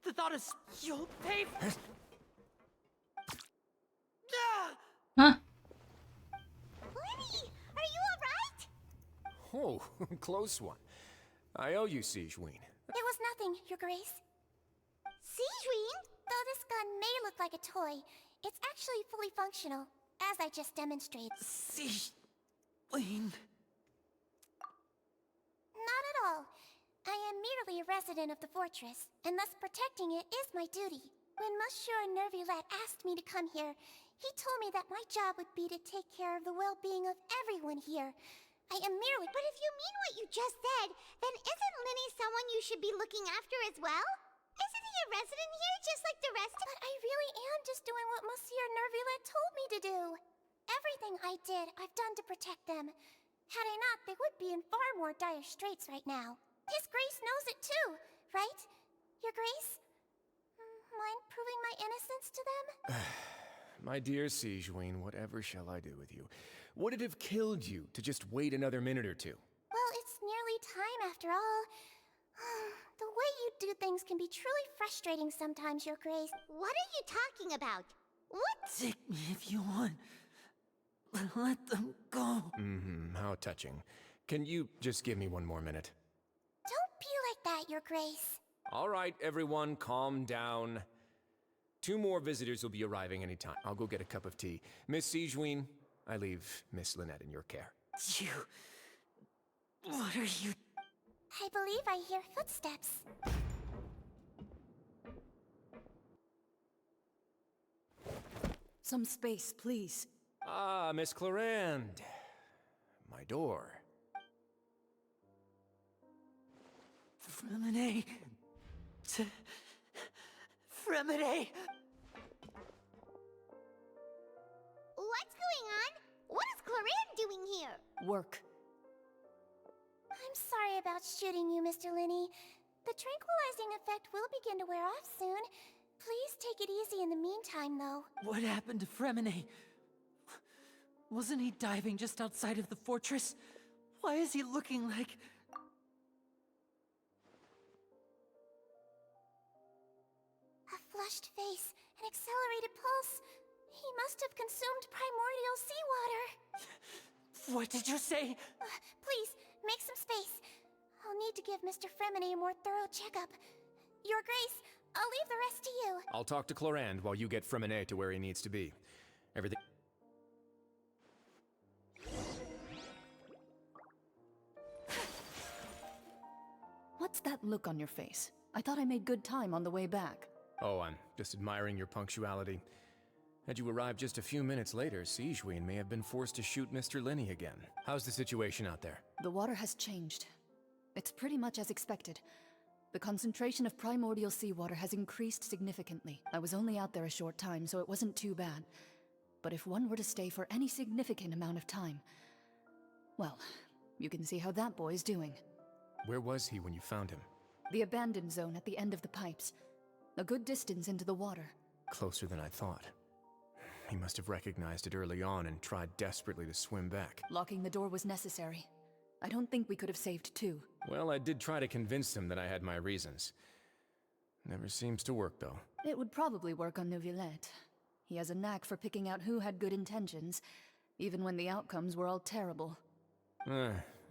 The thought is, you'll pay for... Huh? Lenny, are you alright? Oh, close one. I owe you, Sijuin. It was nothing, Your Grace. Sijuin? Though this gun may look like a toy, it's actually fully functional, as I just demonstrated. Sijuin... Not at all. I am merely a resident of the fortress, and thus protecting it is my duty. When Monsieur Nervulet asked me to come here, he told me that my job would be to take care of the well-being of everyone here. I am merely... But if you mean what you just said, then isn't Linny someone you should be looking after as well? Isn't he a resident here just like the rest of... But I really am just doing what Monsieur Nervulet told me to do. Everything I did, I've done to protect them. Had I not, they would be in far more dire straits right now. His Grace knows it too, right? Your Grace? Mind proving my innocence to them? My dear Sigewinne, whatever shall I do with you? Would it have killed you to just wait another minute or two? Well, it's nearly time after all. The way you do things can be truly frustrating sometimes, Your Grace. What are you talking about? What? Take me if you want. Let them go. How touching. Can you just give me one more minute? Don't be like that, Your Grace. All right, everyone, calm down. 2 more visitors will be arriving anytime. I'll go get a cup of tea. Miss Sigewinne, I leave Miss Lynette in your care. You... What are you... I believe I hear footsteps. Some space, please. Ah, Miss Clarande. My door. Fremine... Fremine! What's going on? What is Clarande doing here? Work. I'm sorry about shooting you, Mr. Linny. The tranquilizing effect will begin to wear off soon. Please take it easy in the meantime, though. What happened to Fremine? Wasn't he diving just outside of the fortress? Why is he looking like... A flushed face, an accelerated pulse. He must have consumed primordial seawater. What did you say? Please, make some space. I'll need to give Mr. Fremine a more thorough checkup. Your Grace, I'll leave the rest to you. I'll talk to Clarande while you get Fremine to where he needs to be. Everything... What's that look on your face? I thought I made good time on the way back. Oh, I'm just admiring your punctuality. Had you arrived just a few minutes later, Sigewinne may have been forced to shoot Mr. Linny again. How's the situation out there? The water has changed. It's pretty much as expected. The concentration of primordial seawater has increased significantly. I was only out there a short time, so it wasn't too bad. But if one were to stay for any significant amount of time... well, you can see how that boy's doing. Where was he when you found him? The abandoned zone at the end of the pipes. A good distance into the water. Closer than I thought. He must have recognized it early on and tried desperately to swim back. Locking the door was necessary. I don't think we could have saved 2. Well, I did try to convince him that I had my reasons. Never seems to work, though. It would probably work on Neuvillette. He has a knack for picking out who had good intentions, even when the outcomes were all terrible.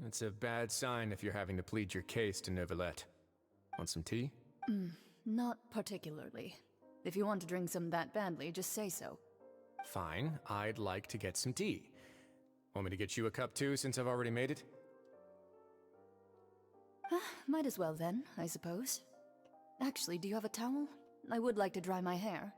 It's a bad sign if you're having to plead your case to Neuvillette. Want some tea? Not particularly. If you want to drink some that badly, just say so. Fine, I'd like to get some tea. Want me to get you a cup too, since I've already made it? Might as well then, I suppose. Actually, do you have a towel? I would like to dry my hair.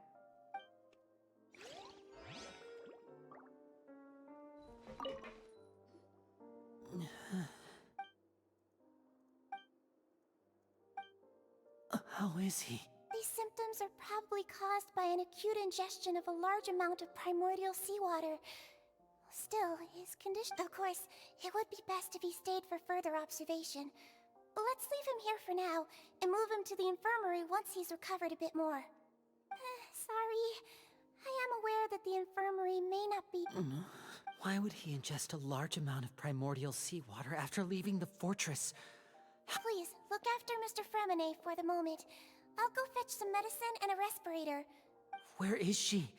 How is he? These symptoms are probably caused by an acute ingestion of a large amount of primordial seawater. Still, his condition... Of course, it would be best if he stayed for further observation. Let's leave him here for now, and move him to the infirmary once he's recovered a bit more. Sorry. I am aware that the infirmary may not be... Why would he ingest a large amount of primordial seawater after leaving the fortress? Please, look after Mr. Fremine for the moment. I'll go fetch some medicine and a respirator. Where is she?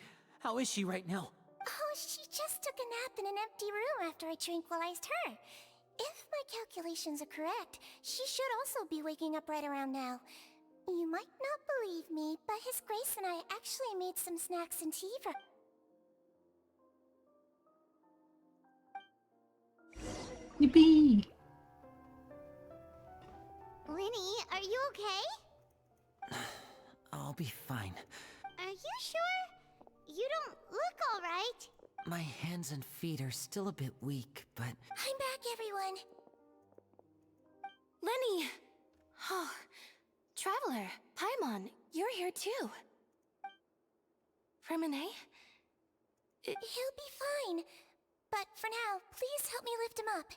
How is she right now? Oh, she just took a nap in an empty room after I tranquilized her. If my calculations are correct, she should also be waking up right around now. You might not believe me, but His Grace and I actually made some snacks and tea for... Yippee! Linny, are you okay? I'll be fine. Are you sure? You don't look alright. My hands and feet are still a bit weak, but... I'm back, everyone. Lenny! Oh, Traveler, Paimon, you're here too. Fremine? He'll be fine. But for now, please help me lift him up.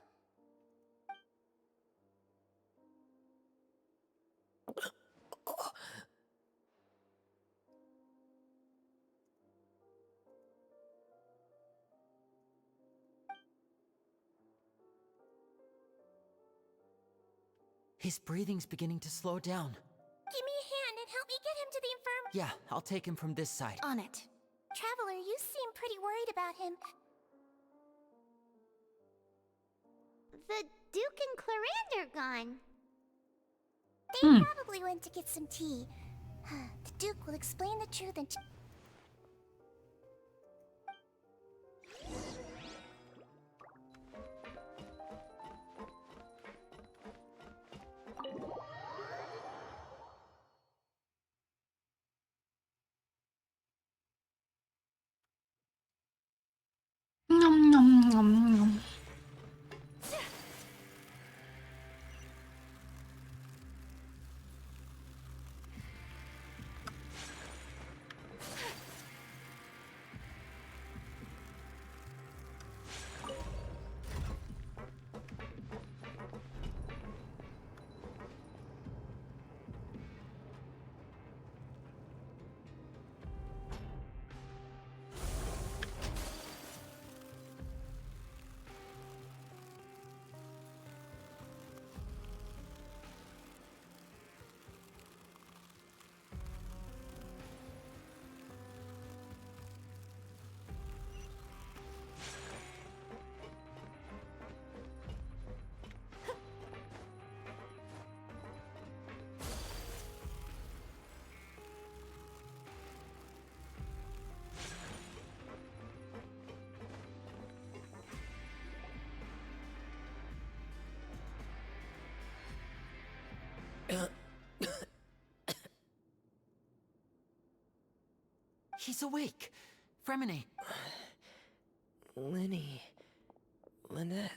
His breathing's beginning to slow down. Give me a hand and help me get him to the infirmary. Yeah, I'll take him from this side. On it. Traveler, you seem pretty worried about him. The Duke and Clarande are gone. They probably went to get some tea. The Duke will explain the truth and... Nom nom nom nom. He's awake. Fremine. Lenny. Lynette.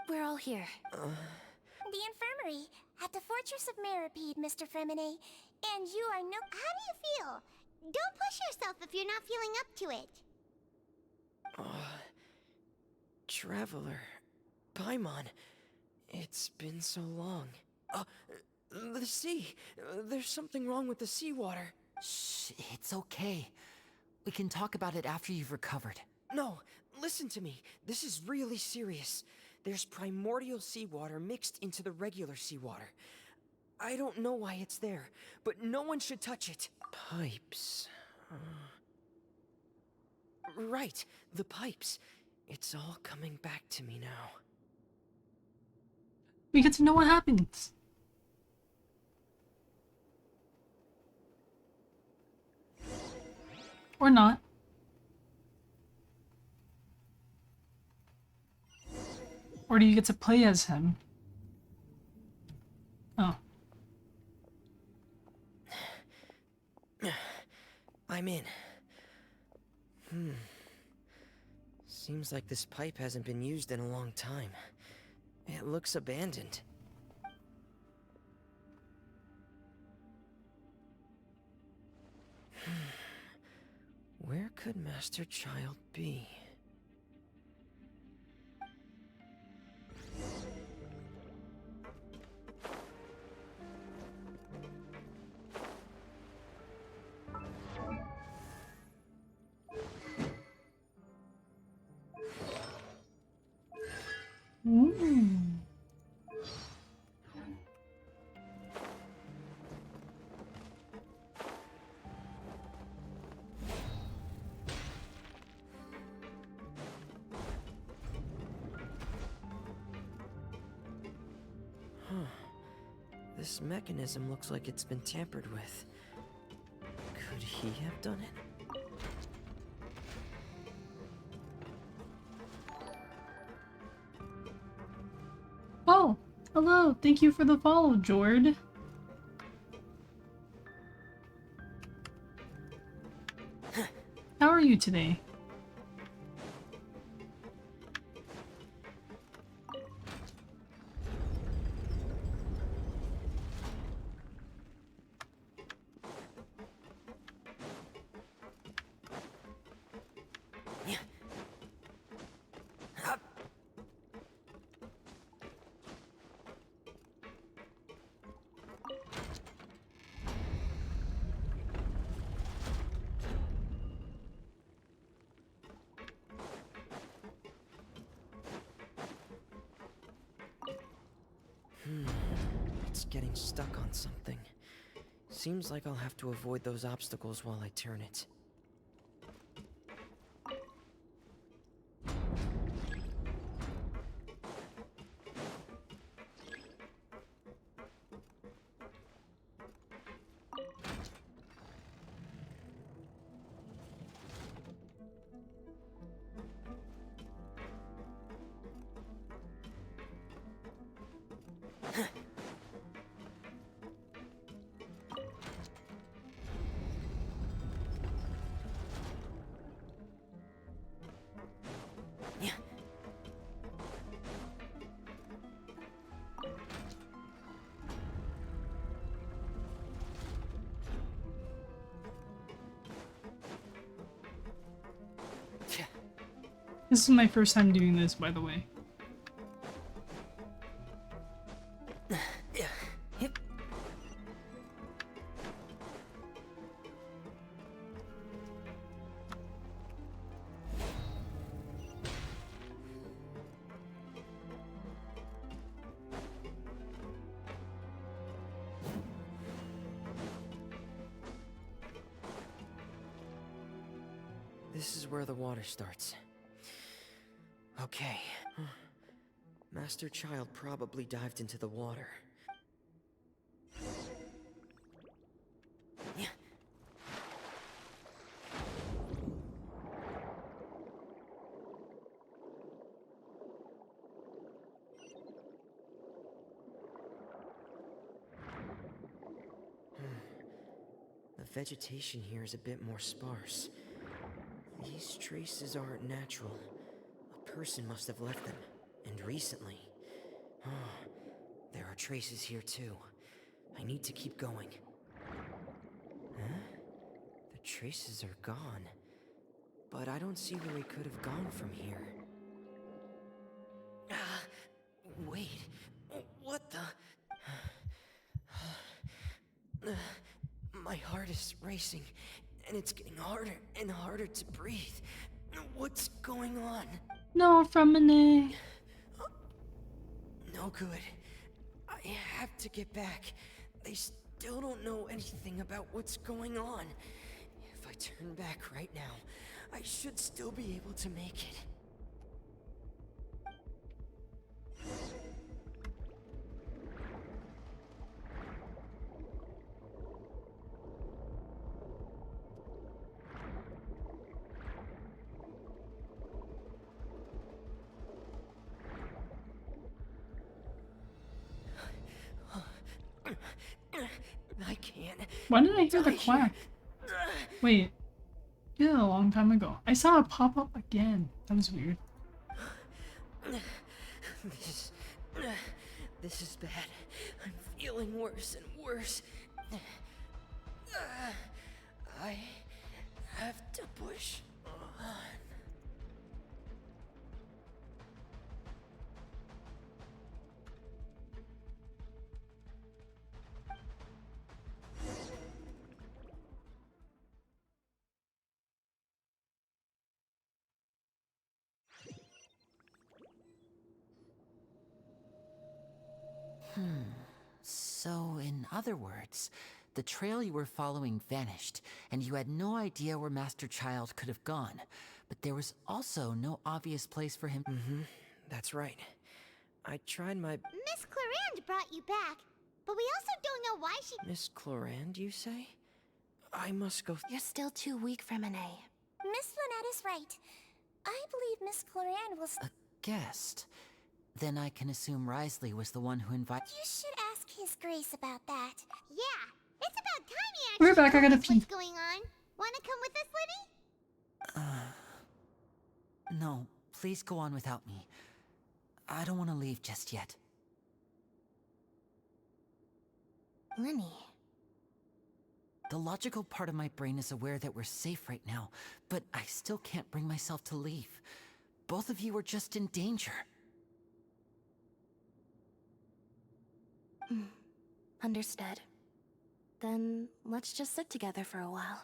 We're all here. The infirmary at the Fortress of Meropide, Mr. Fremine. And you are no... How do you feel? Don't push yourself if you're not feeling up to it. Traveler. Paimon. It's been so long. The sea. There's something wrong with the seawater. Shh, it's okay. We can talk about it after you've recovered. No, listen to me. This is really serious. There's primordial seawater mixed into the regular seawater. I don't know why it's there, but no one should touch it. Pipes. Right, the pipes. It's all coming back to me now. We get to know what happens. Or not. Or do you get to play as him? Oh. I'm in. Seems like this pipe hasn't been used in a long time. It looks abandoned. Where could Master Child be? This mechanism looks like it's been tampered with. Could he have done it? Oh, hello. Thank you for the follow, Jord. How are you today? It's getting stuck on something. Seems like I'll have to avoid those obstacles while I turn it. This is my first time doing this, by the way. This is where the water starts. Okay. Master Child probably dived into the water. The vegetation here is a bit more sparse. These traces aren't natural. A person must have left them, and recently. There are traces here too. I need to keep going. Huh? The traces are gone. But I don't see where he could have gone from here. Wait. What the... My heart is racing, and it's getting harder and harder to breathe. What's going on? No, Fremine. No good. I have to get back. They still don't know anything about what's going on. If I turn back right now, I should still be able to make it. I can't. Why did I hear the quack? Wait. Did it a long time ago. I saw it pop up again. That was weird. This is bad. I'm feeling worse and worse. I have to push on. So, in other words, the trail you were following vanished, and you had no idea where Master Child could have gone. But there was also no obvious place for him. That's right. I tried my... Miss Clarande brought you back, but we also don't know why she... Miss Clarande, you say? I must go... You're still too weak for Monet. Miss Lynette is right. I believe Miss Clarande was... A guest? Then I can assume Risley was the one who invited... You should ask His Grace about that. Yeah, it's about time he actually We're back, I gotta pee. what's going on. Wanna come with us, Lenny? No, please go on without me. I don't want to leave just yet. Lenny. The logical part of my brain is aware that we're safe right now, but I still can't bring myself to leave. Both of you are just in danger. Understood. Then let's just sit together for a while.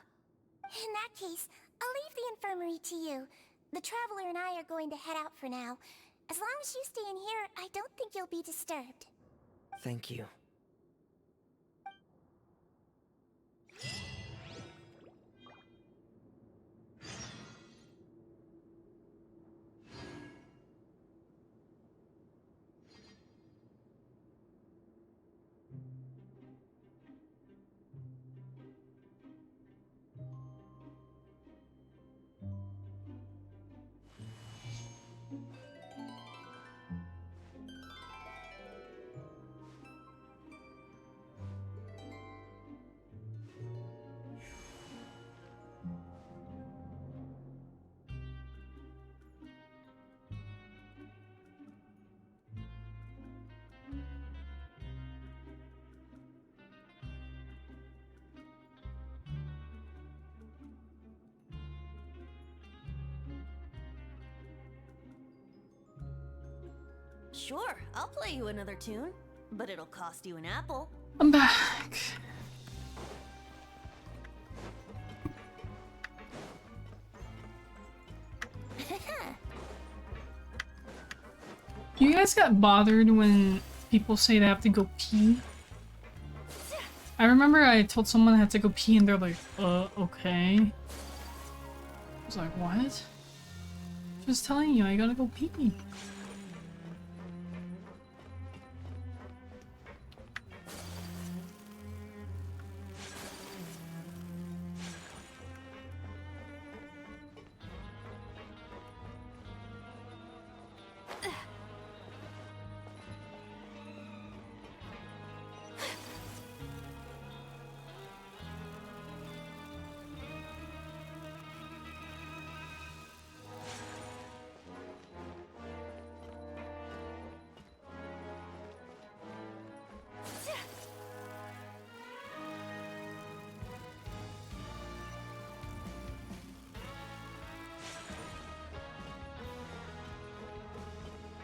In that case, I'll leave the infirmary to you. The Traveler and I are going to head out for now. As long as you stay in here, I don't think you'll be disturbed. Thank you. Sure, I'll play you another tune, but it'll cost you an apple. I'm back. You guys get bothered when people say they have to go pee? I remember I told someone I had to go pee and they're like, okay. I was like, what? Just telling you, I gotta go pee.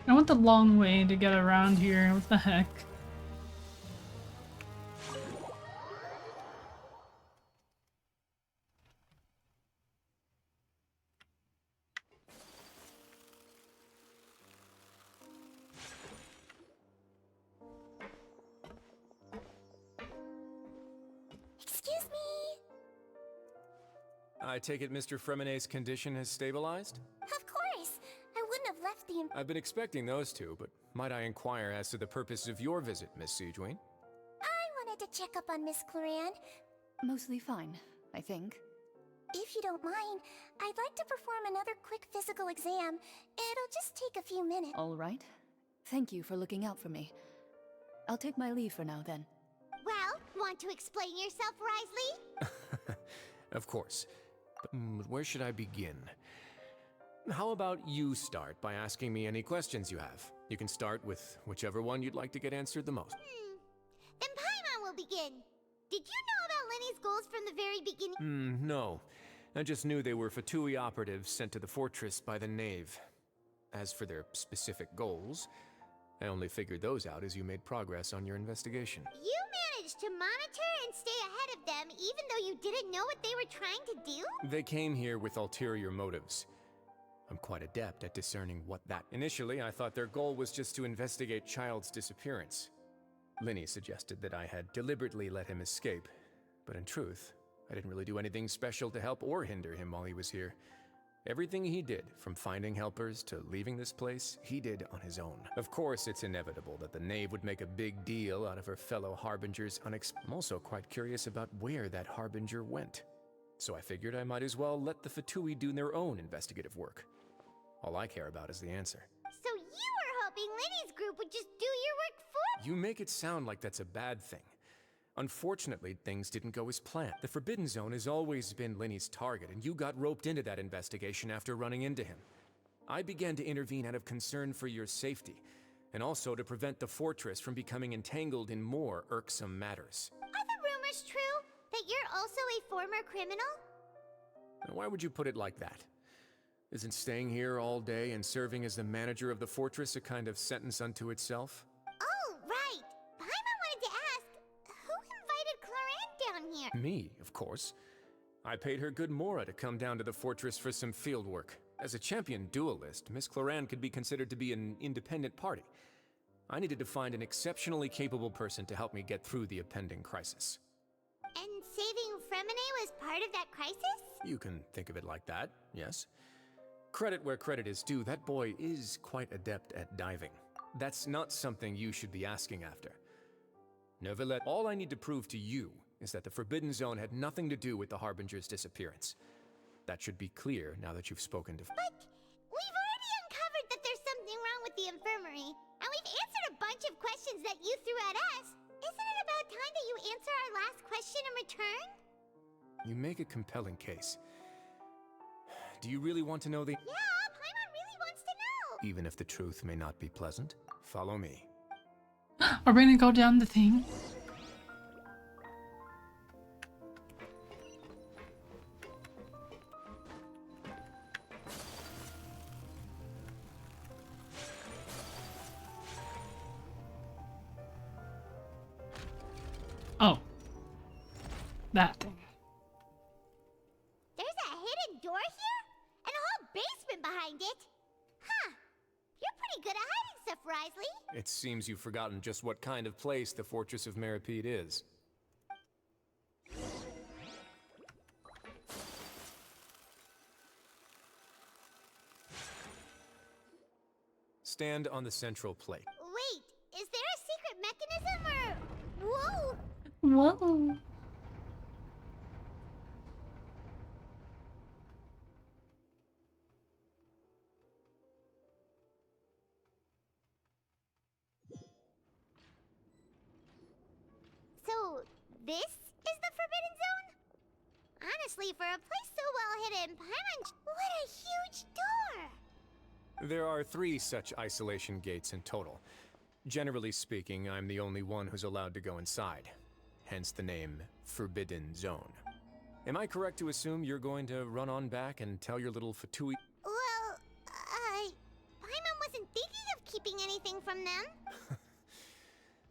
I went the long way to get around here, what the heck? Excuse me. I take it Mr. Fremonet's condition has stabilized? Of course. I wouldn't have left the... I've been expecting those two, but might I inquire as to the purpose of your visit, Miss Siegeween? I wanted to check up on Miss Cloran. Mostly fine, I think. If you don't mind, I'd like to perform another quick physical exam. It'll just take a few minutes. All right. Thank you for looking out for me. I'll take my leave for now, then. Well, want to explain yourself, Risley? Of course. But where should I begin? How about you start by asking me any questions you have? You can start with whichever one you'd like to get answered the most. Then Paimon will begin. Did you know about Lenny's goals from the very beginning? No. I just knew they were Fatui operatives sent to the fortress by the Knave. As for their specific goals, I only figured those out as you made progress on your investigation. You managed to monitor and stay ahead of them even though you didn't know what they were trying to do? They came here with ulterior motives. I'm quite adept at discerning what that... Initially, I thought their goal was just to investigate Child's disappearance. Linny suggested that I had deliberately let him escape, but in truth, I didn't really do anything special to help or hinder him while he was here. Everything he did, from finding helpers to leaving this place, he did on his own. Of course, it's inevitable that the Knave would make a big deal out of her fellow Harbinger's I'm also quite curious about where that Harbinger went. So I figured I might as well let the Fatui do their own investigative work. All I care about is the answer. So you were hoping Lenny's group would just do your work for... You make it sound like that's a bad thing. Unfortunately, things didn't go as planned. The Forbidden Zone has always been Lenny's target, and you got roped into that investigation after running into him. I began to intervene out of concern for your safety, and also to prevent the fortress from becoming entangled in more irksome matters. Are the rumors true? That you're also a former criminal? Why would you put it like that? Isn't staying here all day and serving as the manager of the fortress a kind of sentence unto itself? Oh, right. Paimon wanted to ask, who invited Cloran down here? Me, of course. I paid her good mora to come down to the fortress for some field work. As a champion duelist, Miss Cloran could be considered to be an independent party. I needed to find an exceptionally capable person to help me get through the impending crisis. And saving Fremine was part of that crisis? You can think of it like that, yes. Credit where credit is due, that boy is quite adept at diving. That's not something you should be asking after. Nevertheless, all I need to prove to you is that the Forbidden Zone had nothing to do with the Harbinger's disappearance. That should be clear now that you've spoken to— But we've already uncovered that there's something wrong with the infirmary, and we've answered a bunch of questions that you threw at us. Isn't it about time that you answer our last question in return? You make a compelling case. Do you really want to know the— Yeah, Paimon really wants to know! Even if the truth may not be pleasant, follow me. Are we gonna go down the thing? Oh. That thing. There's a hidden door here? And a whole basement behind it? Huh. You're pretty good at hiding stuff, Risley. It seems you've forgotten just what kind of place the Fortress of Meropide is. Stand on the central plate. Wait, is there a secret mechanism or... Whoa! Whoa. So, this is the Forbidden Zone? Honestly, for a place so well hidden, Paimon... What a huge door! There are 3 such isolation gates in total. Generally speaking, I'm the only one who's allowed to go inside. Hence the name Forbidden Zone. Am I correct to assume you're going to run on back and tell your little Fatui— Well, Paimon wasn't thinking of keeping anything from them.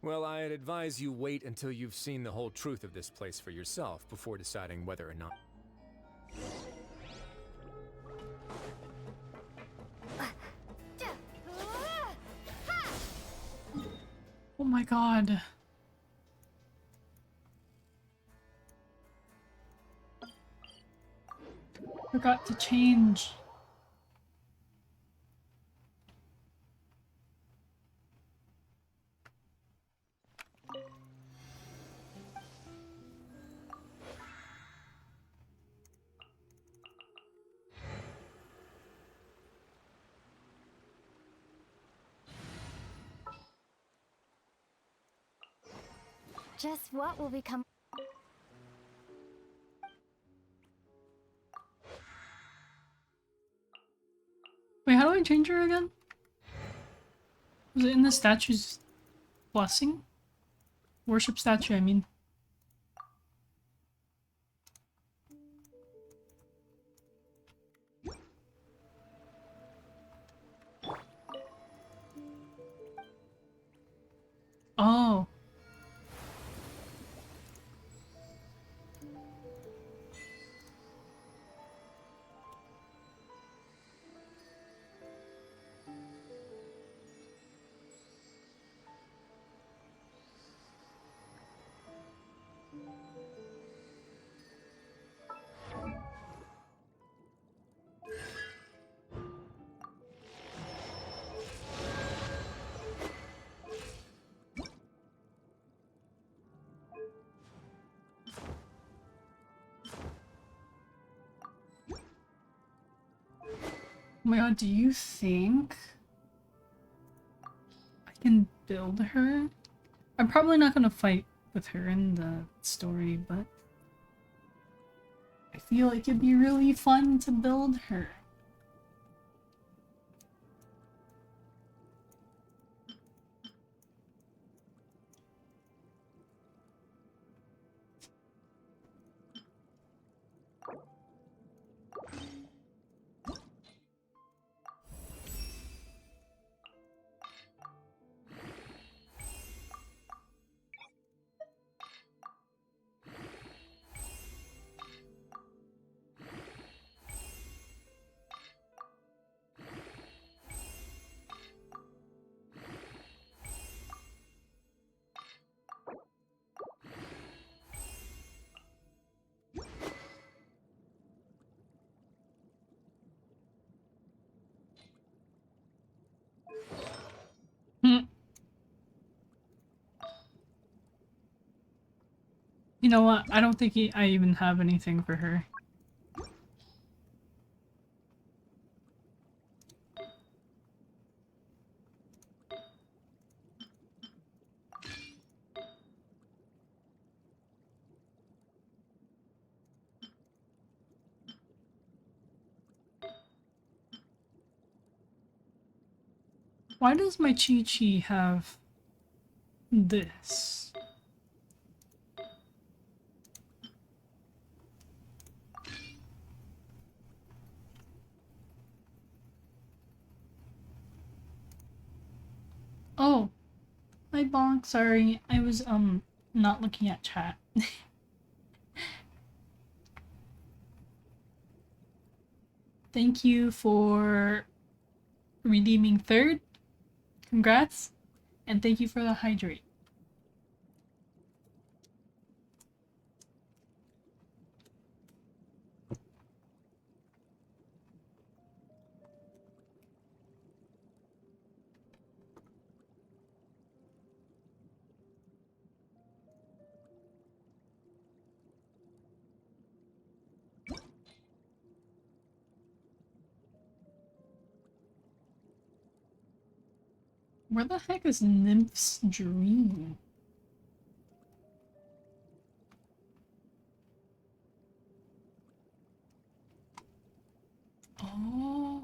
Well, I'd advise you wait until you've seen the whole truth of this place for yourself before deciding whether or not— Oh my god. Forgot to change. Just what will become... Wait, how do I change her again? Was it in the statue's blessing? Worship statue, I mean. Oh. Oh my god, do you think I can build her? I'm probably not gonna fight with her in the story, but I feel like it'd be really fun to build her. You know what? I don't think I even have anything for her. Why does my Chi-Chi have this? Oh, hi Bonk, sorry. I was not looking at chat. Thank you for redeeming third. Congrats. And thank you for the hydrate. Where the heck is Nymph's Dream? Oh.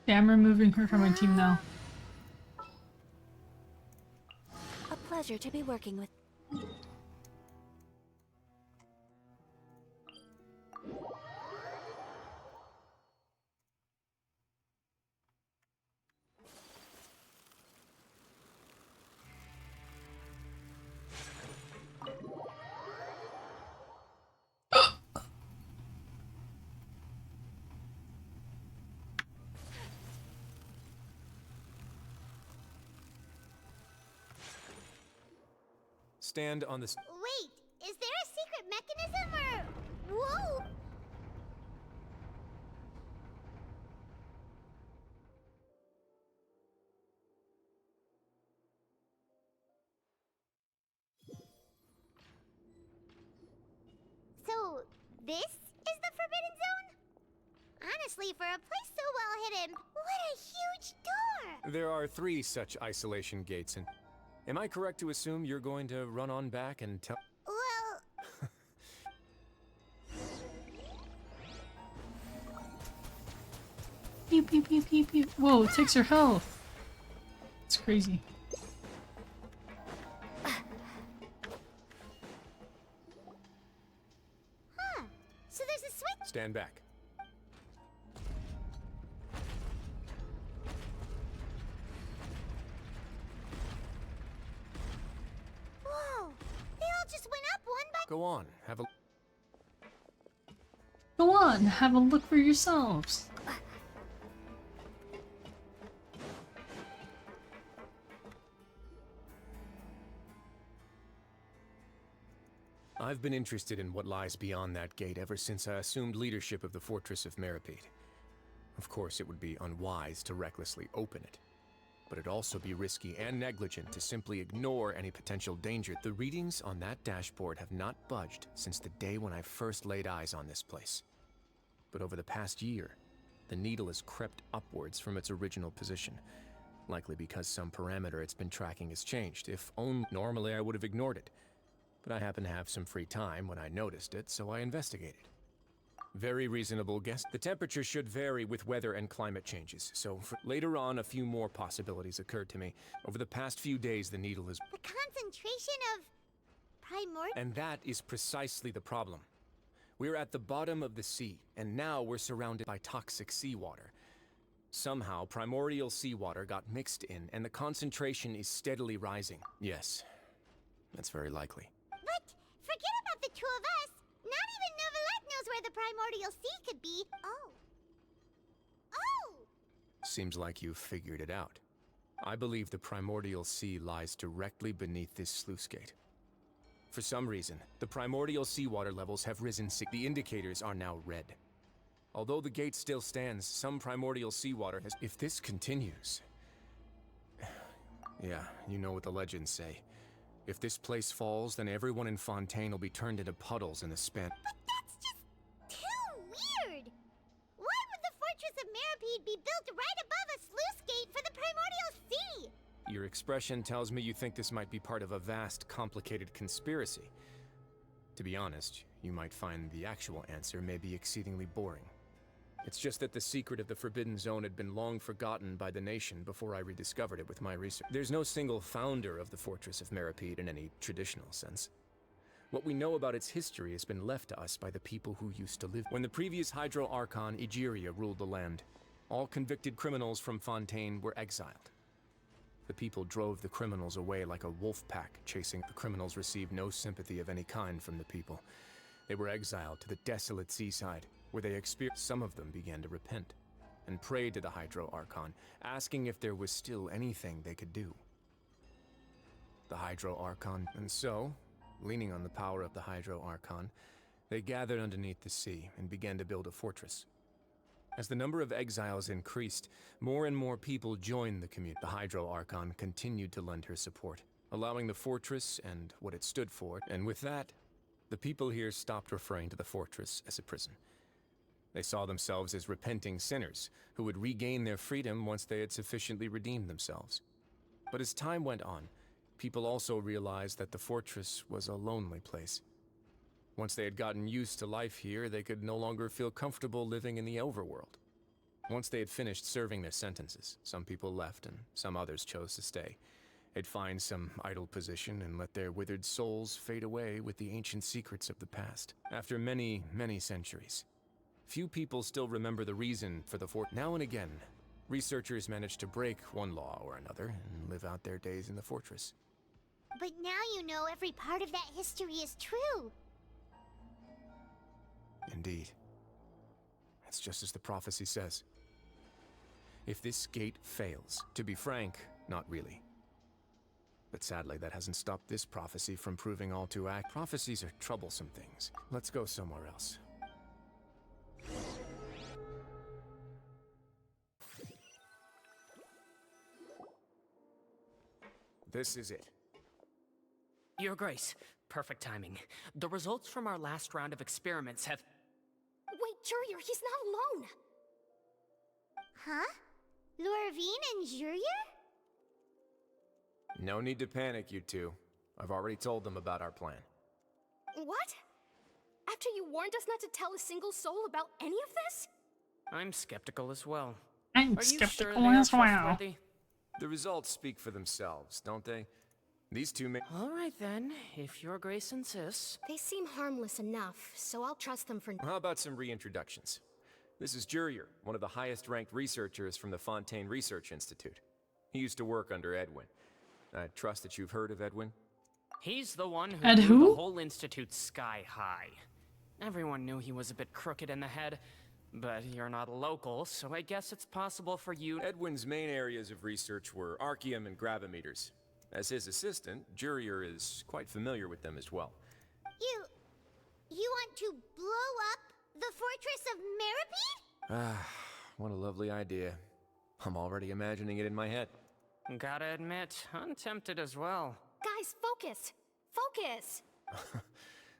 Yeah, I'm removing her from my team now. A pleasure to be working with. stand on this. Wait, is there a secret mechanism or... Whoa! So, this is the Forbidden Zone? Honestly, for a place so well hidden, what a huge door! There are 3 such isolation gates, and am I correct to assume you're going to run on back and tell? Well... Pew pew pew pew pew. Whoa, it takes your health. It's crazy. Huh. So there's a switch? Stand back. Whoa! They all just went up one by... Go on, have a... Go on, have a look for yourselves. I've been interested in what lies beyond that gate ever since I assumed leadership of the Fortress of Meropide. Of course, it would be unwise to recklessly open it, but it'd also be risky and negligent to simply ignore any potential danger. The readings on that dashboard have not budged since the day when I first laid eyes on this place. But over the past year, the needle has crept upwards from its original position, likely because some parameter it's been tracking has changed. If only normally I would have ignored it. But I happened to have some free time when I noticed it, so I investigated. Very reasonable guess. The temperature should vary with weather and climate changes, so later on a few more possibilities occurred to me. Over the past few days, the needle is... The concentration of... primordial... And that is precisely the problem. We're at the bottom of the sea, and now we're surrounded by toxic seawater. Somehow, primordial seawater got mixed in, and the concentration is steadily rising. Yes, that's very likely. But forget about the 2 of us. Not even Novelette knows where the primordial sea could be. Oh. Oh! Seems like you've figured it out. I believe the primordial sea lies directly beneath this sluice gate. For some reason, the primordial seawater levels have risen. The indicators are now red. Although the gate still stands, some primordial seawater has... If this continues... Yeah, you know what the legends say. If this place falls, then everyone in Fontaine will be turned into puddles in the span. But that's just too weird! Why would the Fortress of Meropide be built right above a sluice gate for the primordial sea? Your expression tells me you think this might be part of a vast, complicated conspiracy. To be honest, you might find the actual answer may be exceedingly boring. It's just that the secret of the Forbidden Zone had been long forgotten by the nation before I rediscovered it with my research. There's no single founder of the Fortress of Meropide in any traditional sense. What we know about its history has been left to us by the people who used to live. When the previous Hydro Archon, Egeria, ruled the land, all convicted criminals from Fontaine were exiled. The people drove the criminals away like a wolf pack chasing. The criminals received no sympathy of any kind from the people. They were exiled to the desolate seaside, where they experienced. Some of them began to repent, and prayed to the Hydro Archon, asking if there was still anything they could do. The Hydro Archon, and so, leaning on the power of the Hydro Archon, they gathered underneath the sea and began to build a fortress. As the number of exiles increased, more and more people joined the community. The Hydro Archon continued to lend her support, allowing the fortress and what it stood for, and with that, the people here stopped referring to the fortress as a prison. They saw themselves as repenting sinners who would regain their freedom once they had sufficiently redeemed themselves. But as time went on, people also realized that the fortress was a lonely place. Once they had gotten used to life here, they could no longer feel comfortable living in the overworld. Once they had finished serving their sentences, some people left and some others chose to stay. They'd find some idle position and let their withered souls fade away with the ancient secrets of the past. After many, many centuries, few people still remember the reason for the fort. Now and again, researchers manage to break one law or another and live out their days in the fortress. But now you know every part of that history is true. Indeed. It's just as the prophecy says. If this gate fails, to be frank, not really. But sadly, that hasn't stopped this prophecy from proving all too accurate. Prophecies are troublesome things. Let's go somewhere else. This is it. Your Grace, perfect timing. The results from our last round of experiments have... Wait, Jurier, he's not alone! Huh? Lorvine and Jurier? No need to panic, you two. I've already told them about our plan. What? After you warned us not to tell a single soul about any of this? I'm skeptical as well. I'm Are you sure skeptical they are as well. trustworthy? The results speak for themselves, don't they? These two may— Alright then, if Your Grace insists. They seem harmless enough, so I'll trust them for... How about some reintroductions? This is Jurier, one of the highest-ranked researchers from the Fontaine Research Institute. He used to work under Edwin. I trust that you've heard of Edwin? He's the one who And blew who? the whole institute sky high. Everyone knew he was a bit crooked in the head, but you're not local, so I guess it's possible for you... Edwin's main areas of research were archeum and gravimeters. As his assistant, Jurier is quite familiar with them as well. You want to blow up the Fortress of Meripede? Ah, what a lovely idea. I'm already imagining it in my head. Gotta admit, I'm tempted as well. Guys, focus! Focus!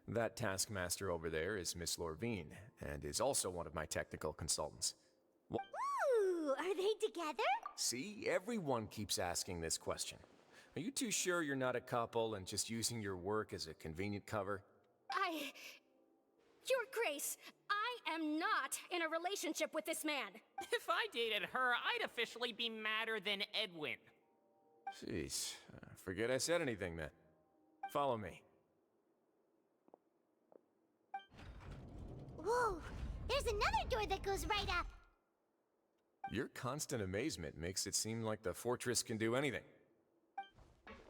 That taskmaster over there is Miss Lorvine, and is also one of my technical consultants. Ooh, are they together? See, everyone keeps asking this question. Are you too sure you're not a couple and just using your work as a convenient cover? Your Grace, I am not in a relationship with this man. If I dated her, I'd officially be madder than Edwin. Jeez, forget I said anything then. Follow me. Whoa, there's another door that goes right up. Your constant amazement makes it seem like the fortress can do anything. But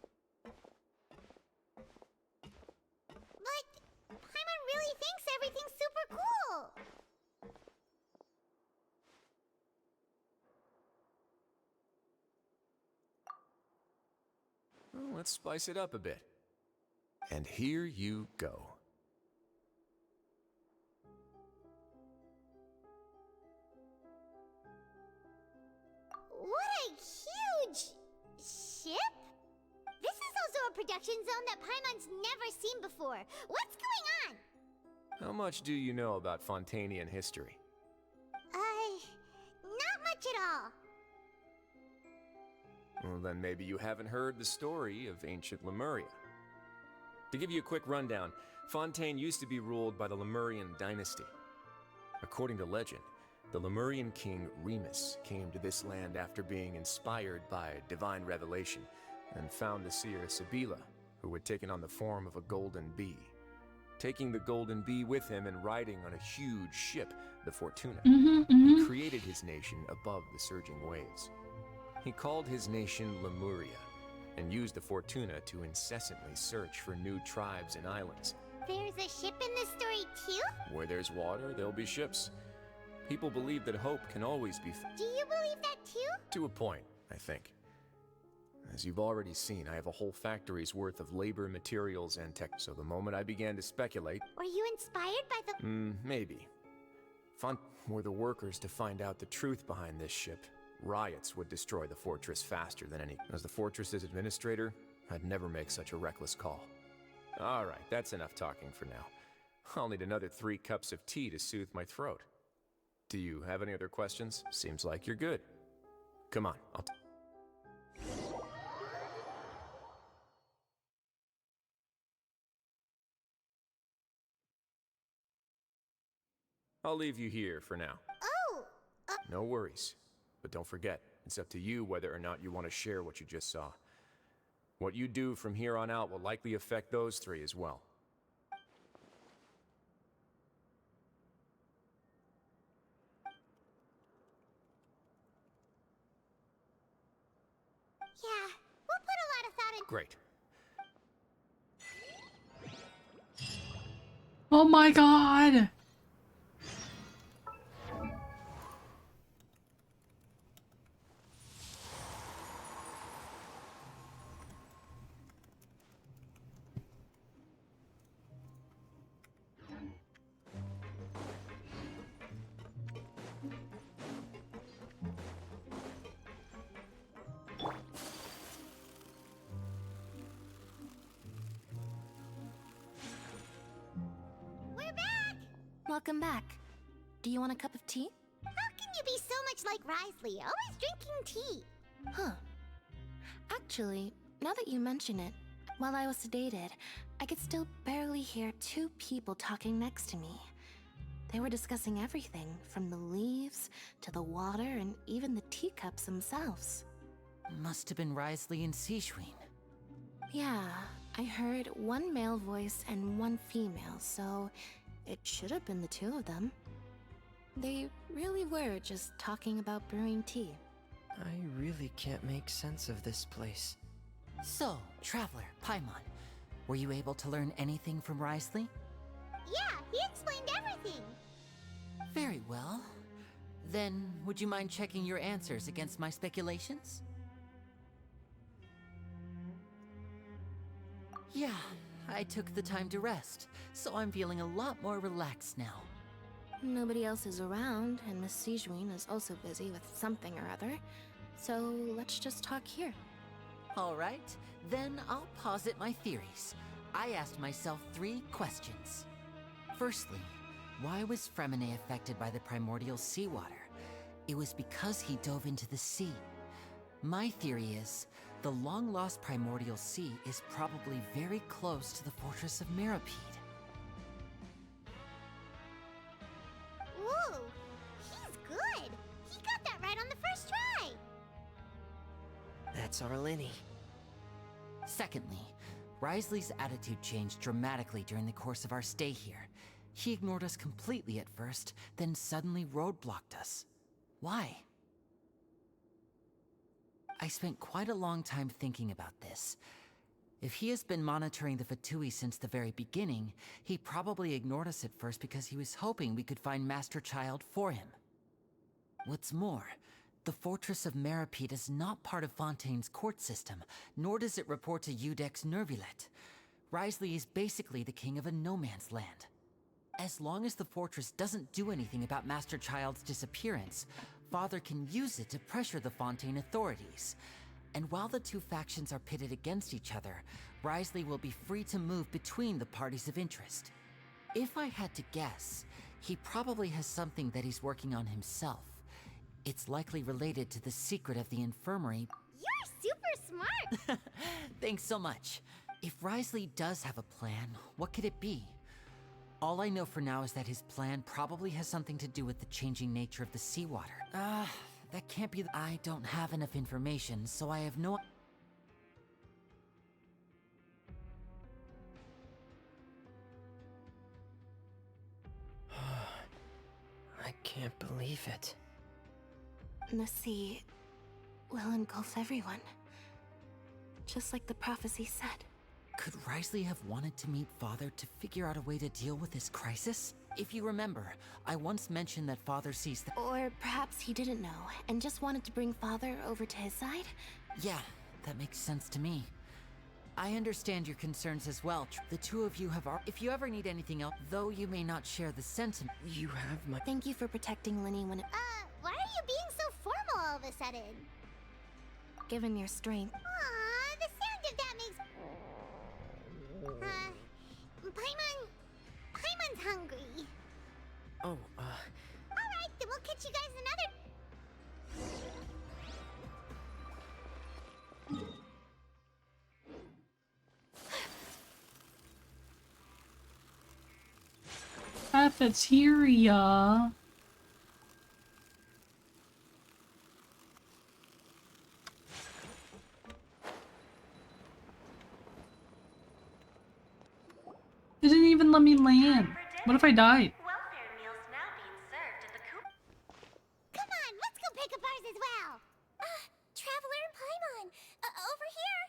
Paimon really thinks everything's super cool. Well, let's spice it up a bit. And here you go. What a huge ship! This is also a production zone that Paimon's never seen before. What's going on? How much do you know about Fontainian history? Not much at all. Well, then maybe you haven't heard the story of ancient Lemuria. To give you a quick rundown, Fontaine used to be ruled by the Lemurian dynasty. According to legend, the Lemurian king Remus came to this land after being inspired by divine revelation and found the seer Sibila, who had taken on the form of a golden bee. Taking the golden bee with him and riding on a huge ship, the Fortuna, he created his nation above the surging waves. He called his nation Lemuria and used the Fortuna to incessantly search for new tribes and islands. There's a ship in this story too? Where there's water, there'll be ships. People believe that hope can always be found. Do you believe that too? To a point, I think. As you've already seen, I have a whole factory's worth of labor, materials, and tech. So the moment I began to speculate... Were you inspired by the... maybe. Were the workers to find out the truth behind this ship, riots would destroy the fortress faster than any... As the fortress's administrator, I'd never make such a reckless call. Alright, that's enough talking for now. I'll need another 3 cups of tea to soothe my throat. Do you have any other questions? Seems like you're good. Come on, I'll leave you here for now. Oh! No worries. But don't forget, it's up to you whether or not you want to share what you just saw. What you do from here on out will likely affect those 3 as well. Yeah, we'll put a lot of thought in... Great. Oh my god! Welcome back. Do you want a cup of tea? How can you be so much like Risley, always drinking tea? Huh. Actually, now that you mention it, while I was sedated, I could still barely hear two people talking next to me. They were discussing everything, from the leaves, to the water, and even the teacups themselves. Must have been Risley and Sejuin. Yeah, I heard one male voice and one female, so it should have been the two of them. They really were just talking about brewing tea. I really can't make sense of this place. So, Traveler, Paimon, were you able to learn anything from Risley? Yeah, he explained everything. Very well. Then, would you mind checking your answers against my speculations? Yeah, I took the time to rest, so I'm feeling a lot more relaxed now. Nobody else is around, and Miss Sejuin is also busy with something or other, so let's just talk here. Alright, then I'll posit my theories. I asked myself 3 questions. Firstly, why was Fremine affected by the primordial seawater? It was because he dove into the sea. My theory is, the long-lost primordial sea is probably very close to the fortress of Meropide. Whoa, he's good. He got that right on the first try. That's our Lenny. Secondly, Risley's attitude changed dramatically during the course of our stay here. He ignored us completely at first, then suddenly roadblocked us. Why? I spent quite a long time thinking about this. If he has been monitoring the Fatui since the very beginning, he probably ignored us at first because he was hoping we could find Master Child for him. What's more, the Fortress of Meropide is not part of Fontaine's court system, nor does it report to Eudex Nervulet. Risley is basically the king of a no-man's land. As long as the fortress doesn't do anything about Master Child's disappearance, Father can use it to pressure the Fontaine authorities. And while the two factions are pitted against each other, Risley will be free to move between the parties of interest. If I had to guess, he probably has something that he's working on himself. It's likely related to the secret of the infirmary. You're super smart! Thanks so much. If Risley does have a plan, what could it be? All I know for now is that his plan probably has something to do with the changing nature of the seawater. That can't be. I don't have enough information, so I have no. I can't believe it. The sea will engulf everyone, just like the prophecy said. Could Risley have wanted to meet Father to figure out a way to deal with this crisis? If you remember, I once mentioned that Father sees the— Or perhaps he didn't know, and just wanted to bring Father over to his side? Yeah, that makes sense to me. I understand your concerns as well. The two of you have— If you ever need anything else, though you may not share the sentiment— You have my— Thank you for protecting Lenny when it— Why are you being so formal all of a sudden? Given your strength. Aw, the sound of that makes... Paimon's hungry. Oh, Alright, then we'll catch you guys another... Cafeteria. It didn't even let me land. What if I died? Come on, let's go pick up ours as well. Traveler and Paimon, over here.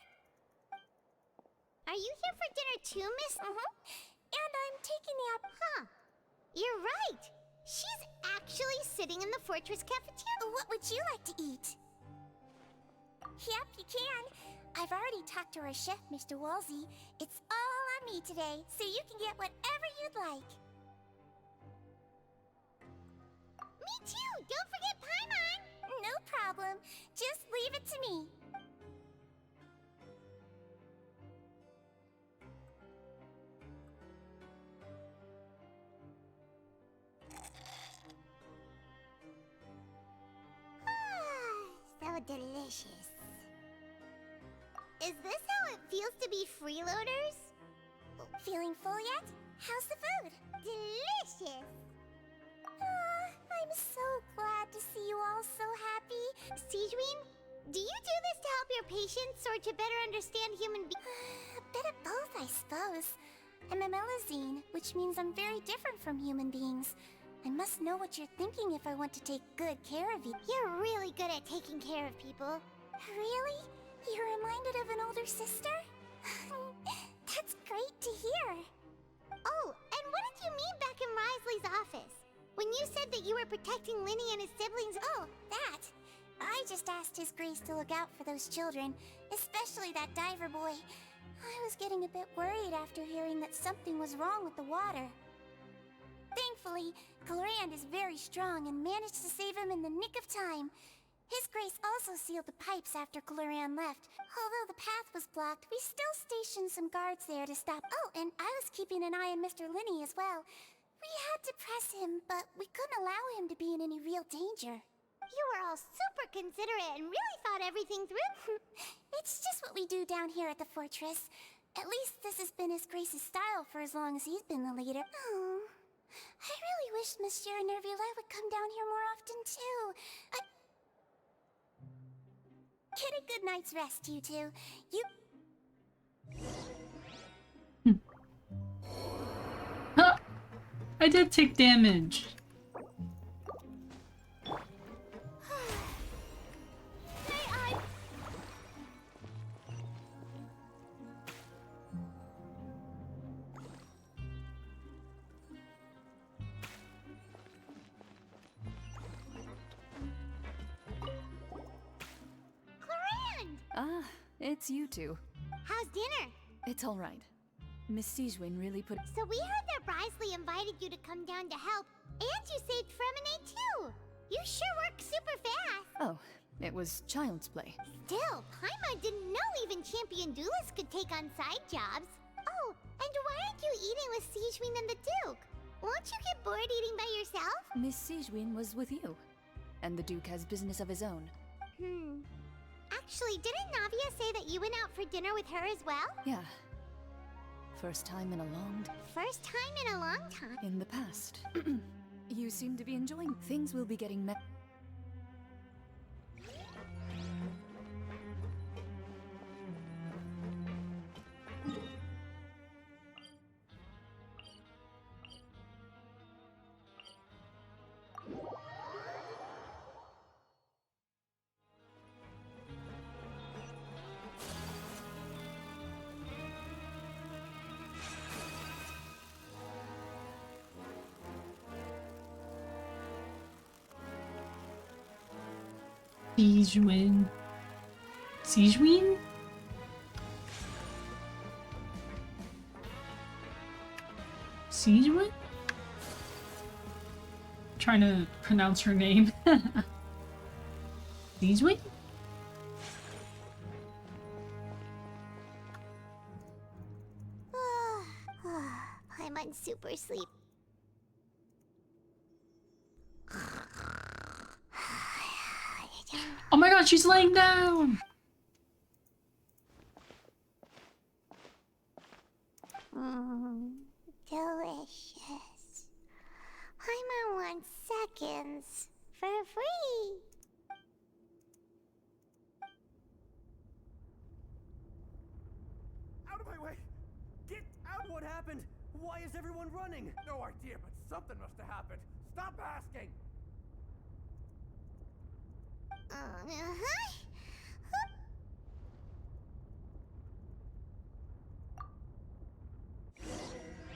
Are you here for dinner too, Miss? And I'm taking the Huh. You're right. She's actually sitting in the fortress cafeteria. What would you like to eat? Yep, you can. I've already talked to our chef, Mr. Wolsey. It's all on me today, so you can get whatever you'd like. Me too! Don't forget Paimon! No problem. Just leave it to me. delicious. Is this how it feels to be freeloaders? Feeling full yet? How's the food? Delicious! I'm so glad to see you all so happy. Sijween, do you do this to help your patients or to better understand human beings? A bit of both, I suppose. I'm a melusine, which means I'm very different from human beings. I must know what you're thinking if I want to take good care of you. You're really good at taking care of people. Really? You're reminded of an older sister? That's great to hear. Oh, and what did you mean back in Risley's office? When you said that you were protecting Linny and his siblings? Oh, that. I just asked His Grace to look out for those children, especially that diver boy. I was getting a bit worried after hearing that something was wrong with the water. Thankfully, Colorand is very strong and managed to save him in the nick of time. His Grace also sealed the pipes after Colorand left. Although the path was blocked, we still stationed some guards there to stop. Oh, and I was keeping an eye on Mr. Linny as well. We had to press him, but we couldn't allow him to be in any real danger. You were all super considerate and really thought everything through. It's just what we do down here at the fortress. At least this has been His Grace's style for as long as he's been the leader. Oh, I really wish Monsieur Nervula would come down here more often too. Get a good night's rest, you two. Huh. I did take damage. Ah, it's you two. How's dinner? It's all right. Miss Sijwin really put. So we heard that Brisley invited you to come down to help, and you saved Fremonade too. You sure work super fast. Oh, it was child's play. Still, Paimon didn't know even champion duelists could take on side jobs. Oh, and why aren't you eating with Sijwin and the Duke? Won't you get bored eating by yourself? Miss Sijwin was with you, and the Duke has business of his own. Actually, didn't Navia say that you went out for dinner with her as well? Yeah. First time in a long... First time in a long time? In the past. You seem to be enjoying... Things will be getting Sijwin. Sijwin? Sijwin? Trying to pronounce her name. Sijwin? I'm on super sleep. Oh my god, she's laying down! Delicious. I'm on 1 seconds for free. Out of my way! Get out! What happened? Why is everyone running? No idea, but something must have happened. Stop asking!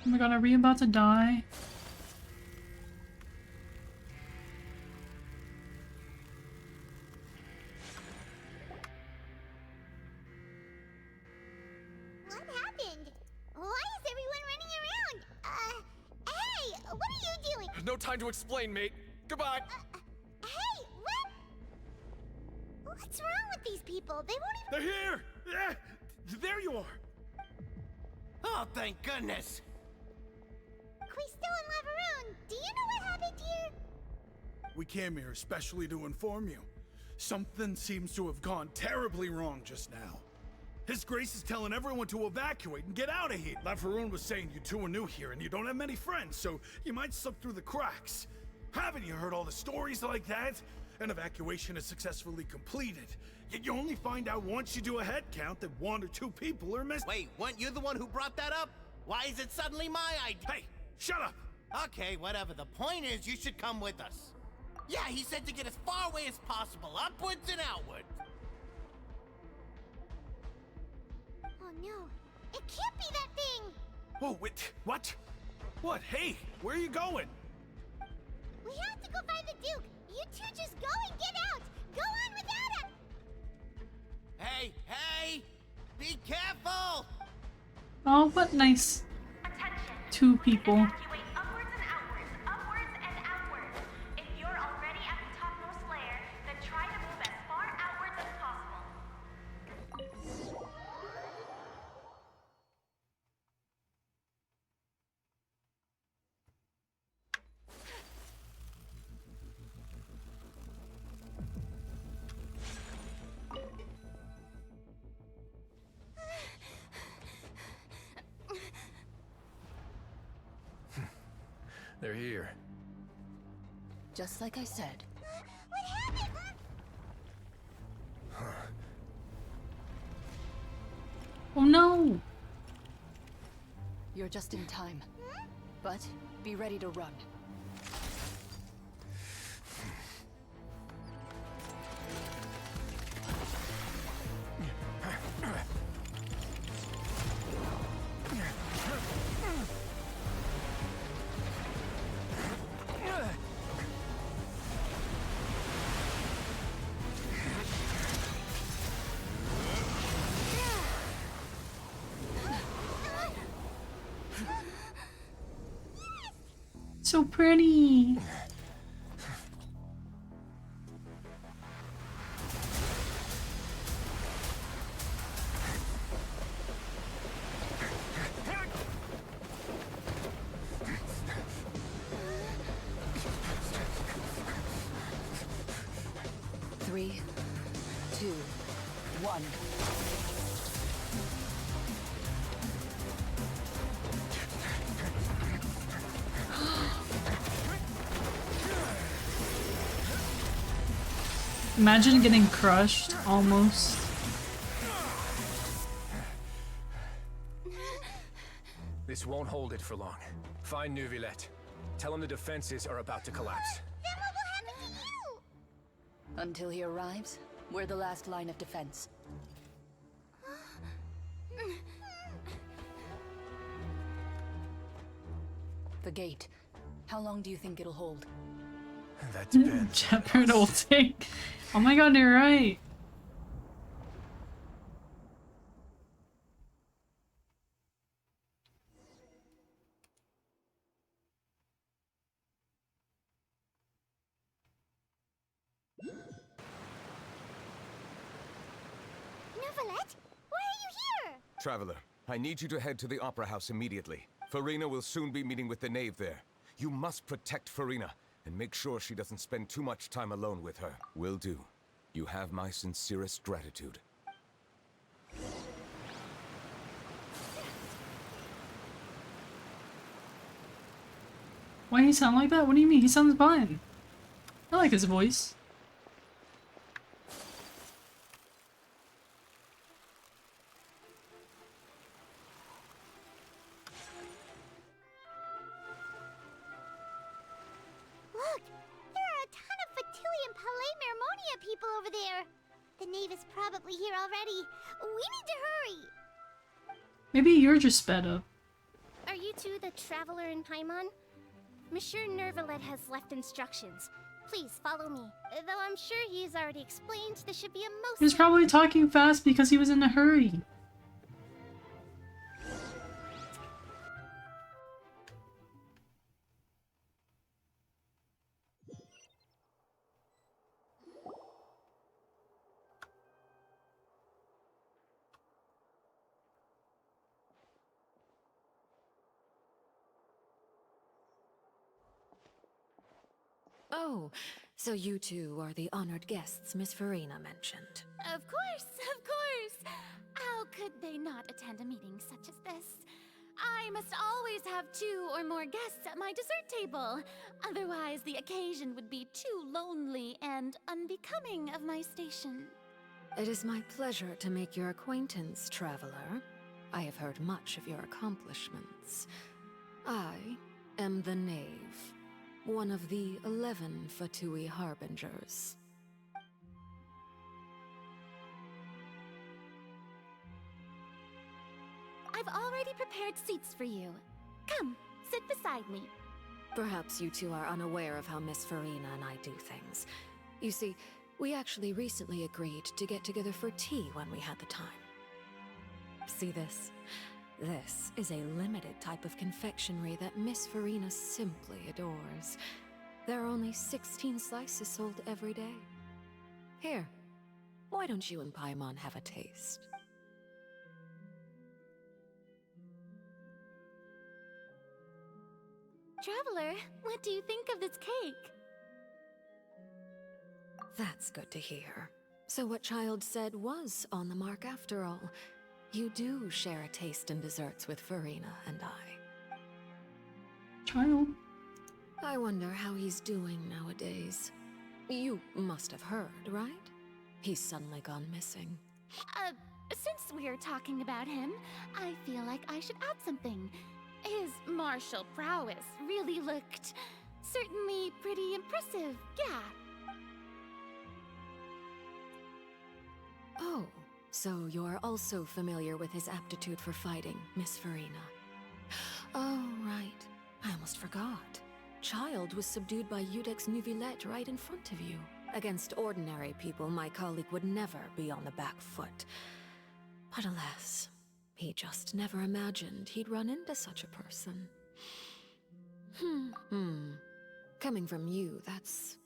Oh my god, are we about to die? What happened? Why is everyone running around? Hey, what are you doing? No time to explain, mate. Goodbye. Hey, what? What's wrong with these people? They won't even— They're here! Yeah, there you are! Oh, thank goodness! Quisto and Lavaroon, do you know what happened here? We came here especially to inform you. Something seems to have gone terribly wrong just now. His Grace is telling everyone to evacuate and get out of here. Lafaroon was saying you two are new here and you don't have many friends, so you might slip through the cracks. Haven't you heard all the stories like that? An evacuation is successfully completed, yet you only find out once you do a head count that 1 or 2 people are missing. Wait, weren't you the one who brought that up? Why is it suddenly my idea? Hey, shut up! Okay, whatever. The point is, you should come with us. Yeah, he said to get as far away as possible, upwards and outwards. Oh no, it can't be that thing! Oh, wait, what? What? Hey, where are you going? We have to go find the Duke! You two just go and get out! Go on without him! Hey, hey! Be careful! Oh, what nice 2 people. They're here. Just like I said. What happened? Oh no! You're just in time. But be ready to run. So pretty! Three, two, one. Imagine getting crushed, almost. This won't hold it for long. Find Neuvillette. Tell him the defenses are about to collapse. Then what will happen to you? Until he arrives, we're the last line of defense. The gate. How long do you think it'll hold? That depends. Shepard will take. Oh my god, you're right. Neuvillette? Why are you here? Traveler, I need you to head to the Opera House immediately. Farina will soon be meeting with the Knave there. You must protect Farina, and make sure she doesn't spend too much time alone with her. Will do. You have my sincerest gratitude. Why he sound like that? What do you mean? He sounds fine. I like his voice. Look! There are a ton of Fatui and Palais Mermonia people over there! The Knave is probably here already. We need to hurry! Maybe you're just sped up. Are you two the traveler in Paimon? Monsieur Neuvillette has left instructions. Please follow me. Though I'm sure he's already explained, this should be a most— He was probably talking fast because he was in a hurry. Oh, so you two are the honored guests Miss Farina mentioned. Of course, of course! How could they not attend a meeting such as this? I must always have 2 or more guests at my dessert table. Otherwise, the occasion would be too lonely and unbecoming of my station. It is my pleasure to make your acquaintance, traveler. I have heard much of your accomplishments. I am the Knave, one of the 11 Fatui Harbingers. I've already prepared seats for you. Come, sit beside me. Perhaps you two are unaware of how Miss Farina and I do things. You see, we actually recently agreed to get together for tea when we had the time. See this? This is a limited type of confectionery that Miss Farina simply adores. There are only 16 slices sold every day. Here, why don't you and Paimon have a taste? Traveler, what do you think of this cake? That's good to hear. So what Child said was on the mark after all. You do share a taste in desserts with Farina and I. Child? I wonder how he's doing nowadays. You must have heard, right? He's suddenly gone missing. Since we're talking about him, I feel like I should add something. His martial prowess really looked certainly pretty impressive, yeah. Oh, so you're also familiar with his aptitude for fighting, Miss Farina. Oh, right. I almost forgot. Child was subdued by Udex Nuvillette right in front of you. Against ordinary people, my colleague would never be on the back foot. But alas, he just never imagined he'd run into such a person. Coming from you, that's...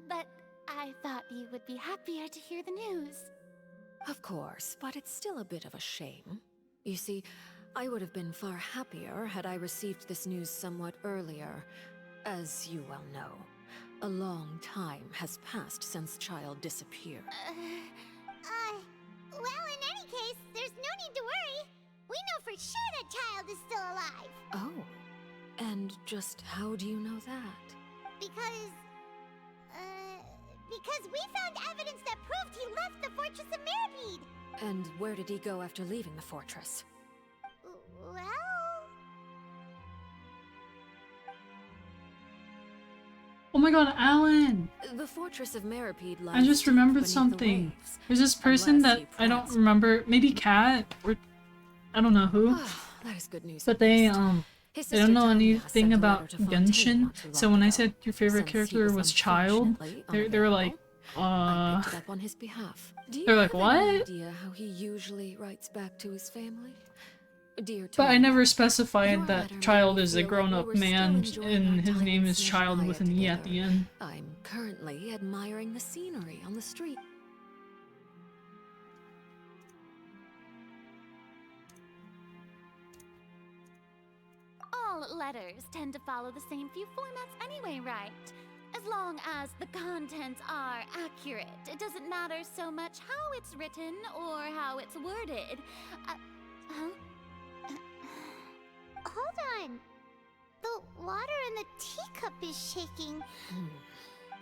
But I thought you would be happier to hear the news. Of course, but it's still a bit of a shame. You see, I would have been far happier had I received this news somewhat earlier. As you well know, a long time has passed since Child disappeared. Well, in any case, there's no need to worry. We know for sure that Child is still alive. Oh, and just how do you know that? Because we found evidence that proved he left the Fortress of Meropide. And where did he go after leaving the fortress? Well... Oh my god, Alan! The Fortress of Meropide lies I just remembered beneath the something. waves. There's this person Unless that he I don't remember, maybe Kat, or I don't know who. That is good news. But they don't know anything about Genshin. So when I said your favorite character was Child, they were like, I picked it up on his behalf. They're like, Do you what? have any idea how he usually writes back to his family? Dear But I Tom, never specified that letter Child made me is a feel like grown-up we were still man, enjoying and our his time name in is Child Snezhnaya with an E at the end. I'm currently admiring the scenery on the street. All letters tend to follow the same few formats anyway, right? As long as the contents are accurate, it doesn't matter so much how it's written or how it's worded. Hold on. The water in the teacup is shaking.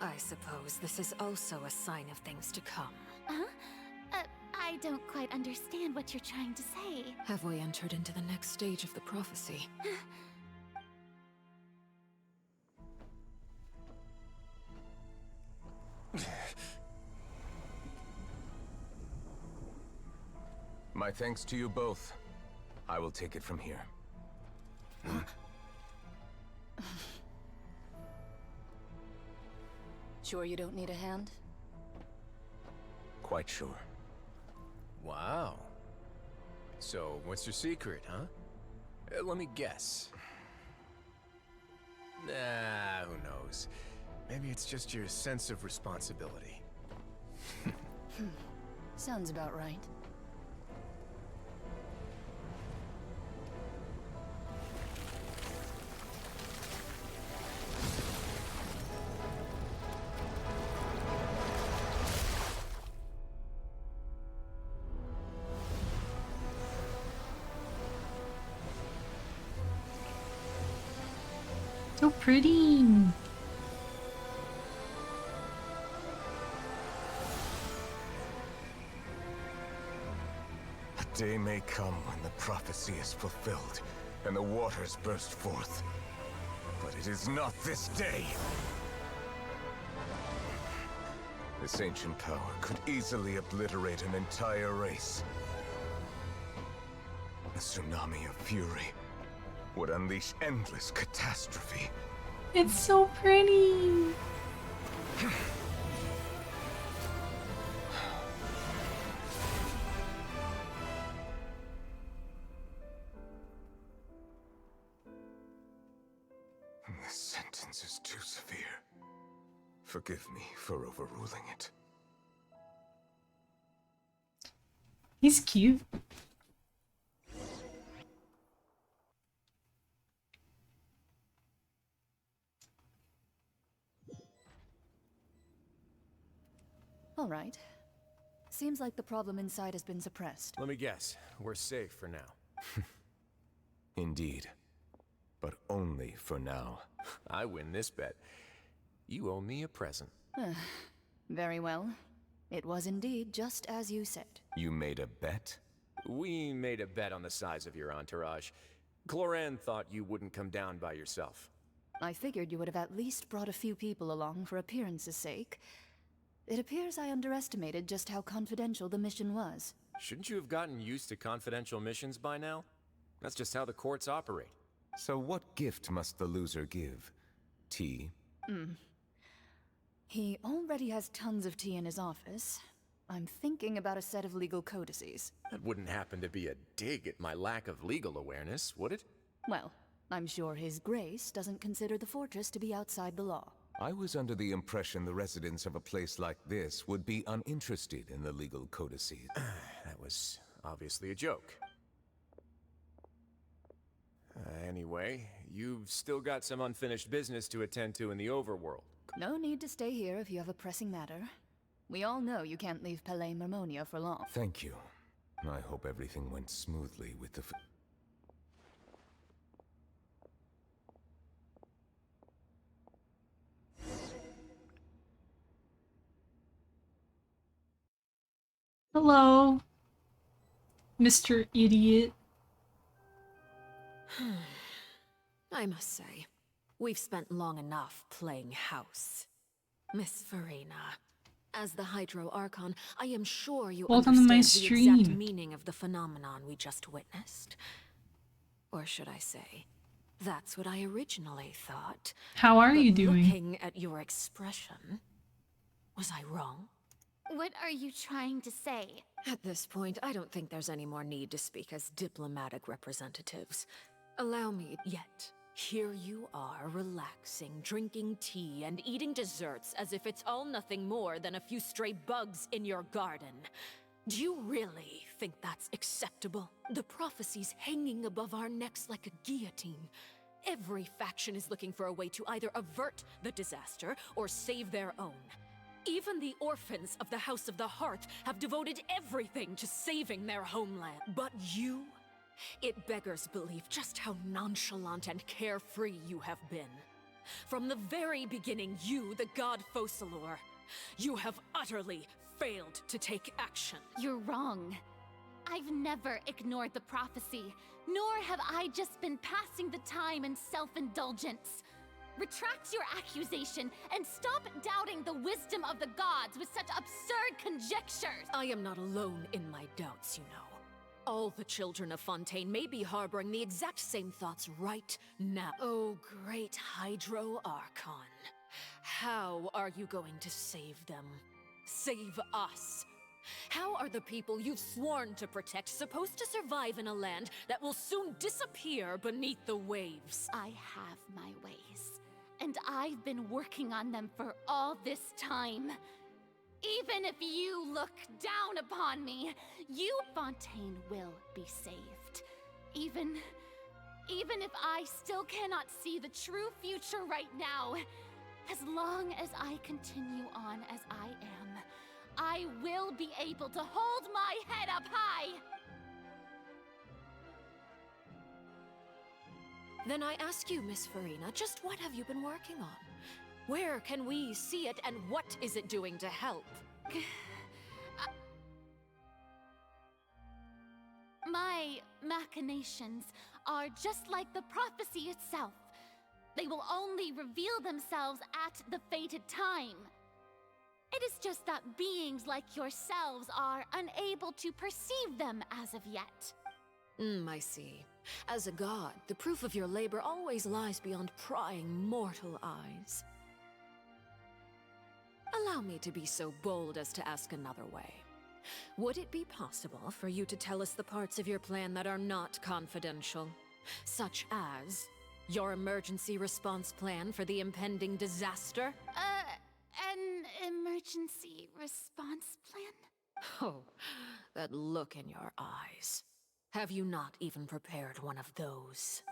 I suppose this is also a sign of things to come. Huh? I don't quite understand what you're trying to say. Have we entered into the next stage of the prophecy? My thanks to you both. I will take it from here. Sure you don't need a hand? Quite sure. Wow. So, what's your secret, huh? Let me guess. Nah, who knows? Maybe it's just your sense of responsibility. Sounds about right. So pretty. A day may come when the prophecy is fulfilled and the waters burst forth. But it is not this day. This ancient power could easily obliterate an entire race. A tsunami of fury would unleash endless catastrophe. It's so pretty. This sentence is too severe. Forgive me for overruling it. He's cute. All right. Seems like the problem inside has been suppressed. Let me guess. We're safe for now. Indeed. But only for now. I win this bet. You owe me a present. Very well. It was indeed just as you said. You made a bet? We made a bet on the size of your entourage. Cloran thought you wouldn't come down by yourself. I figured you would have at least brought a few people along for appearance's sake. It appears I underestimated just how confidential the mission was. Shouldn't you have gotten used to confidential missions by now? That's just how the courts operate. So what gift must the loser give? Tea? He already has tons of tea in his office. I'm thinking about a set of legal codices. That wouldn't happen to be a dig at my lack of legal awareness, would it? Well, I'm sure His Grace doesn't consider the fortress to be outside the law. I was under the impression the residents of a place like this would be uninterested in the legal codices. That was obviously a joke. Anyway, you've still got some unfinished business to attend to in the overworld. No need to stay here if you have a pressing matter. We all know you can't leave Palais Mermonia for long. Thank you. I hope everything went smoothly with the Hello, Mr. Idiot. I must say, we've spent long enough playing house. Miss Farina, as the Hydro Archon, I am sure you Welcome to my understand the exact stream. meaning of the phenomenon we just witnessed. Or should I say, that's what I originally thought. How are But you doing? Looking at your expression, was I wrong? What are you trying to say? At this point, I don't think there's any more need to speak as diplomatic representatives. Allow me, yet. Here you are, relaxing, drinking tea, and eating desserts as if it's all nothing more than a few stray bugs in your garden. Do you really think that's acceptable? The prophecy's hanging above our necks like a guillotine. Every faction is looking for a way to either avert the disaster or save their own. Even the orphans of the House of the Hearth have devoted everything to saving their homeland. But you? It beggars belief just how nonchalant and carefree you have been. From the very beginning, you, the god Focalor, you have utterly failed to take action. You're wrong. I've never ignored the prophecy, nor have I just been passing the time in self-indulgence. Retract your accusation and stop doubting the wisdom of the gods with such absurd conjectures. I am not alone in my doubts, you know. All the children of Fontaine may be harboring the exact same thoughts right now. Oh, great Hydro Archon. How are you going to save them? Save us? How are the people you've sworn to protect supposed to survive in a land that will soon disappear beneath the waves? I have my ways, and I've been working on them for all this time. Even if you look down upon me, you, Fontaine, will be saved. Even if I still cannot see the true future right now, as long as I continue on as I am, I will be able to hold my head up high! Then I ask you, Miss Farina, just what have you been working on? Where can we see it, and what is it doing to help? My machinations are just like the prophecy itself. They will only reveal themselves at the fated time. It is just that beings like yourselves are unable to perceive them as of yet. I see. As a god, the proof of your labor always lies beyond prying mortal eyes. Allow me to be so bold as to ask another way. Would it be possible for you to tell us the parts of your plan that are not confidential? Such as your emergency response plan for the impending disaster? An emergency response plan? Oh, that look in your eyes. Have you not even prepared one of those?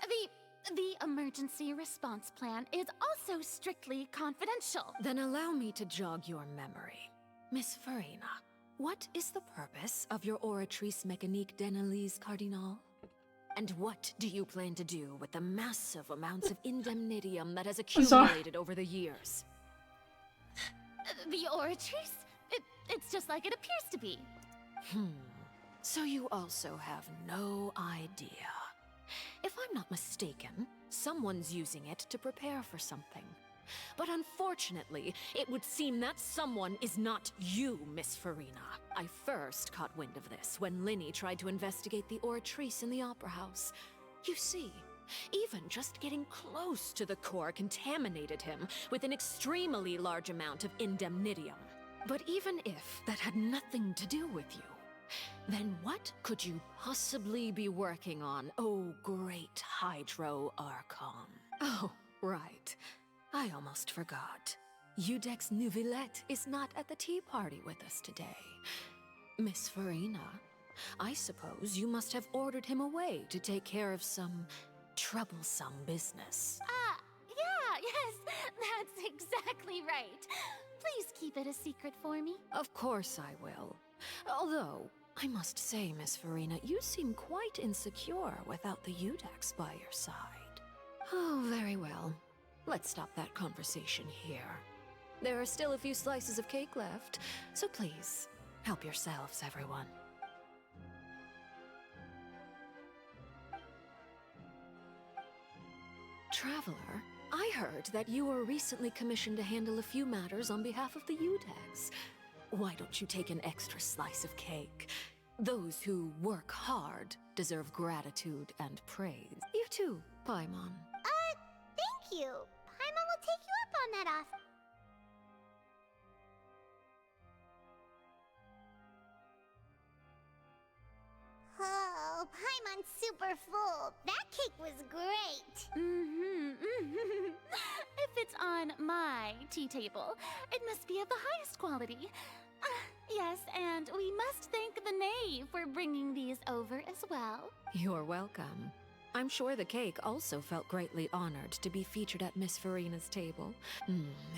The emergency response plan is also strictly confidential. Then allow me to jog your memory. Miss Farina, what is the purpose of your Oratrice Mécanique d'Analyse Cardinal? And what do you plan to do with the massive amounts of indemnitium that has accumulated over the years? The Oratrice? It's just like it appears to be. So you also have no idea. If I'm not mistaken, someone's using it to prepare for something. But unfortunately, it would seem that someone is not you, Miss Farina. I first caught wind of this when Linny tried to investigate the Oratrice in the Opera House. You see, even just getting close to the core contaminated him with an extremely large amount of indemnitium. But even if that had nothing to do with you, then what could you possibly be working on, oh great Hydro Archon? Oh, right. I almost forgot. Udex Nouvillette is not at the tea party with us today. Miss Farina, I suppose you must have ordered him away to take care of some troublesome business. Yeah, yes, that's exactly right. Please keep it a secret for me. Of course I will. Although, I must say, Miss Farina, you seem quite insecure without the Udex by your side. Oh, very well. Let's stop that conversation here. There are still a few slices of cake left, so please, help yourselves, everyone. Traveler, I heard that you were recently commissioned to handle a few matters on behalf of the Udex. Why don't you take an extra slice of cake? Those who work hard deserve gratitude and praise. You too, Paimon. Thank you. Paimon will take you up on that offer. Oh, Paimon's super full. That cake was great. If it's on my tea table, it must be of the highest quality. Yes, and we must thank the knave for bringing these over as well. You're welcome. I'm sure the cake also felt greatly honored to be featured at Miss Farina's table.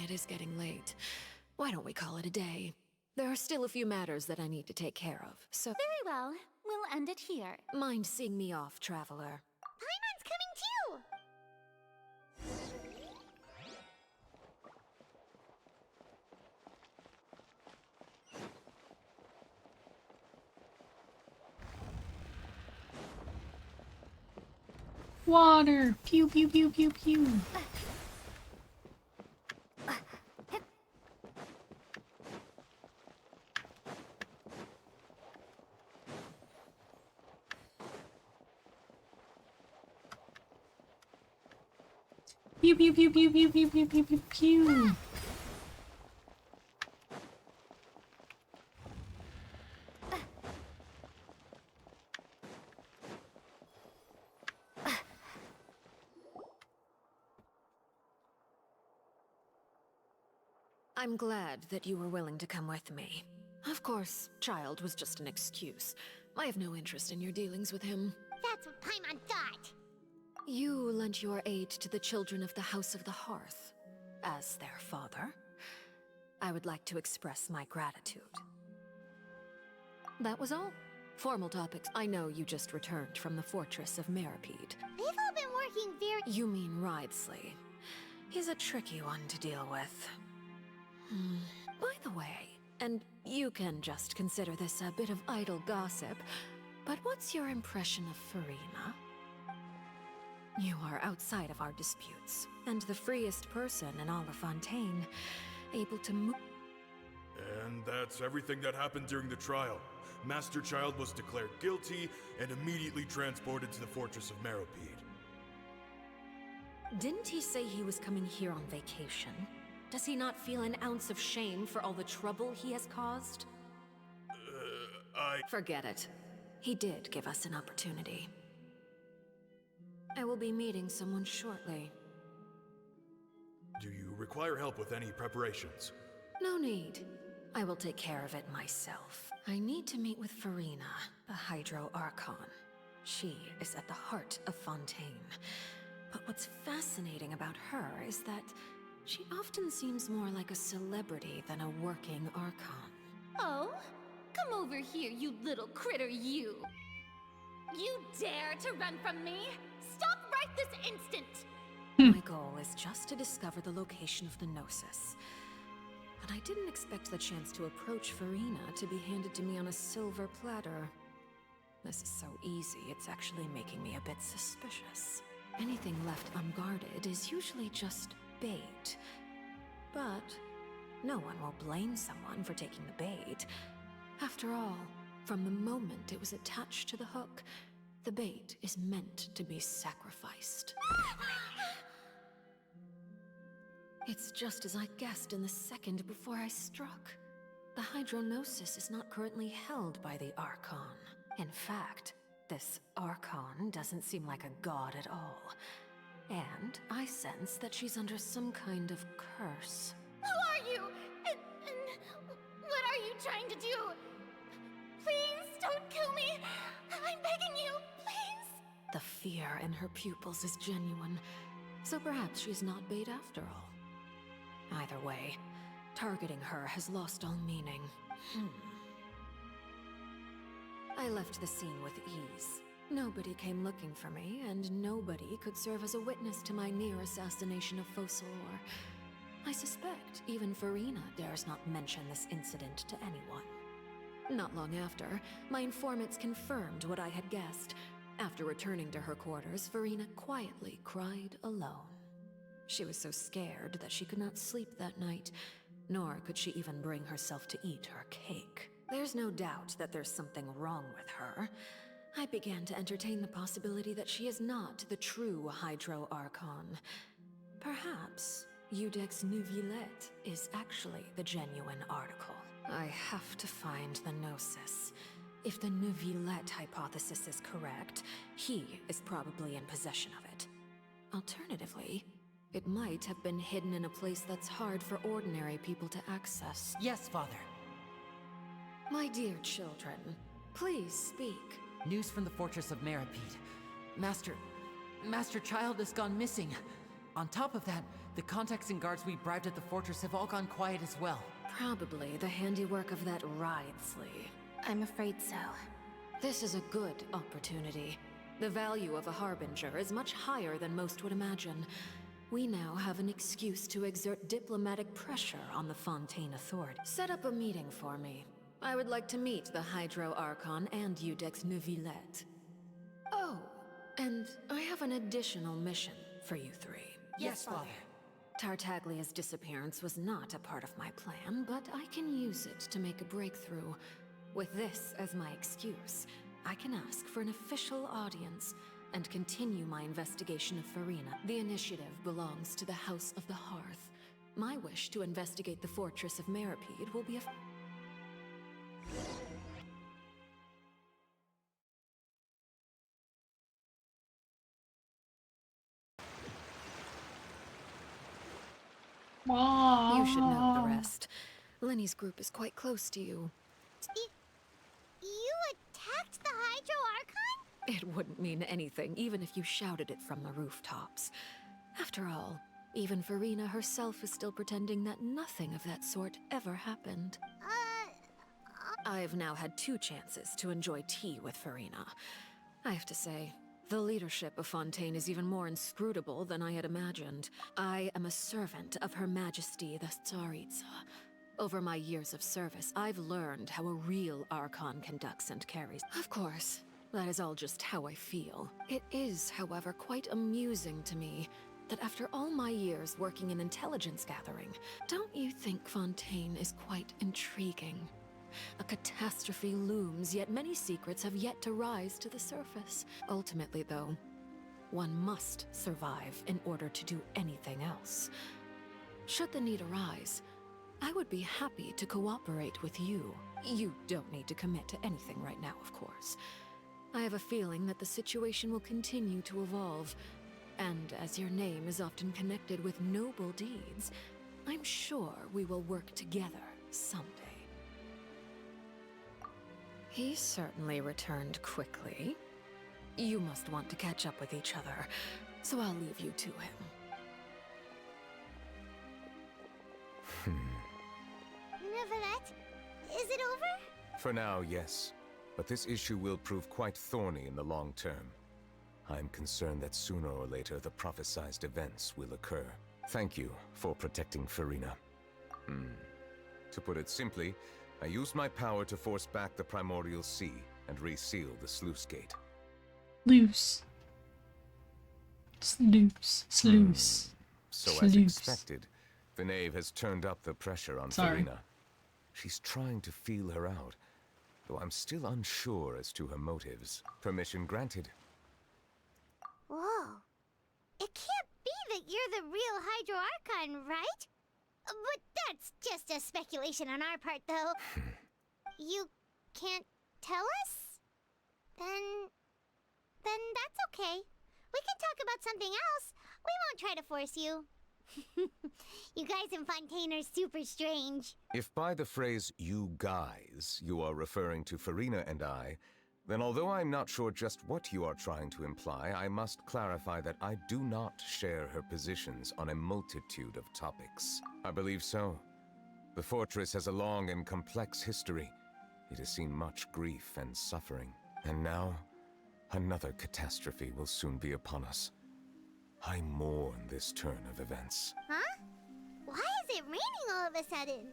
It is getting late. Why don't we call it a day? There are still a few matters that I need to take care of, so... Very well. We'll end it here. Mind seeing me off, Traveler. Paimon's coming too! Water! Pew pew pew pew pew. Pew pew pew pew pew pew pew pew pew pew. I'm glad that you were willing to come with me. Of course, child was just an excuse. I have no interest in your dealings with him. That's what Paimon thought. You lent your aid to the children of the House of the Hearth. As their father, I would like to express my gratitude. That was all. Formal topics. I know you just returned from the fortress of Meropide. They've all been working very— You mean Ridesley. He's a tricky one to deal with. By the way, and you can just consider this a bit of idle gossip, but what's your impression of Farina? You are outside of our disputes, and the freest person in all of Fontaine, able to move— And that's everything that happened during the trial. Master Child was declared guilty and immediately transported to the Fortress of Meropide. Didn't he say he was coming here on vacation? Does he not feel an ounce of shame for all the trouble he has caused? Forget it. He did give us an opportunity. I will be meeting someone shortly. Do you require help with any preparations? No need. I will take care of it myself. I need to meet with Farina, the Hydro Archon. She is at the heart of Fontaine. But what's fascinating about her is that she often seems more like a celebrity than a working Archon. Oh? Come over here, you little critter, you! You dare to run from me? Stop right this instant! My goal is just to discover the location of the Gnosis. But I didn't expect the chance to approach Farina to be handed to me on a silver platter. This is so easy, it's actually making me a bit suspicious. Anything left unguarded is usually just bait. But no one will blame someone for taking the bait. After all, from the moment it was attached to the hook, the bait is meant to be sacrificed. It's just as I guessed in the second before I struck. The Hydronosis is not currently held by the Archon. In fact, this Archon doesn't seem like a god at all. And I sense that she's under some kind of curse. Who are you? And what are you trying to do? Please don't kill me! I'm begging you, please! The fear in her pupils is genuine, so perhaps she's not bait after all. Either way, targeting her has lost all meaning. I left the scene with ease. Nobody came looking for me, and nobody could serve as a witness to my near assassination of Focalor. I suspect even Farina dares not mention this incident to anyone. Not long after, my informants confirmed what I had guessed. After returning to her quarters, Farina quietly cried alone. She was so scared that she could not sleep that night, nor could she even bring herself to eat her cake. There's no doubt that there's something wrong with her. I began to entertain the possibility that she is not the true Hydro Archon. Perhaps Eudex Neuvillette is actually the genuine article. I have to find the Gnosis. If the Neuvillette hypothesis is correct, he is probably in possession of it. Alternatively, it might have been hidden in a place that's hard for ordinary people to access. Yes, Father. My dear children, please speak. News from the Fortress of Meropide. Master Child has gone missing. On top of that, the contacts and guards we bribed at the fortress have all gone quiet as well. Probably the handiwork of that Ridesley. I'm afraid so. This is a good opportunity. The value of a Harbinger is much higher than most would imagine. We now have an excuse to exert diplomatic pressure on the Fontaine Authority. Set up a meeting for me. I would like to meet the Hydro Archon and Eudex Neuvillette. Oh, and I have an additional mission for you three. Yes, Father. Tartaglia's disappearance was not a part of my plan, but I can use it to make a breakthrough. With this as my excuse, I can ask for an official audience and continue my investigation of Farina. The initiative belongs to the House of the Hearth. My wish to investigate the Fortress of Meropide will be a... You should know the rest. Lenny's group is quite close to you. You attacked the Hydro Archon? It wouldn't mean anything, even if you shouted it from the rooftops. After all, even Farina herself is still pretending that nothing of that sort ever happened. I've now had 2 chances to enjoy tea with Farina. I have to say, The leadership of Fontaine is even more inscrutable than I had imagined. I am a servant of Her Majesty the Tsaritsa. Over my years of service, I've learned how a real Archon conducts and carries. Of course, that is all just how I feel. It is, however, quite amusing to me that after all my years working in intelligence gathering, don't you think Fontaine is quite intriguing? A catastrophe looms, yet many secrets have yet to rise to the surface. Ultimately, though, one must survive in order to do anything else. Should the need arise, I would be happy to cooperate with you. You don't need to commit to anything right now, of course. I have a feeling that the situation will continue to evolve, and as your name is often connected with noble deeds, I'm sure we will work together someday. He certainly returned quickly. You must want to catch up with each other, so I'll leave you to him. Neuvillette, is it over? For now, yes. But this issue will prove quite thorny in the long term. I'm concerned that sooner or later the prophesized events will occur. Thank you for protecting Farina. To put it simply, I used my power to force back the Primordial Sea and reseal the sluice gate. Sluice. Sluice. Sluice. So Sluice. as expected, the knave has turned up the pressure on Farina. She's trying to feel her out, though I'm still unsure as to her motives. Permission granted. Whoa. It can't be that you're the real Hydro Archon, right? But that's just a speculation on our part, though. You can't tell us? Then that's okay. We can talk about something else. We won't try to force you. You guys in Fontaine are super strange. If by the phrase, you guys, you are referring to Farina and I, then although I'm not sure just what you are trying to imply, I must clarify that I do not share her positions on a multitude of topics. I believe so. The fortress has a long and complex history. It has seen much grief and suffering. And now, another catastrophe will soon be upon us. I mourn this turn of events. Huh? Why is it raining all of a sudden?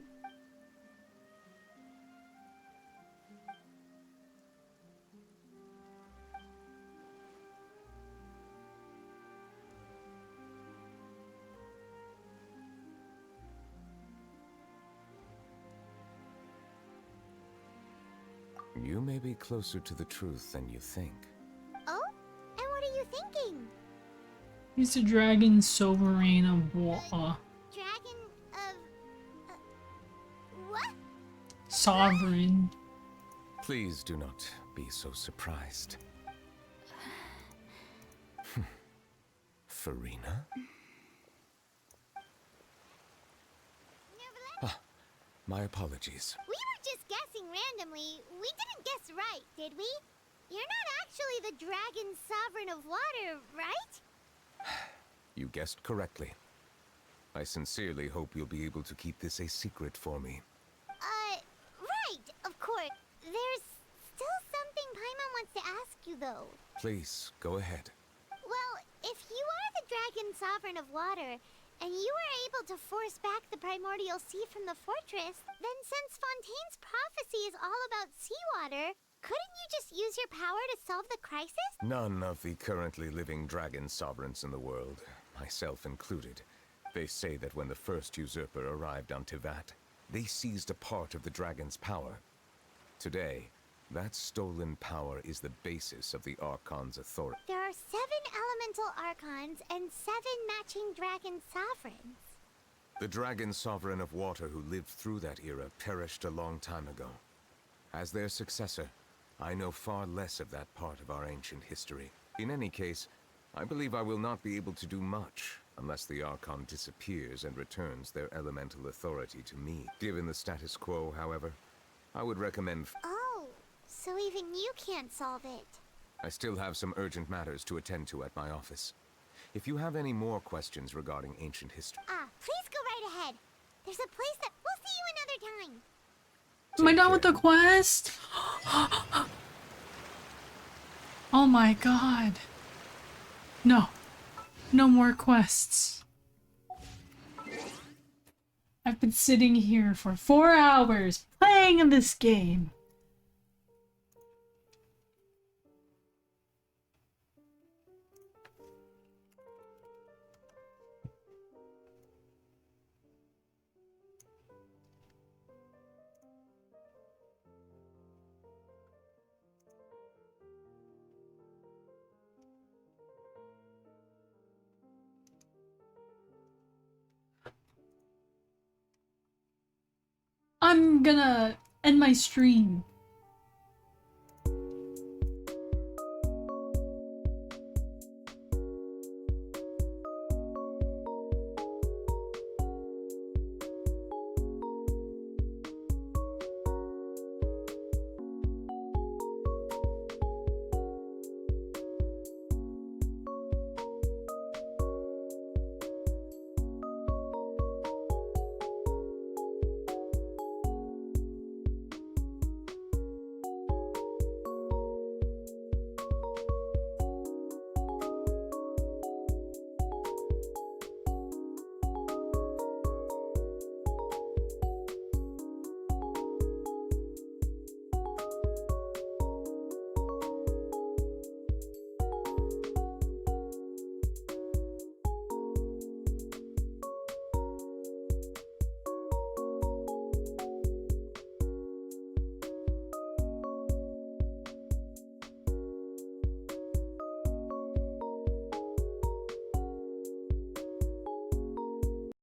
You may be closer to the truth than you think. Oh? And what are you thinking? He's the dragon sovereign of water. Dragon of... what? Sovereign. Please do not be so surprised. Farina? Ah, my apologies. We were just guessing randomly. We didn't guess right, did we? You're not actually the dragon sovereign of water, right? You guessed correctly. I sincerely hope you'll be able to keep this a secret for me. Right, of course. There's still something Paimon wants to ask you, though. Please, go ahead. Well, if you are the dragon sovereign of water, and you were able to force back the primordial sea from the fortress, then since Fontaine's prophecy is all about seawater, couldn't you just use your power to solve the crisis? None of the currently living dragon sovereigns in the world, myself included, they say that when the first usurper arrived on Tivat, they seized a part of the dragon's power. Today, that stolen power is the basis of the Archon's authority. There are 7 elemental archons and 7 matching dragon sovereigns. The dragon sovereign of water who lived through that era perished a long time ago. As their successor, I know far less of that part of our ancient history. In any case, I believe I will not be able to do much unless the Archon disappears and returns their elemental authority to me. Given the status quo, however, I would recommend... Oh, so even you can't solve it. I still have some urgent matters to attend to at my office. If you have any more questions regarding ancient history... Please go right ahead. There's a place that... We'll see you another time. Am I done with the quest? Oh my god. No. No more quests. I've been sitting here for 4 hours playing this game. I'm gonna end my stream